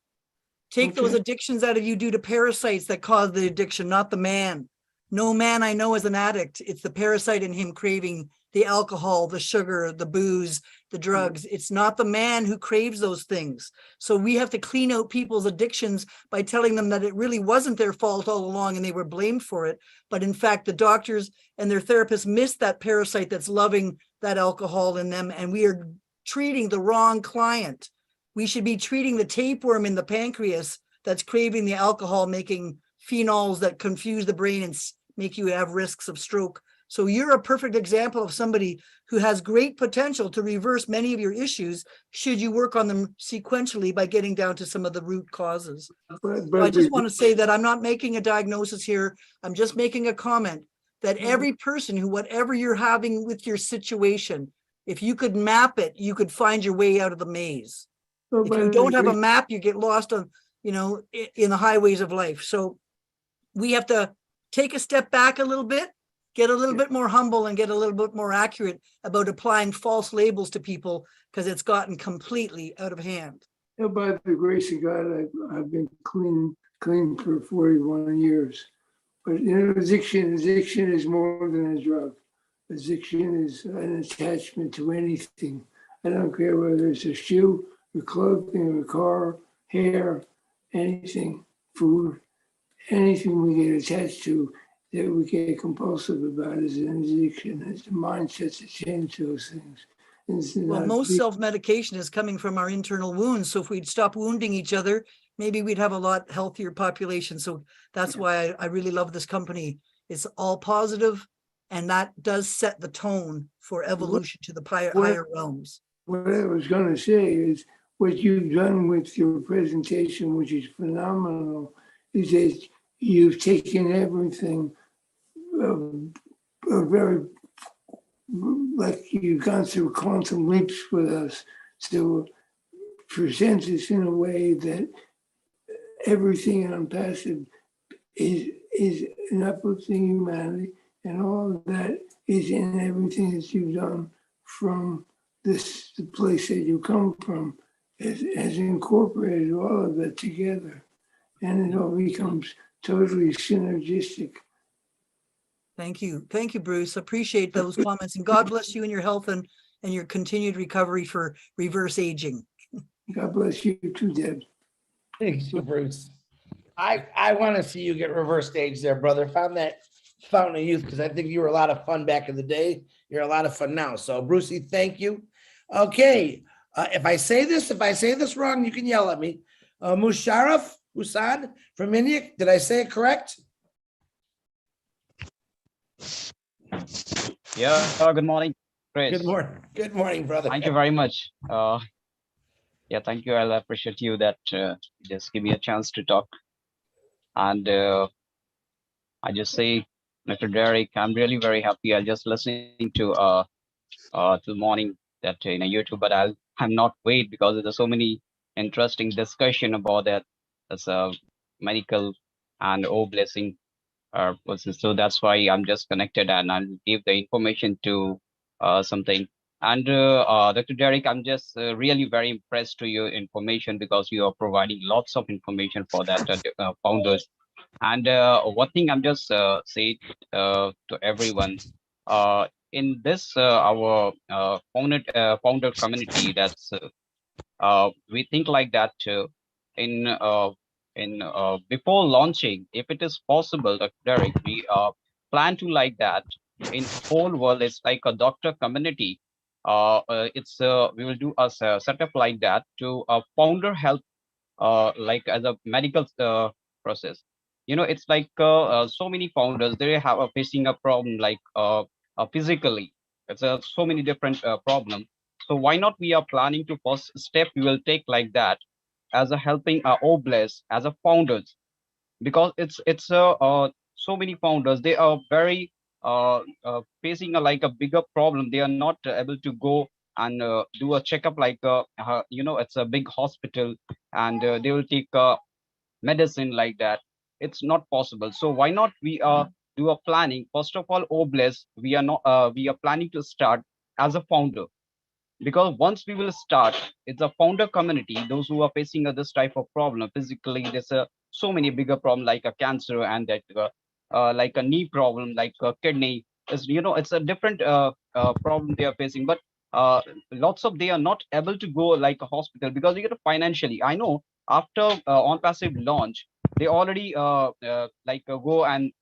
Take those addictions out of you due to parasites that cause the addiction, not the man. No man I know is an addict. It's the parasite in him craving the alcohol, the sugar, the booze, the drugs. It's not the man who craves those things. So we have to clean out people's addictions by telling them that it really wasn't their fault all along and they were blamed for it. But in fact, the doctors and their therapists missed that parasite that's loving that alcohol in them. And we are treating the wrong client. We should be treating the tapeworm in the pancreas that's craving the alcohol, making phenols that confuse the brain and make you have risks of stroke. So you're a perfect example of somebody who has great potential to reverse many of your issues should you work on them sequentially by getting down to some of the root causes. So I just want to say that I'm not making a diagnosis here. I'm just making a comment that every person who, whatever you're having with your situation, if you could map it, you could find your way out of the maze. If you don't have a map, you get lost on, in the highways of life. So we have to take a step back a little bit, get a little bit more humble and get a little bit more accurate about applying false labels to people because it's gotten completely out of hand. By the grace of God, I've been clean for 41 years. But addiction is more than a drug. Addiction is an attachment to anything. I don't care whether it's a shoe, a clothing, a car, hair, anything, food, anything we get attached to that we get compulsive about is an addiction. It's the mindset to change those things. Well, most self-medication is coming from our internal wounds. So if we'd stop wounding each other, maybe we'd have a lot healthier population. So that's why I really love this company. It's all positive, and that does set the tone for evolution to the higher realms. What I was going to say is what you've done with your presentation, which is phenomenal, is that you've taken everything like you've gone through quantum leaps with us to present this in a way that everything in ONPASSIVE is an uplifting humanity, and all of that is in everything that you've done from the place that you come from, has incorporated all of that together, and it all becomes totally synergistic. Thank you. Thank you, Bruce. Appreciate those comments, and God bless you and your health and your continued recovery for reverse aging. God bless you too, Deb. Thank you, Bruce. I want to see you get reverse age there, brother. Found that fountain of youth because I think you were a lot of fun back in the day. You're a lot of fun now. So, Brucey, thank you. Okay. If I say this wrong, you can yell at me. Musharraf Hussain from India. Did I say it correct? Yeah, good morning, Chris. Good morning. Good morning, brother. Thank you very much. Yeah, thank you. I'll appreciate you that just give me a chance to talk. And I just say, Mr. Derek, I'm really very happy. I just listening to the morning that in a YouTube, but I'm not wait because there's so many interesting discussion about that as a medical and blessing person. So that's why I'm just connected and I'll give the information to something. And Dr. Derek, I'm just really very impressed to your information because you are providing lots of information for that founders. And one thing I'm just say to everyone, in this our founder community, that's we think like that in before launching, if it is possible, Dr. Derek, we plan to like that in whole world. It's like a doctor community. It's we will do a setup like that to founder help like as a medical process. You know, it's like so many founders, they have facing a problem like physically. It's so many different problem. So why not we are planning to first step we will take like that as a helping obless as a founders, because it's so many founders, they are very facing like a bigger problem. They are not able to go and do a checkup like you know, it's a big hospital, and they will take medicine like that. It's not possible. So why not we do a planning? First of all, obless, we are not we are planning to start as a founder, because once we will start, it's a founder community. Those who are facing this type of problem physically, there's so many bigger problem like a cancer, and that like a knee problem, like a kidney is, you know, it's a different problem they are facing. But lots of they are not able to go like a hospital because you get financially. I know after on passive launch, they already like go and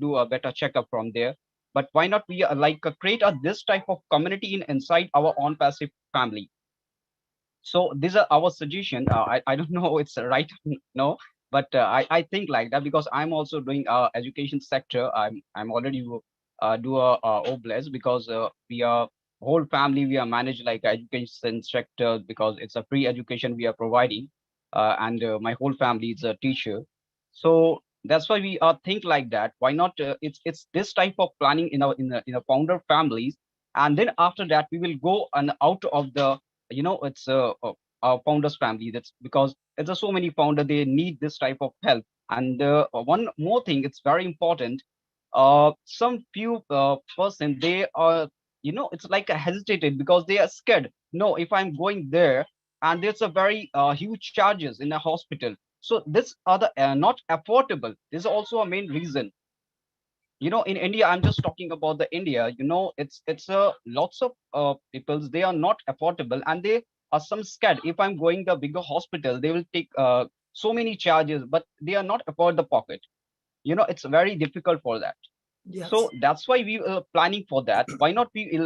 do a better checkup from there. But why not we like create this type of community inside our on passive family? So these are our suggestion. I don't know it's right no, but I think like that because I'm also doing education sector. I'm already do a oblast because we are whole family, we are managed like education sector because it's a free education we are providing, and my whole family is a teacher. So that's why we think like that. Why not it's this type of planning in our founder families, and then after that we will go and out of the, you know, it's our founders family. That's because it's so many founder, they need this type of help. And one more thing, it's very important. Some few person, they are, you know, it's like a hesitated because they are scared. No, if I'm going there and there's a very huge charges in a hospital, so this are the not affordable. This is also a main reason. You know, in India, I'm just talking about the India, you know, it's lots of peoples, they are not affordable, and they are some scared. If I'm going the bigger hospital, they will take so many charges, but they are not afford the pocket. You know, it's very difficult for that. Yes. So that's why we are planning for that. Why not we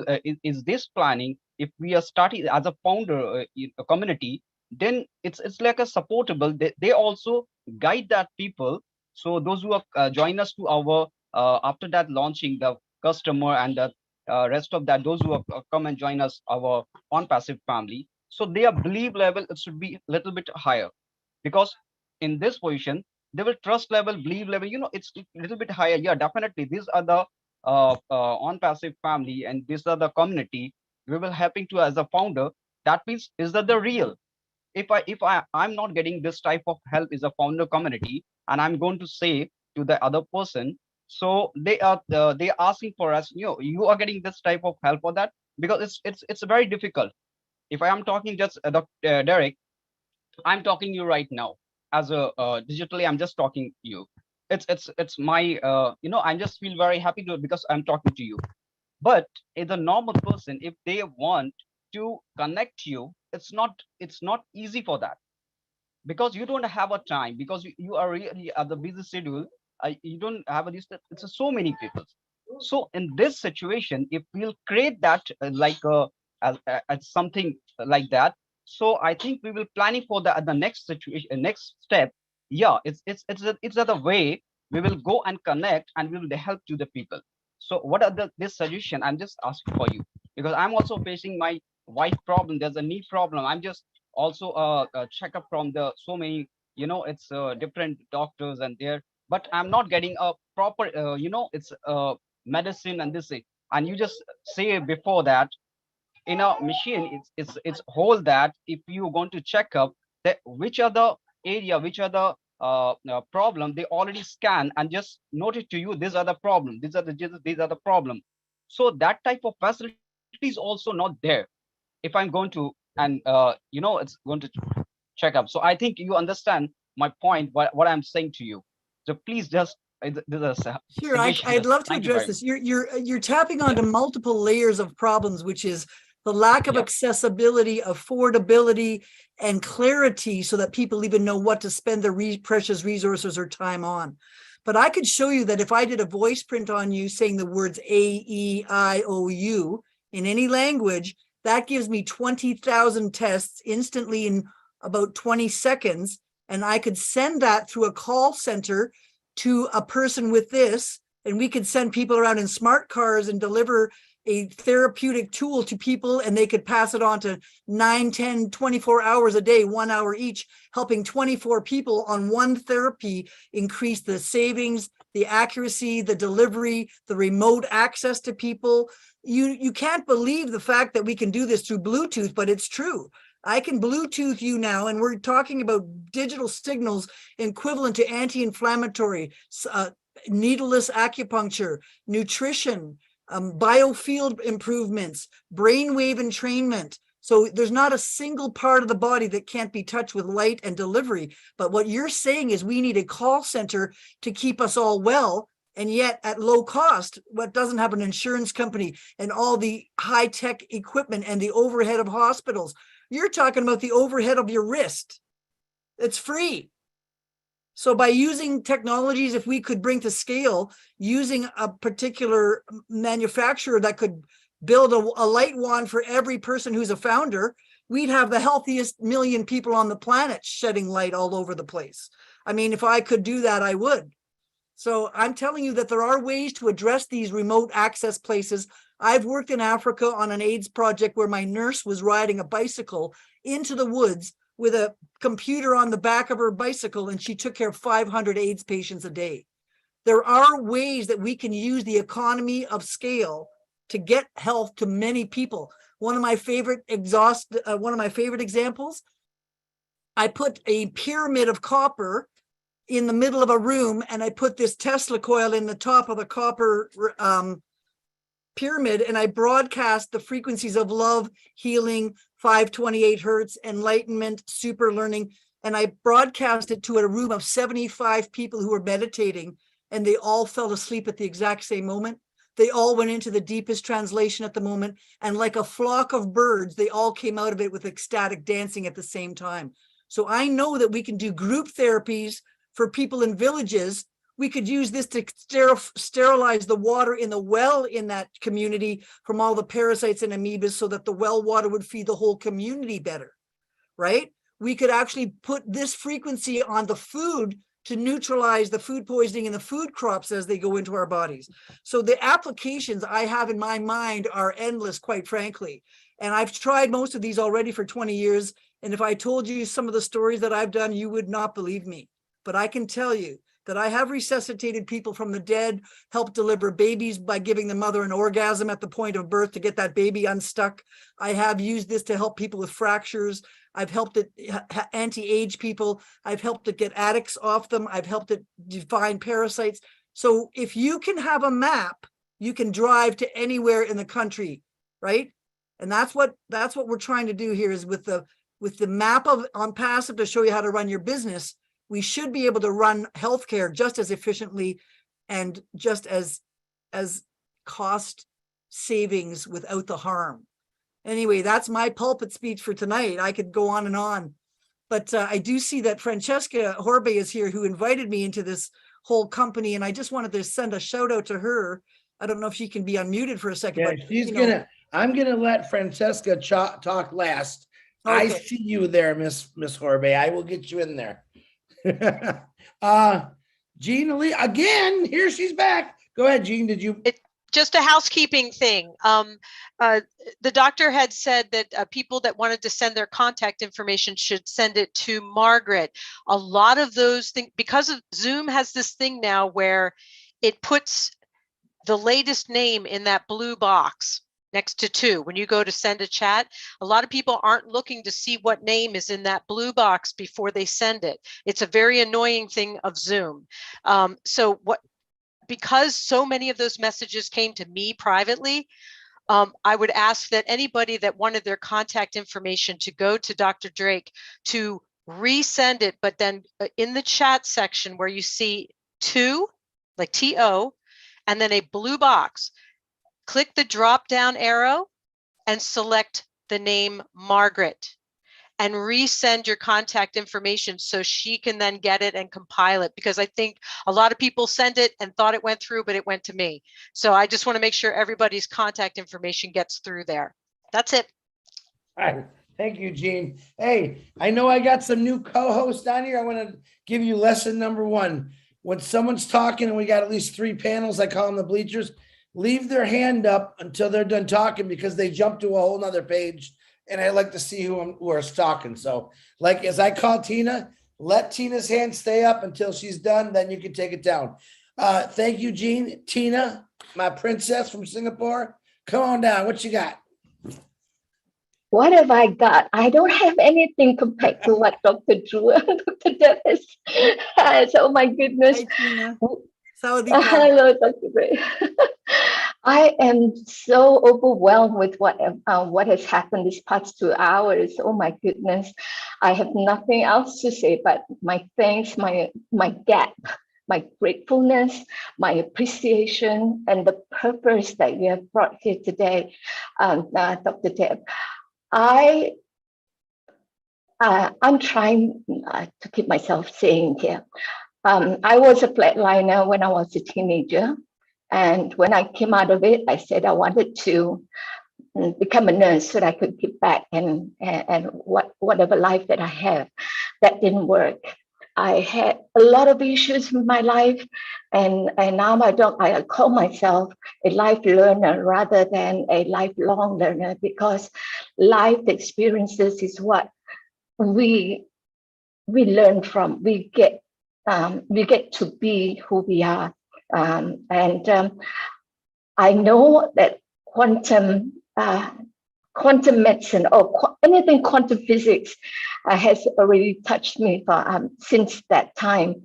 is this planning, if we are starting as a founder in a community, then it's like a supportable. They also guide that people. So those who are join us to our after that launching the customer and the rest of that, those who are come and join us our on passive family, so their belief level, it should be a little bit higher, because in this position they will trust level, belief level, you know, it's a little bit higher. Yeah, definitely these are the on passive family, and these are the community we will helping to as a founder. That means is that the real, I'm not getting this type of help is a founder community, and I'm going to say to the other person, so they are asking for us, you know, you are getting this type of help for that, because it's very difficult. If I am talking just Derek, I'm talking you right now as a digitally, I'm just talking you. It's my you know, I just feel very happy to because I'm talking to you. But as a normal person, if they want to connect you, it's not easy for that, because you don't have a time, because you are really at the busy schedule. You don't have a list. It's so many people. So in this situation, if we'll create that like as something like that. So I think we will planning for the next situation, next step. Yeah, it's the way we will go and connect and we will help to the people. So what are this suggestion? I'm just asking for you because I'm also facing my wife problem. There's a knee problem. I'm just also a checkup from the so many, it's different doctors and there, but I'm not getting a proper, it's medicine and this thing. And you just say before that in a machine, it's whole that if you going to check up that which are the area, which are the problem, they already scan and just note it to you. These are the problem. These are the problem. So that type of facility is also not there. If I'm going to and it's going to check up. So I think you understand my point. What I'm saying to you. So please just this is Sure, I'd love to address this. You're tapping onto multiple layers of problems, which is the lack of accessibility, affordability, and clarity so that people even know what to spend their precious resources or time on. But I could show you that if I did a voice print on you saying the words A-E-I-O-U in any language, that gives me 20,000 tests instantly in about 20 seconds. And I could send that through a call center to a person with this, and we could send people around in smart cars and deliver a therapeutic tool to people, and they could pass it on to 9, 10, 24 hours a day, 1 hour each, helping 24 people on one therapy increase the savings, the accuracy, the delivery, the remote access to people. You can't believe the fact that we can do this through Bluetooth, but it's true. I can Bluetooth you now, and we're talking about digital signals equivalent to anti-inflammatory, needleless acupuncture, nutrition, biofield improvements, brainwave entrainment. So there's not a single part of the body that can't be touched with light and delivery. But what you're saying is we need a call center to keep us all well, and yet at low cost, what doesn't have an insurance company and all the high-tech equipment and the overhead of hospitals. You're talking about the overhead of your wrist. It's free. So by using technologies, if we could bring to scale, using a particular manufacturer that could build a light wand for every person who's a founder, we'd have the healthiest million people on the planet shedding light all over the place. I mean, if I could do that, I would. So I'm telling you that there are ways to address these remote access places. I've worked in Africa on an AIDS project where my nurse was riding a bicycle into the woods with a computer on the back of her bicycle, and she took care of 500 AIDS patients a day. There are ways that we can use the economy of scale to get health to many people. One of my favorite examples, I put a pyramid of copper in the middle of a room, and I put this Tesla coil in the top of the copper pyramid, and I broadcast the frequencies of love, healing, 528 hertz, enlightenment, super learning, and I broadcast it to a room of 75 people who were meditating, and they all fell asleep at the exact same moment. They all went into the deepest translation at the moment, and like a flock of birds, they all came out of it with ecstatic dancing at the same time. So I know that we can do group therapies for people in villages. We could use this to sterilize the water in the well in that community from all the parasites and amoebas so that the well water would feed the whole community better, right? We could actually put this frequency on the food to neutralize the food poisoning in the food crops as they go into our bodies. So the applications I have in my mind are endless, quite frankly. And I've tried most of these already for 20 years. And if I told you some of the stories that I've done, you would not believe me. But I can tell you that I have resuscitated people from the dead, helped deliver babies by giving the mother an orgasm at the point of birth to get that baby unstuck. I have used this to help people with fractures. I've helped it anti-age people. I've helped it get addicts off them. I've helped it define parasites. So if you can have a map, you can drive to anywhere in the country, right? And that's what we're trying to do here is with the map of ONPASSIVE to show you how to run your business. We should be able to run healthcare just as efficiently and just as cost savings without the harm. Anyway, that's my pulpit speech for tonight. I could go on and on, but I do see that Francesca Horbe is here, who invited me into this whole company, and I just wanted to send a shout out to her. I don't know if she can be unmuted for a second. Yeah, but she's I'm gonna let Francesca talk last, I Okay. see you there, Miss Horbe. I will get you in there. Jean Lee, again, here she's back. Go ahead, Jean. Did you? Just a housekeeping thing. The doctor had said that people that wanted to send their contact information should send it to Margaret. A lot of those things, because of Zoom has this thing now where it puts the latest name in that blue box next to 2. When you go to send a chat, a lot of people aren't looking to see what name is in that blue box before they send it. It's a very annoying thing of Zoom. Because so many of those messages came to me privately, I would ask that anybody that wanted their contact information to go to Dr. Drake to resend it, but then in the chat section where you see 2, like TO, and then a blue box, click the drop down arrow and select the name Margaret and resend your contact information so she can then get it and compile it, because I think a lot of people send it and thought it went through, but it went to me. So I just want to make sure everybody's contact information gets through there. That's it. All right. Thank you, Jean. Hey, I know I got some new co-hosts on here. I want to give you lesson number 1. When someone's talking and we got at least 3 panels, I call them the bleachers, leave their hand up until they're done talking, because they jump to a whole nother page. And I like to see who is talking. So like, as I call Tina, let Tina's hand stay up until she's done. Then you can take it down. Thank you, Jean. Tina, my princess from Singapore, come on down. What you got? What have I got? I don't have anything compared to what Dr. Drew and Dr. Dennis has. Oh my goodness. Hi, Tina. Hello, Dr. Drew. I am so overwhelmed with what has happened these past 2 hours. Oh my goodness. I have nothing else to say but my thanks, my gap, my gratefulness, my appreciation, and the purpose that you have brought here today, Dr. Deb. I'm trying to keep myself sane here. I was a flatliner when I was a teenager. And when I came out of it, I said I wanted to become a nurse so that I could give back and whatever life that I have. That didn't work. I had a lot of issues in my life, and now I call myself a life learner rather than a lifelong learner, because life experiences is what we learn from. We get to be who we are. I know that quantum medicine or anything quantum physics has already touched me since that time.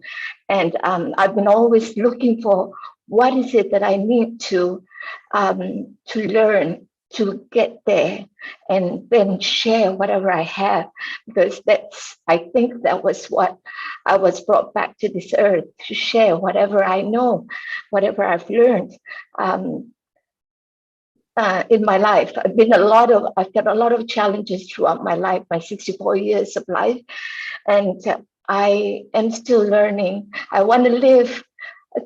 And I've been always looking for what is it that I need to learn to get there, and then share whatever I have, because I think that was what I was brought back to this earth, to share whatever I know, whatever I've learned in my life. I've got a lot of challenges throughout my life, my 64 years of life, and I am still learning. I want to live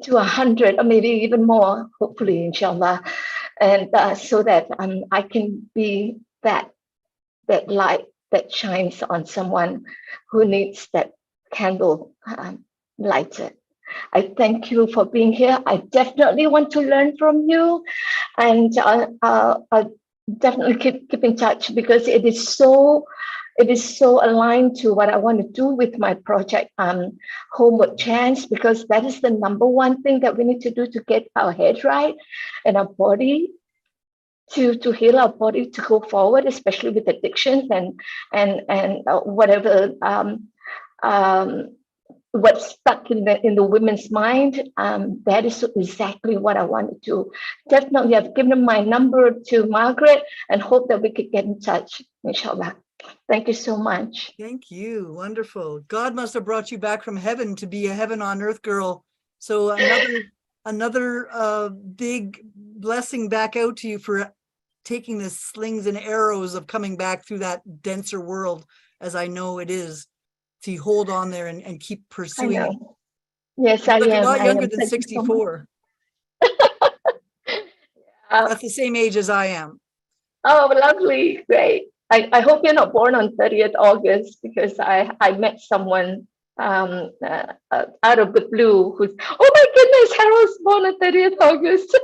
to 100 or maybe even more, hopefully, inshallah. And so that I can be that light that shines on someone who needs that candle lighted. I thank you for being here. I definitely want to learn from you, and I'll definitely keep in touch, because it is so aligned to what I want to do with my project, Homeward Chance, because that is the number one thing that we need to do to get our head right and our body to heal our body, to go forward, especially with addictions and whatever what's stuck in the women's mind. That is exactly what I want to do. Definitely, I've given my number to Margaret and hope that we could get in touch, inshallah. Thank you so much. Thank you. Wonderful. God must have brought you back from heaven to be a heaven on earth girl. So another big blessing back out to you for taking the slings and arrows of coming back through that denser world, as I know it is, to hold on there and keep pursuing it. Yes, I am. You're not younger than Thank 64. That's the same age as I am. Oh, lovely. Great. I hope you're not born on 30th August, because I met someone out of the blue who's, oh my goodness, Harold's born on 30th August.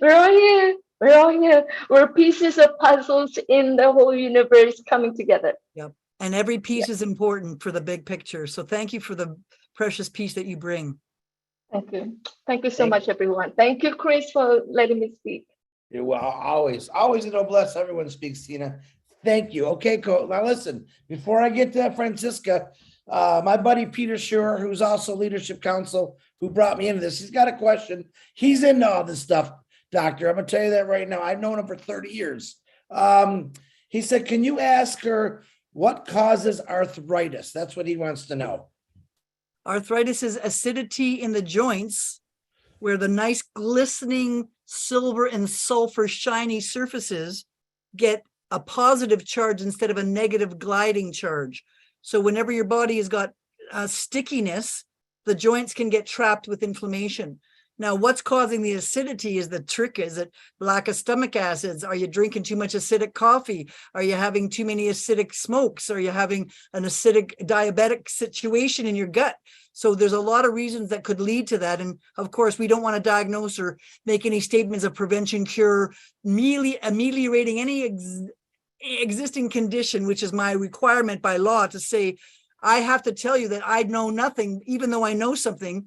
We're all here. We're all here. We're pieces of puzzles in the whole universe coming together. Yep. And every piece is important for the big picture. So thank you for the precious piece that you bring. Thank you. Thank you so much, everyone. Thank you, Chris, for letting me speak. You're well, always a noblesse. Everyone speaks, Tina. Thank you. Okay, cool. Now listen, before I get to Francisca, my buddy Peter Schur, who's also Leadership Council, who brought me into this, he's got a question. He's into all this stuff, Doctor. I'm gonna tell you that right now. I've known him for 30 years. He said, can you ask her what causes arthritis? That's what he wants to know. Arthritis is acidity in the joints, where the nice glistening silver and sulfur shiny surfaces get a positive charge instead of a negative gliding charge. So whenever your body has got stickiness, the joints can get trapped with inflammation. Now, what's causing the acidity is the trick. Is it lack of stomach acids? Are you drinking too much acidic coffee? Are you having too many acidic smokes? Are you having an acidic diabetic situation in your gut? So there's a lot of reasons that could lead to that. And of course, we don't want to diagnose or make any statements of prevention, cure, ameliorating any existing condition, which is my requirement by law to say, I have to tell you that I know nothing, even though I know something.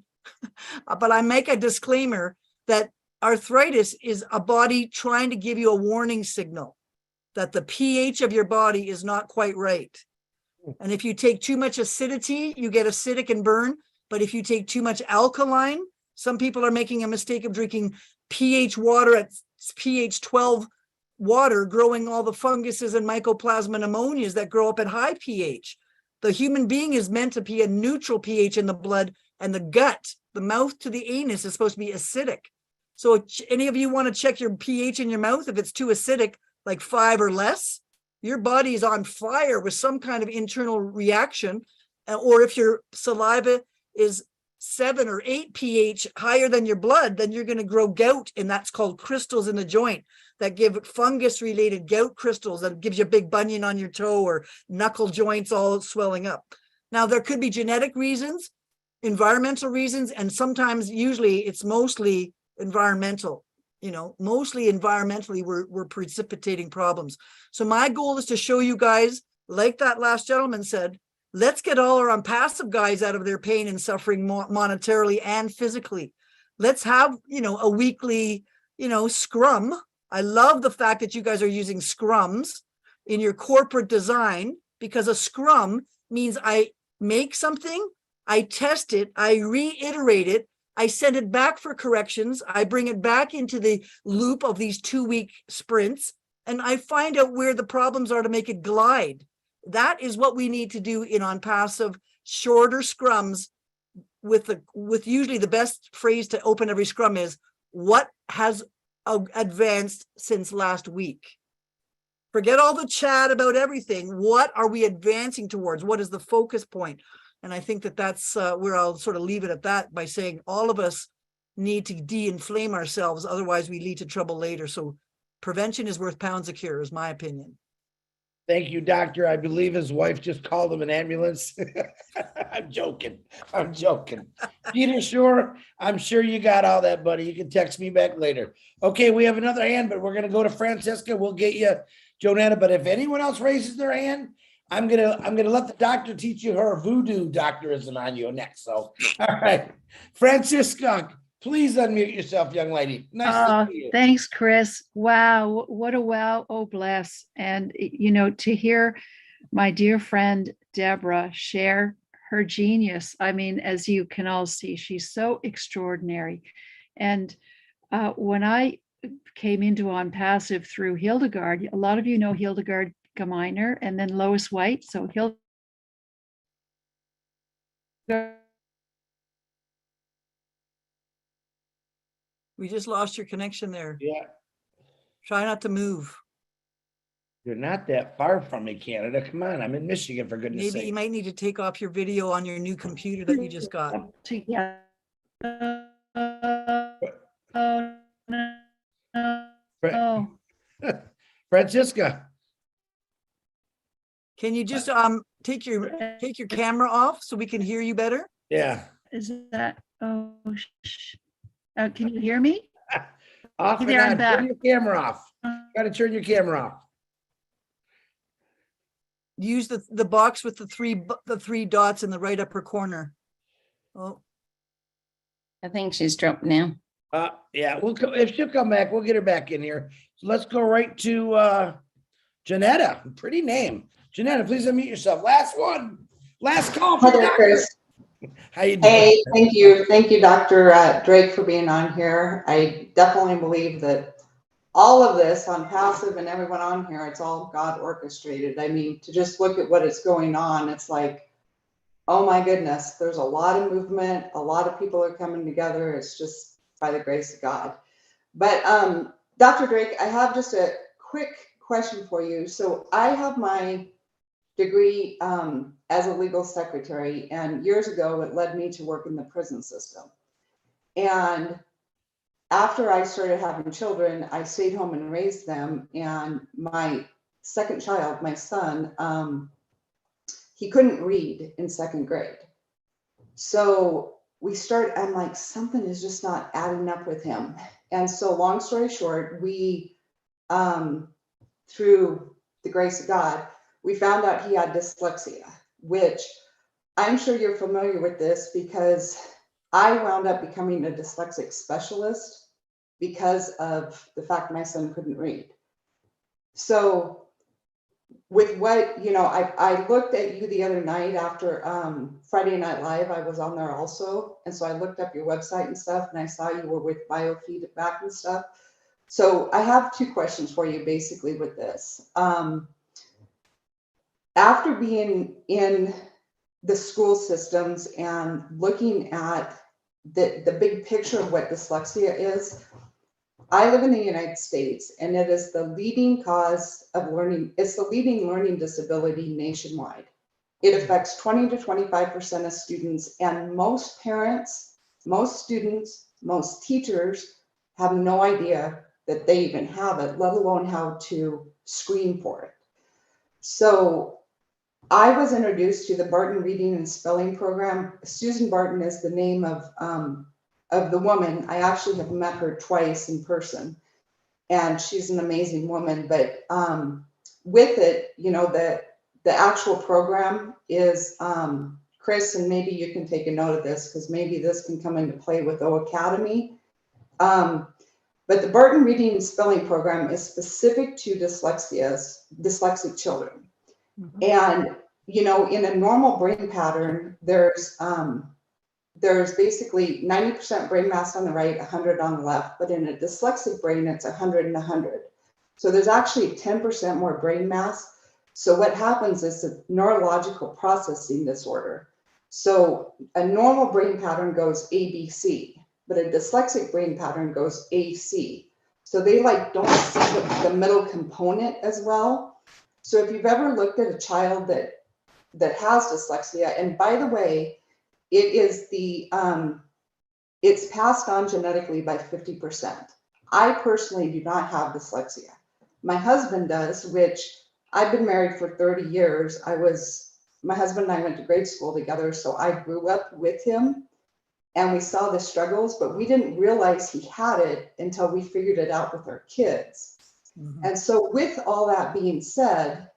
But I make a disclaimer that arthritis is a body trying to give you a warning signal that the pH of your body is not quite right. And if you take too much acidity, you get acidic and burn. But if you take too much alkaline, some people are making a mistake of drinking pH water at pH 12 water, growing all the funguses and mycoplasma pneumonias that grow up at high pH. The human being is meant to be a neutral pH in the blood, and the gut, the mouth to the anus, is supposed to be acidic. So any of you want to check your pH in your mouth? If it's too acidic, like 5 or less, your body is on fire with some kind of internal reaction. Or if your saliva is 7 or 8 pH higher than your blood, then you're going to grow gout, and that's called crystals in the joint that give fungus-related gout crystals that gives you a big bunion on your toe or knuckle joints all swelling up. Now, there could be genetic reasons, environmental reasons, and sometimes, usually, it's mostly environmental. You know, mostly environmentally, we're precipitating problems. So my goal is to show you guys, like that last gentleman said, let's get all our ONPASSIVE guys out of their pain and suffering monetarily and physically. Let's have, you know, a weekly, you know, scrum. I love the fact that you guys are using scrums in your corporate design, because a scrum means I make something, I test it, I reiterate it, I send it back for corrections, I bring it back into the loop of these 2-week sprints, and I find out where the problems are to make it glide. That is what we need to do in ONPASSIVE, shorter scrums with usually the best phrase to open every scrum is, what has advanced since last week? Forget all the chat about everything. What are we advancing towards? What is the focus point? And I think that that's where I'll sort of leave it at that, by saying all of us need to de-inflame ourselves. Otherwise, we lead to trouble later. So prevention is worth pounds of cure, is my opinion. Thank you, doctor. I believe his wife just called him an ambulance. I'm joking. I'm joking. Peter Schur, I'm sure you got all that, buddy. You can text me back later. Okay, we have another hand, but we're going to go to Francisca. We'll get you, Jonetta. But if anyone else raises their hand, I'm gonna let the doctor teach you her voodoo doctorism on you next. So, all right, Francisca, please unmute yourself, young lady. Nice to meet you. Thanks, Chris. Wow, what a wow, oh bless. And you know, to hear my dear friend Deborah share her genius. I mean, as you can all see, she's so extraordinary. And when I came into ONPASSIVE through Hildegard, a lot of you know Hildegard Gemeiner and then Lois White. So We just lost your connection there. Yeah. Try not to move. You're not that far from me, Canada. Come on, I'm in Michigan, for goodness sake. Maybe you might need to take off your video on your new computer that you just got. Francisca, Can you just take your camera off so we can hear you better? Yeah. Is that, can you hear me? Off and There, I'm on. back. Turn your camera off. Got to turn your camera off. Use the box with the three dots in the right upper corner. Oh, I think she's dropped now. Yeah, if she'll come back, we'll get her back in here. So let's go right to Janetta. Pretty name. Janetta, please unmute yourself. Last one. Last call for Hi there, Chris. How you doing? Hey, thank you. Thank you, Dr. Drake, for being on here. I definitely believe that all of this on passive and everyone on here, it's all God orchestrated. I mean, to just look at what is going on, it's like, oh my goodness, there's a lot of movement. A lot of people are coming together. It's just by the grace of God. But Dr. Drake, I have just a quick question for you. So I have my degree as a legal secretary, and years ago it led me to work in the prison system. And after I started having children, I stayed home and raised them. And my second child, my son, he couldn't read in second grade. So I'm like, something is just not adding up with him. And so long story short, we, through the grace of God, we found out he had dyslexia, which I'm sure you're familiar with this because I wound up becoming a dyslexic specialist because of the fact my son couldn't read. So with what, I looked at you the other night after Friday Night Live, I was on there also. And so I looked up your website and stuff, and I saw you were with biofeedback and stuff. So I have two questions for you basically with this. After being in the school systems and looking at the big picture of what dyslexia is, I live in the United States, and it is the leading cause of learning. It's the leading learning disability nationwide. It affects 20 to 25% of students, and most parents, most students, most teachers have no idea that they even have it, let alone how to screen for it. So I was introduced to the Barton Reading and Spelling Program. Susan Barton is the name of the woman. I actually have met her twice in person, and she's an amazing woman. But with it, the actual program is, Chris, and maybe you can take a note of this because maybe this can come into play with O Academy. But the Barton Reading and Spelling Program is specific to dyslexic children. Mm-hmm. And, in a normal brain pattern, there's basically 90% brain mass on the right, 100 on the left, but in a dyslexic brain, it's 100 and 100. So there's actually 10% more brain mass. So what happens is a neurological processing disorder. So a normal brain pattern goes ABC, but a dyslexic brain pattern goes AC. So they don't see the middle component as well. So if you've ever looked at a child that has dyslexia, and by the way, it is it's passed on genetically by 50%. I personally do not have dyslexia. My husband does, which I've been married for 30 years. My husband and I went to grade school together, so I grew up with him and we saw the struggles, but we didn't realize he had it until we figured it out with our kids. Mm-hmm. And so with all that being said,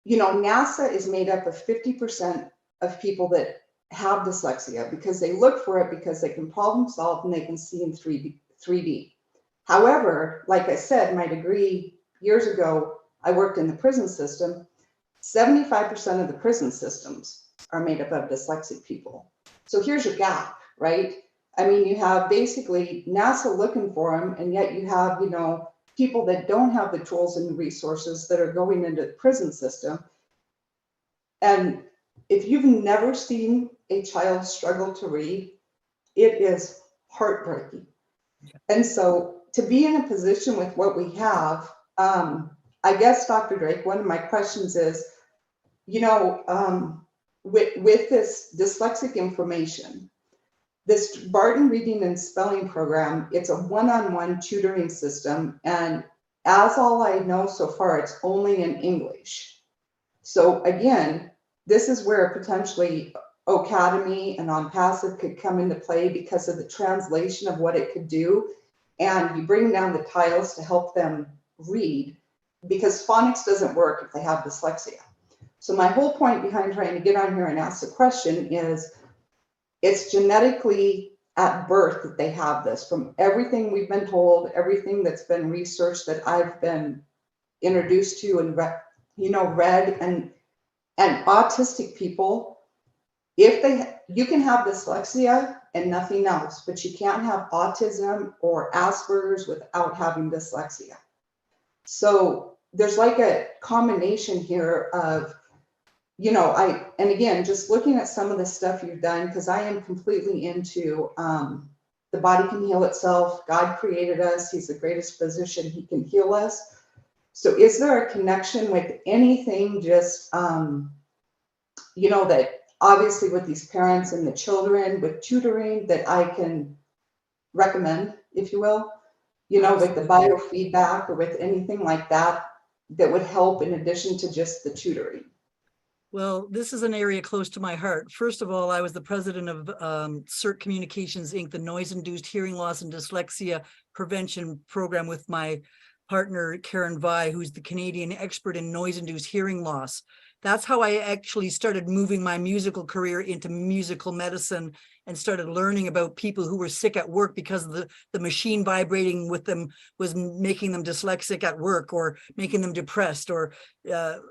NASA is made up of 50% of people that have dyslexia because they look for it because they can problem solve and they can see in 3D. However, like I said, my degree years ago, I worked in the prison system. 75% of the prison systems are made up of dyslexic people. So here's your gap, right? I mean, you have basically NASA looking for them, and yet you have, people that don't have the tools and the resources that are going into the prison system. And if you've never seen a child struggle to read, it is heartbreaking. And so to be in a position with what we have, I guess, Dr. Drake, one of my questions is, with this dyslexic information, this Barton Reading and Spelling Program, it's a one-on-one tutoring system. And as all I know so far, it's only in English. So again, this is where potentially Academy and ONPASSIVE could come into play because of the translation of what it could do. And you bring down the tiles to help them read, because phonics doesn't work if they have dyslexia. So my whole point behind trying to get on here and ask the question is, it's genetically at birth that they have this. From everything we've been told, everything that's been researched that I've been introduced to and read, and autistic people, you can have dyslexia and nothing else, but you can't have autism or Asperger's without having dyslexia. So there's like a combination here of, and again, just looking at some of the stuff you've done, because I am completely into the body can heal itself. God created us. He's the greatest physician. He can heal us. So is there a connection with anything just, that obviously with these parents and the children with tutoring that I can recommend, if you will, with the biofeedback or with anything like that, that would help in addition to just the tutoring? Well, this is an area close to my heart. First of all, I was the president of CERT Communications, Inc., the Noise-Induced Hearing Loss and Dyslexia Prevention Program, with my partner, Karen Vi, who's the Canadian expert in noise-induced hearing loss. That's how I actually started moving my musical career into musical medicine and started learning about people who were sick at work because the machine vibrating with them was making them dyslexic at work or making them depressed. Or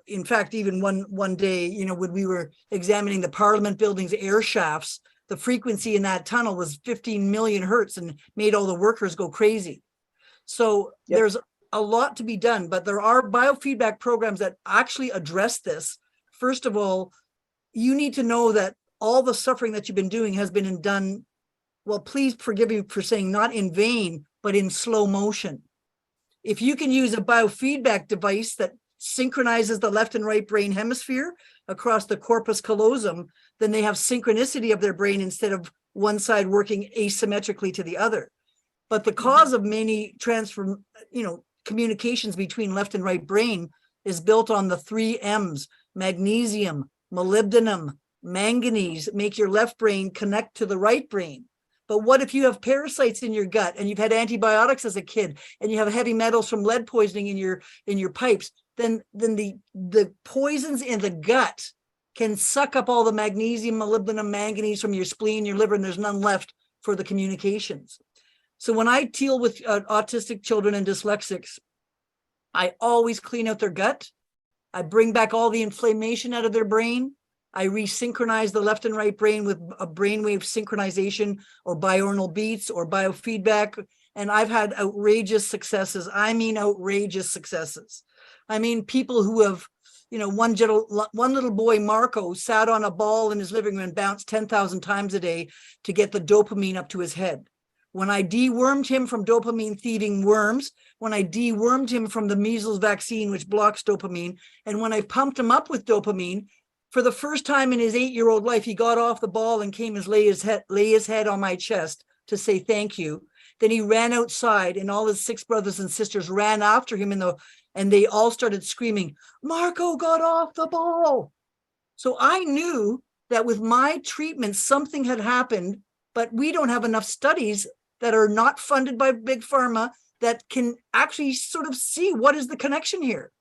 in fact, even one day, when we were examining the Parliament building's air shafts, the frequency in that tunnel was 15 million hertz and made all the workers go crazy. So there's a lot to be done, but there are biofeedback programs that actually address this. First of all, you need to know that all the suffering that you've been doing has been done, well, please forgive me for saying not in vain, but in slow motion. If you can use a biofeedback device that synchronizes the left and right brain hemisphere across the corpus callosum, then they have synchronicity of their brain instead of one side working asymmetrically to the other. But the cause of many communications between left and right brain is built on the 3 M's: magnesium, molybdenum, manganese, make your left brain connect to the right brain. But what if you have parasites in your gut and you've had antibiotics as a kid and you have heavy metals from lead poisoning in your pipes? Then the poisons in the gut can suck up all the magnesium, molybdenum, manganese from your spleen, your liver, and there's none left for the communications. So when I deal with autistic children and dyslexics, I always clean out their gut. I bring back all the inflammation out of their brain. I resynchronize the left and right brain with a brainwave synchronization or binaural beats or biofeedback. And I've had outrageous successes. I mean, outrageous successes. I mean, people who have, one little boy, Marco, sat on a ball in his living room and bounced 10,000 times a day to get the dopamine up to his head. When I dewormed him from dopamine thieving worms, when I dewormed him from the measles vaccine, which blocks dopamine, and when I pumped him up with dopamine, for the first time in his 8-year-old life, he got off the ball and came and lay his head on my chest to say thank you. Then he ran outside and all his 6 brothers and sisters ran after him and they all started screaming, "Marco got off the ball." So I knew that with my treatment, something had happened, but we don't have enough studies that are not funded by Big Pharma that can actually sort of see what is the connection here.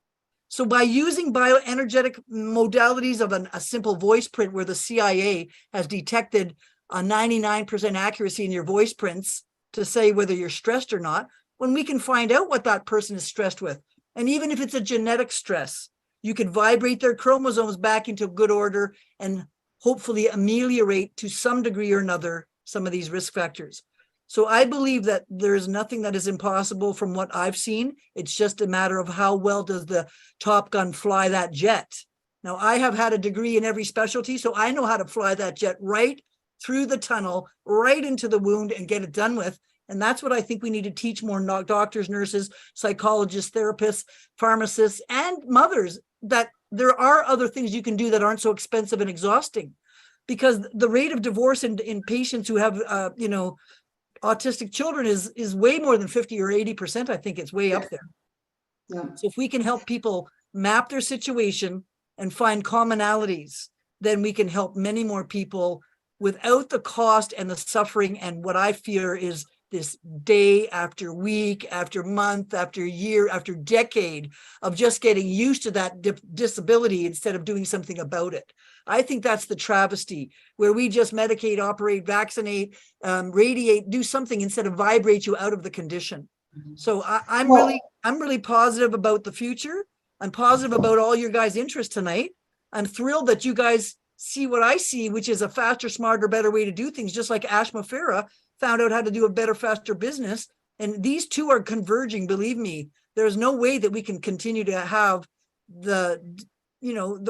So by using bioenergetic modalities of a simple voice print, where the CIA has detected a 99% accuracy in your voice prints to say whether you're stressed or not, when we can find out what that person is stressed with, and even if it's a genetic stress, you could vibrate their chromosomes back into good order and hopefully ameliorate to some degree or another some of these risk factors. So I believe that there is nothing that is impossible from what I've seen. It's just a matter of how well does the Top Gun fly that jet. Now, I have had a degree in every specialty, so I know how to fly that jet right through the tunnel, right into the wound and get it done with. And that's what I think we need to teach more doctors, nurses, psychologists, therapists, pharmacists, and mothers, that there are other things you can do that aren't so expensive and exhausting. Because the rate of divorce in patients who have, autistic children is way more than 50 or 80%. I think it's way up there. So if we can help people map their situation and find commonalities, then we can help many more people without the cost and the suffering. And what I fear is this day after week, after month, after year, after decade of just getting used to that disability instead of doing something about it. I think that's the travesty, where we just medicate, operate, vaccinate, radiate, do something instead of vibrate you out of the condition. So I'm really positive about the future. I'm positive about all your guys' interest tonight. I'm thrilled that you guys see what I see, which is a faster, smarter, better way to do things, just like ASHMUFAREH found out how to do a better, faster business. And these two are converging, believe me. There's no way that we can continue to have the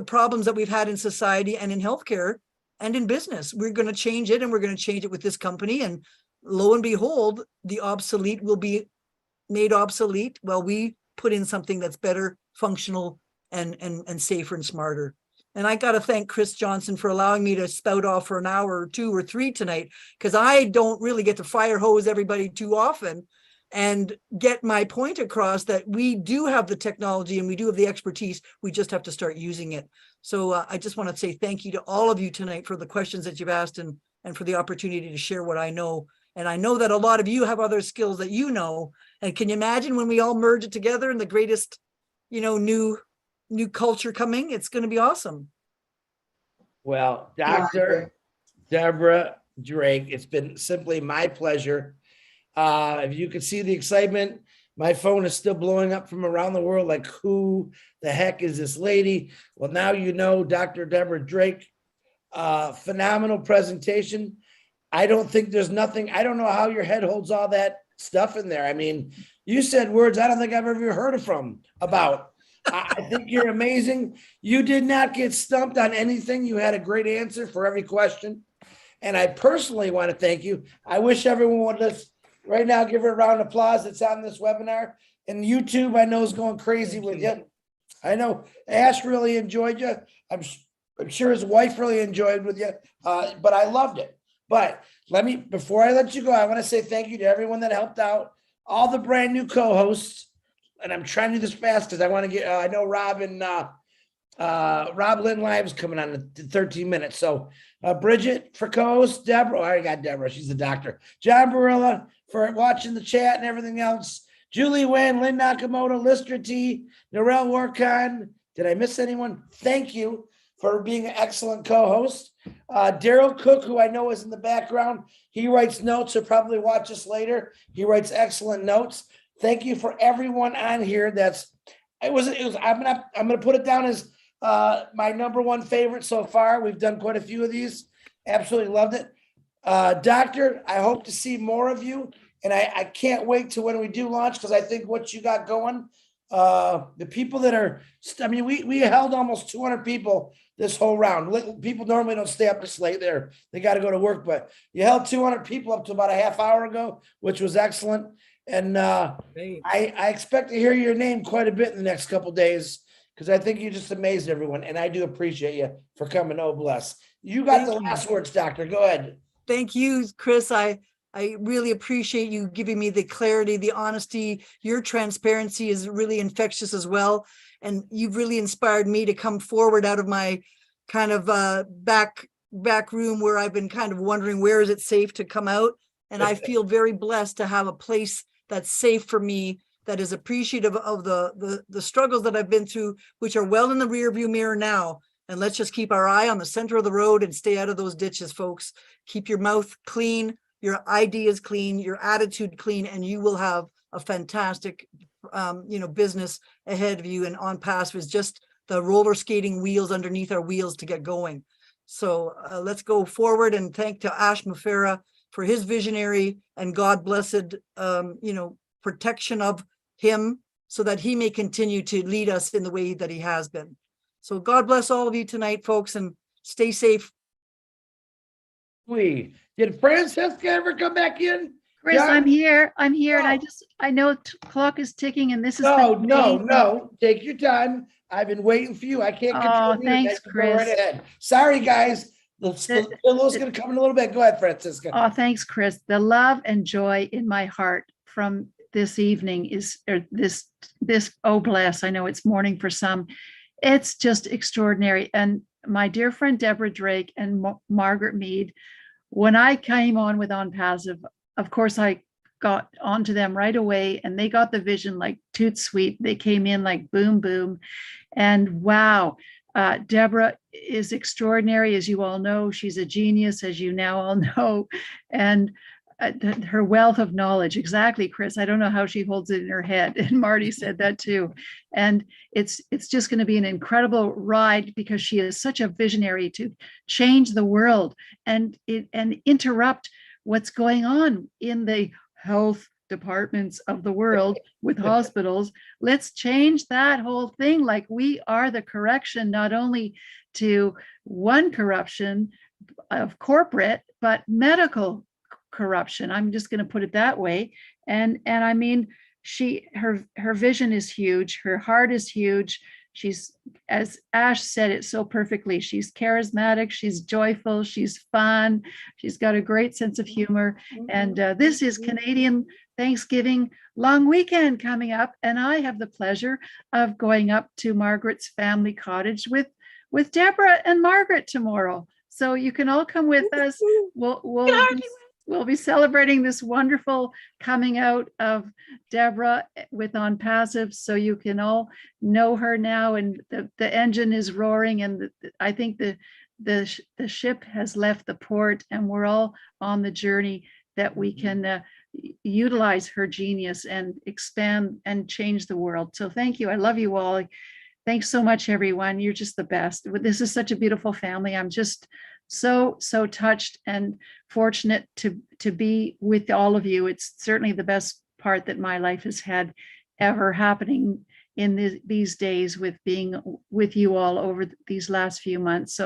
problems that we've had in society and in healthcare and in business. We're going to change it, and we're going to change it with this company. And lo and behold, the obsolete will be made obsolete while we put in something that's better, functional, and safer and smarter. And I got to thank Chris Johnson for allowing me to spout off for an hour or 2 or 3 tonight, because I don't really get to fire hose everybody too often and get my point across that we do have the technology and we do have the expertise. We just have to start using it. So I just want to say thank you to all of you tonight for the questions that you've asked and for the opportunity to share what I know. And I know that a lot of you have other skills that you know. And can you imagine when we all merge it together in the greatest, new culture coming? It's going to be awesome. Well, Dr. Deborah Drake, it's been simply my pleasure. If you could see the excitement, my phone is still blowing up from around the world. Like, who the heck is this lady? Well, now you know Dr. Deborah Drake. Phenomenal presentation. I don't think there's nothing. I don't know how your head holds all that stuff in there. I mean, you said words I don't think I've ever heard about. I think you're amazing. You did not get stumped on anything. You had a great answer for every question. And I personally want to thank you. I wish everyone would just right now give her a round of applause that's on this webinar. And YouTube, I know, is going crazy with you. I know Ash really enjoyed you. I'm sure his wife really enjoyed with you, but I loved it. But before I let you go, I want to say thank you to everyone that helped out, all the brand new co-hosts. And I'm trying to do this fast because I want to get, I know Rob and Rob Lynn Live's coming on in 13 minutes. So Bridget for co-host, Deborah, I already got Deborah, she's the doctor. John Barilla for watching the chat and everything else. Julie Wynn, Lynn Nakamoto, Lister T, Narelle Warcon. Did I miss anyone? Thank you for being an excellent co-host. Daryl Cook, who I know is in the background, he writes notes. He'll probably watch us later. He writes excellent notes. Thank you for everyone on here. I'm gonna put it down as my #1 favorite so far. We've done quite a few of these. Absolutely loved it. Doctor, I hope to see more of you. And I can't wait to when we do launch, because I think what you got going, the people that are, we held almost 200 people this whole round. People normally don't stay up this late there. They got to go to work, but you held 200 people up to about a half hour ago, which was excellent. And I expect to hear your name quite a bit in the next couple of days, because I think you just amazed everyone. And I do appreciate you for coming. Oh, bless. You got the last words, Doctor. Go ahead. Thank you, Chris. I really appreciate you giving me the clarity, the honesty. Your transparency is really infectious as well. And you've really inspired me to come forward out of my kind of back room where I've been kind of wondering, where is it safe to come out? And I feel very blessed to have a place that's safe for me, that is appreciative of the struggles that I've been through, which are well in the rearview mirror now. And let's just keep our eye on the center of the road and stay out of those ditches, folks. Keep your mouth clean, your ideas clean, your attitude clean, and you will have a fantastic, business ahead of you. And ONPASSIVE is just the roller skating wheels underneath our wheels to get going. So let's go forward, and thank to ASHMUFAREH for his visionary and God blessed, protection of him, so that he may continue to lead us in the way that he has been. So God bless all of you tonight, folks, and stay safe. Did Francesca ever come back in? Chris, Yeah. I'm here. And I know clock is ticking, and this is no. Take your time. I've been waiting for you. I can't control you. Thanks, Chris. Go right ahead. Sorry, guys. The pillow's going to come in a little bit. Go ahead, Francisca. Oh, thanks, Chris. The love and joy in my heart from this evening is, or this, oh bless, I know it's morning for some. It's just extraordinary. And my dear friend, Deborah Drake and Margaret Mead, when I came on with ONPASSIVE, of course, I got onto them right away, and they got the vision like toot sweet. They came in like boom, boom. And wow, Deborah is extraordinary, as you all know. She's a genius, as you now all know. And her wealth of knowledge, exactly, Chris. I don't know how she holds it in her head. And Marty said that too. And it's just going to be an incredible ride, because she is such a visionary to change the world and interrupt what's going on in the health departments of the world with hospitals. Let's change that whole thing. Like, we are the correction, not only to one corruption of corporate, but medical corruption. I'm just going to put it that way. And I mean, her vision is huge. Her heart is huge. She's, as Ash said it so perfectly, she's charismatic, she's joyful, she's fun, she's got a great sense of humor. And this is Canadian Thanksgiving long weekend coming up, and I have the pleasure of going up to Margaret's family cottage with Deborah and Margaret tomorrow. So you can all come with us. We'll be celebrating this wonderful coming out of Deborah with ONPASSIVE, so you can all know her now. And the engine is roaring, and I think the ship has left the port, and we're all on the journey that we can utilize her genius and expand and change the world. So thank you. I love you all. Thanks so much, everyone. You're just the best. This is such a beautiful family. I'm just so touched and fortunate to be with all of you. It's certainly the best part that my life has had ever happening in these days, with being with you all over these last few months.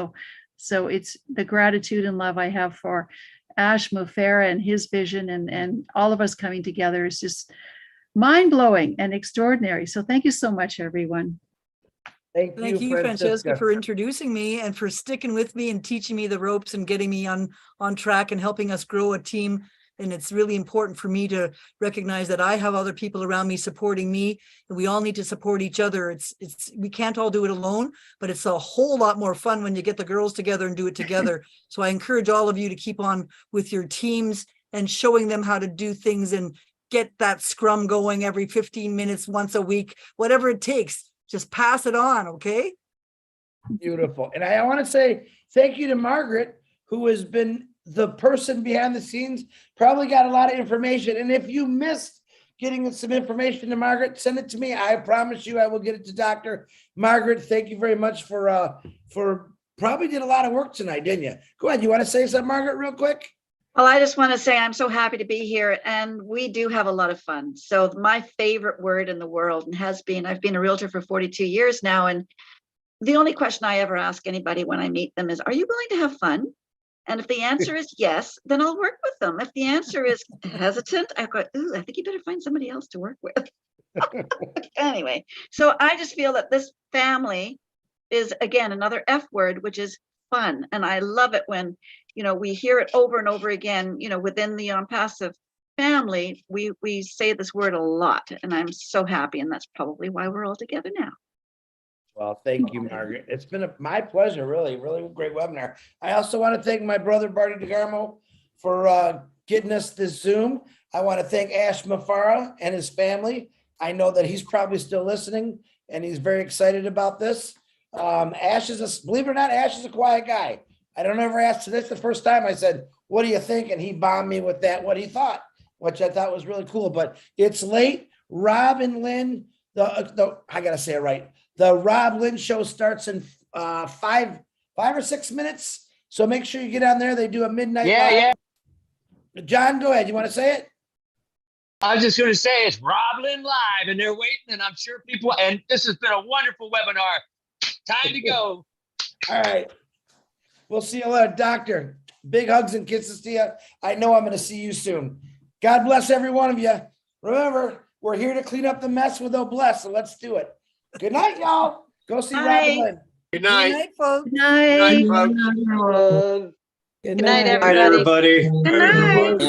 So it's the gratitude and love I have for ASHMUFAREH and his vision, and all of us coming together is just mind-blowing and extraordinary. So thank you so much, everyone. Thank you, Francesca, for introducing me and for sticking with me and teaching me the ropes and getting me on track and helping us grow a team. And it's really important for me to recognize that I have other people around me supporting me, and we all need to support each other. We can't all do it alone, but it's a whole lot more fun when you get the girls together and do it together. So I encourage all of you to keep on with your teams and showing them how to do things, and get that scrum going every 15 minutes, once a week, whatever it takes. Just pass it on, okay? Beautiful. And I want to say thank you to Margaret, who has been the person behind the scenes, probably got a lot of information. And if you missed getting some information to Margaret, send it to me. I promise you I will get it to Dr. Margaret. Thank you very much for probably did a lot of work tonight, didn't you? Go ahead. You want to say something, Margaret, real quick? Well, I just want to say I'm so happy to be here, and we do have a lot of fun. So my favorite word in the world, and has been, I've been a realtor for 42 years now, and the only question I ever ask anybody when I meet them is, are you willing to have fun? And if the answer is yes, then I'll work with them. If the answer is hesitant, I go, ooh, I think you better find somebody else to work with. Anyway, so I just feel that this family is, again, another F word, which is fun. And I love it when, we hear it over and over again, within the ONPASSIVE family, we say this word a lot, and I'm so happy. And that's probably why we're all together now. Well, thank you, Margaret. It's been my pleasure. Really, really great webinar. I also want to thank my brother, Barty DeGarmo, for getting us this Zoom. I want to thank ASHMUFAREH and his family. I know that he's probably still listening, and he's very excited about this. Ash believe it or not, Ash is a quiet guy. I don't ever ask. So that's the first time I said, what do you think? And he bombed me with what he thought, which I thought was really cool. But it's late. Rob and Lynn, I got to say it right. The Rob Lynn show starts in 5 or 6 minutes. So make sure you get on there. They do a midnight live. Yeah. John, go ahead. You want to say it? I was just going to say it's Rob Lynn Live, and they're waiting, and I'm sure people, and this has been a wonderful webinar. Time to go. All right. We'll see you later, Doctor. Big hugs and kisses to you. I know I'm going to see you soon. God bless every one of you. Remember, we're here to clean up the mess with Bless, so let's do it. Good night, y'all. Go see Rob and Lynn. Good night. Good night, folks. Good night. Good night, folks. Good night, everybody. Good night, everybody. Good night.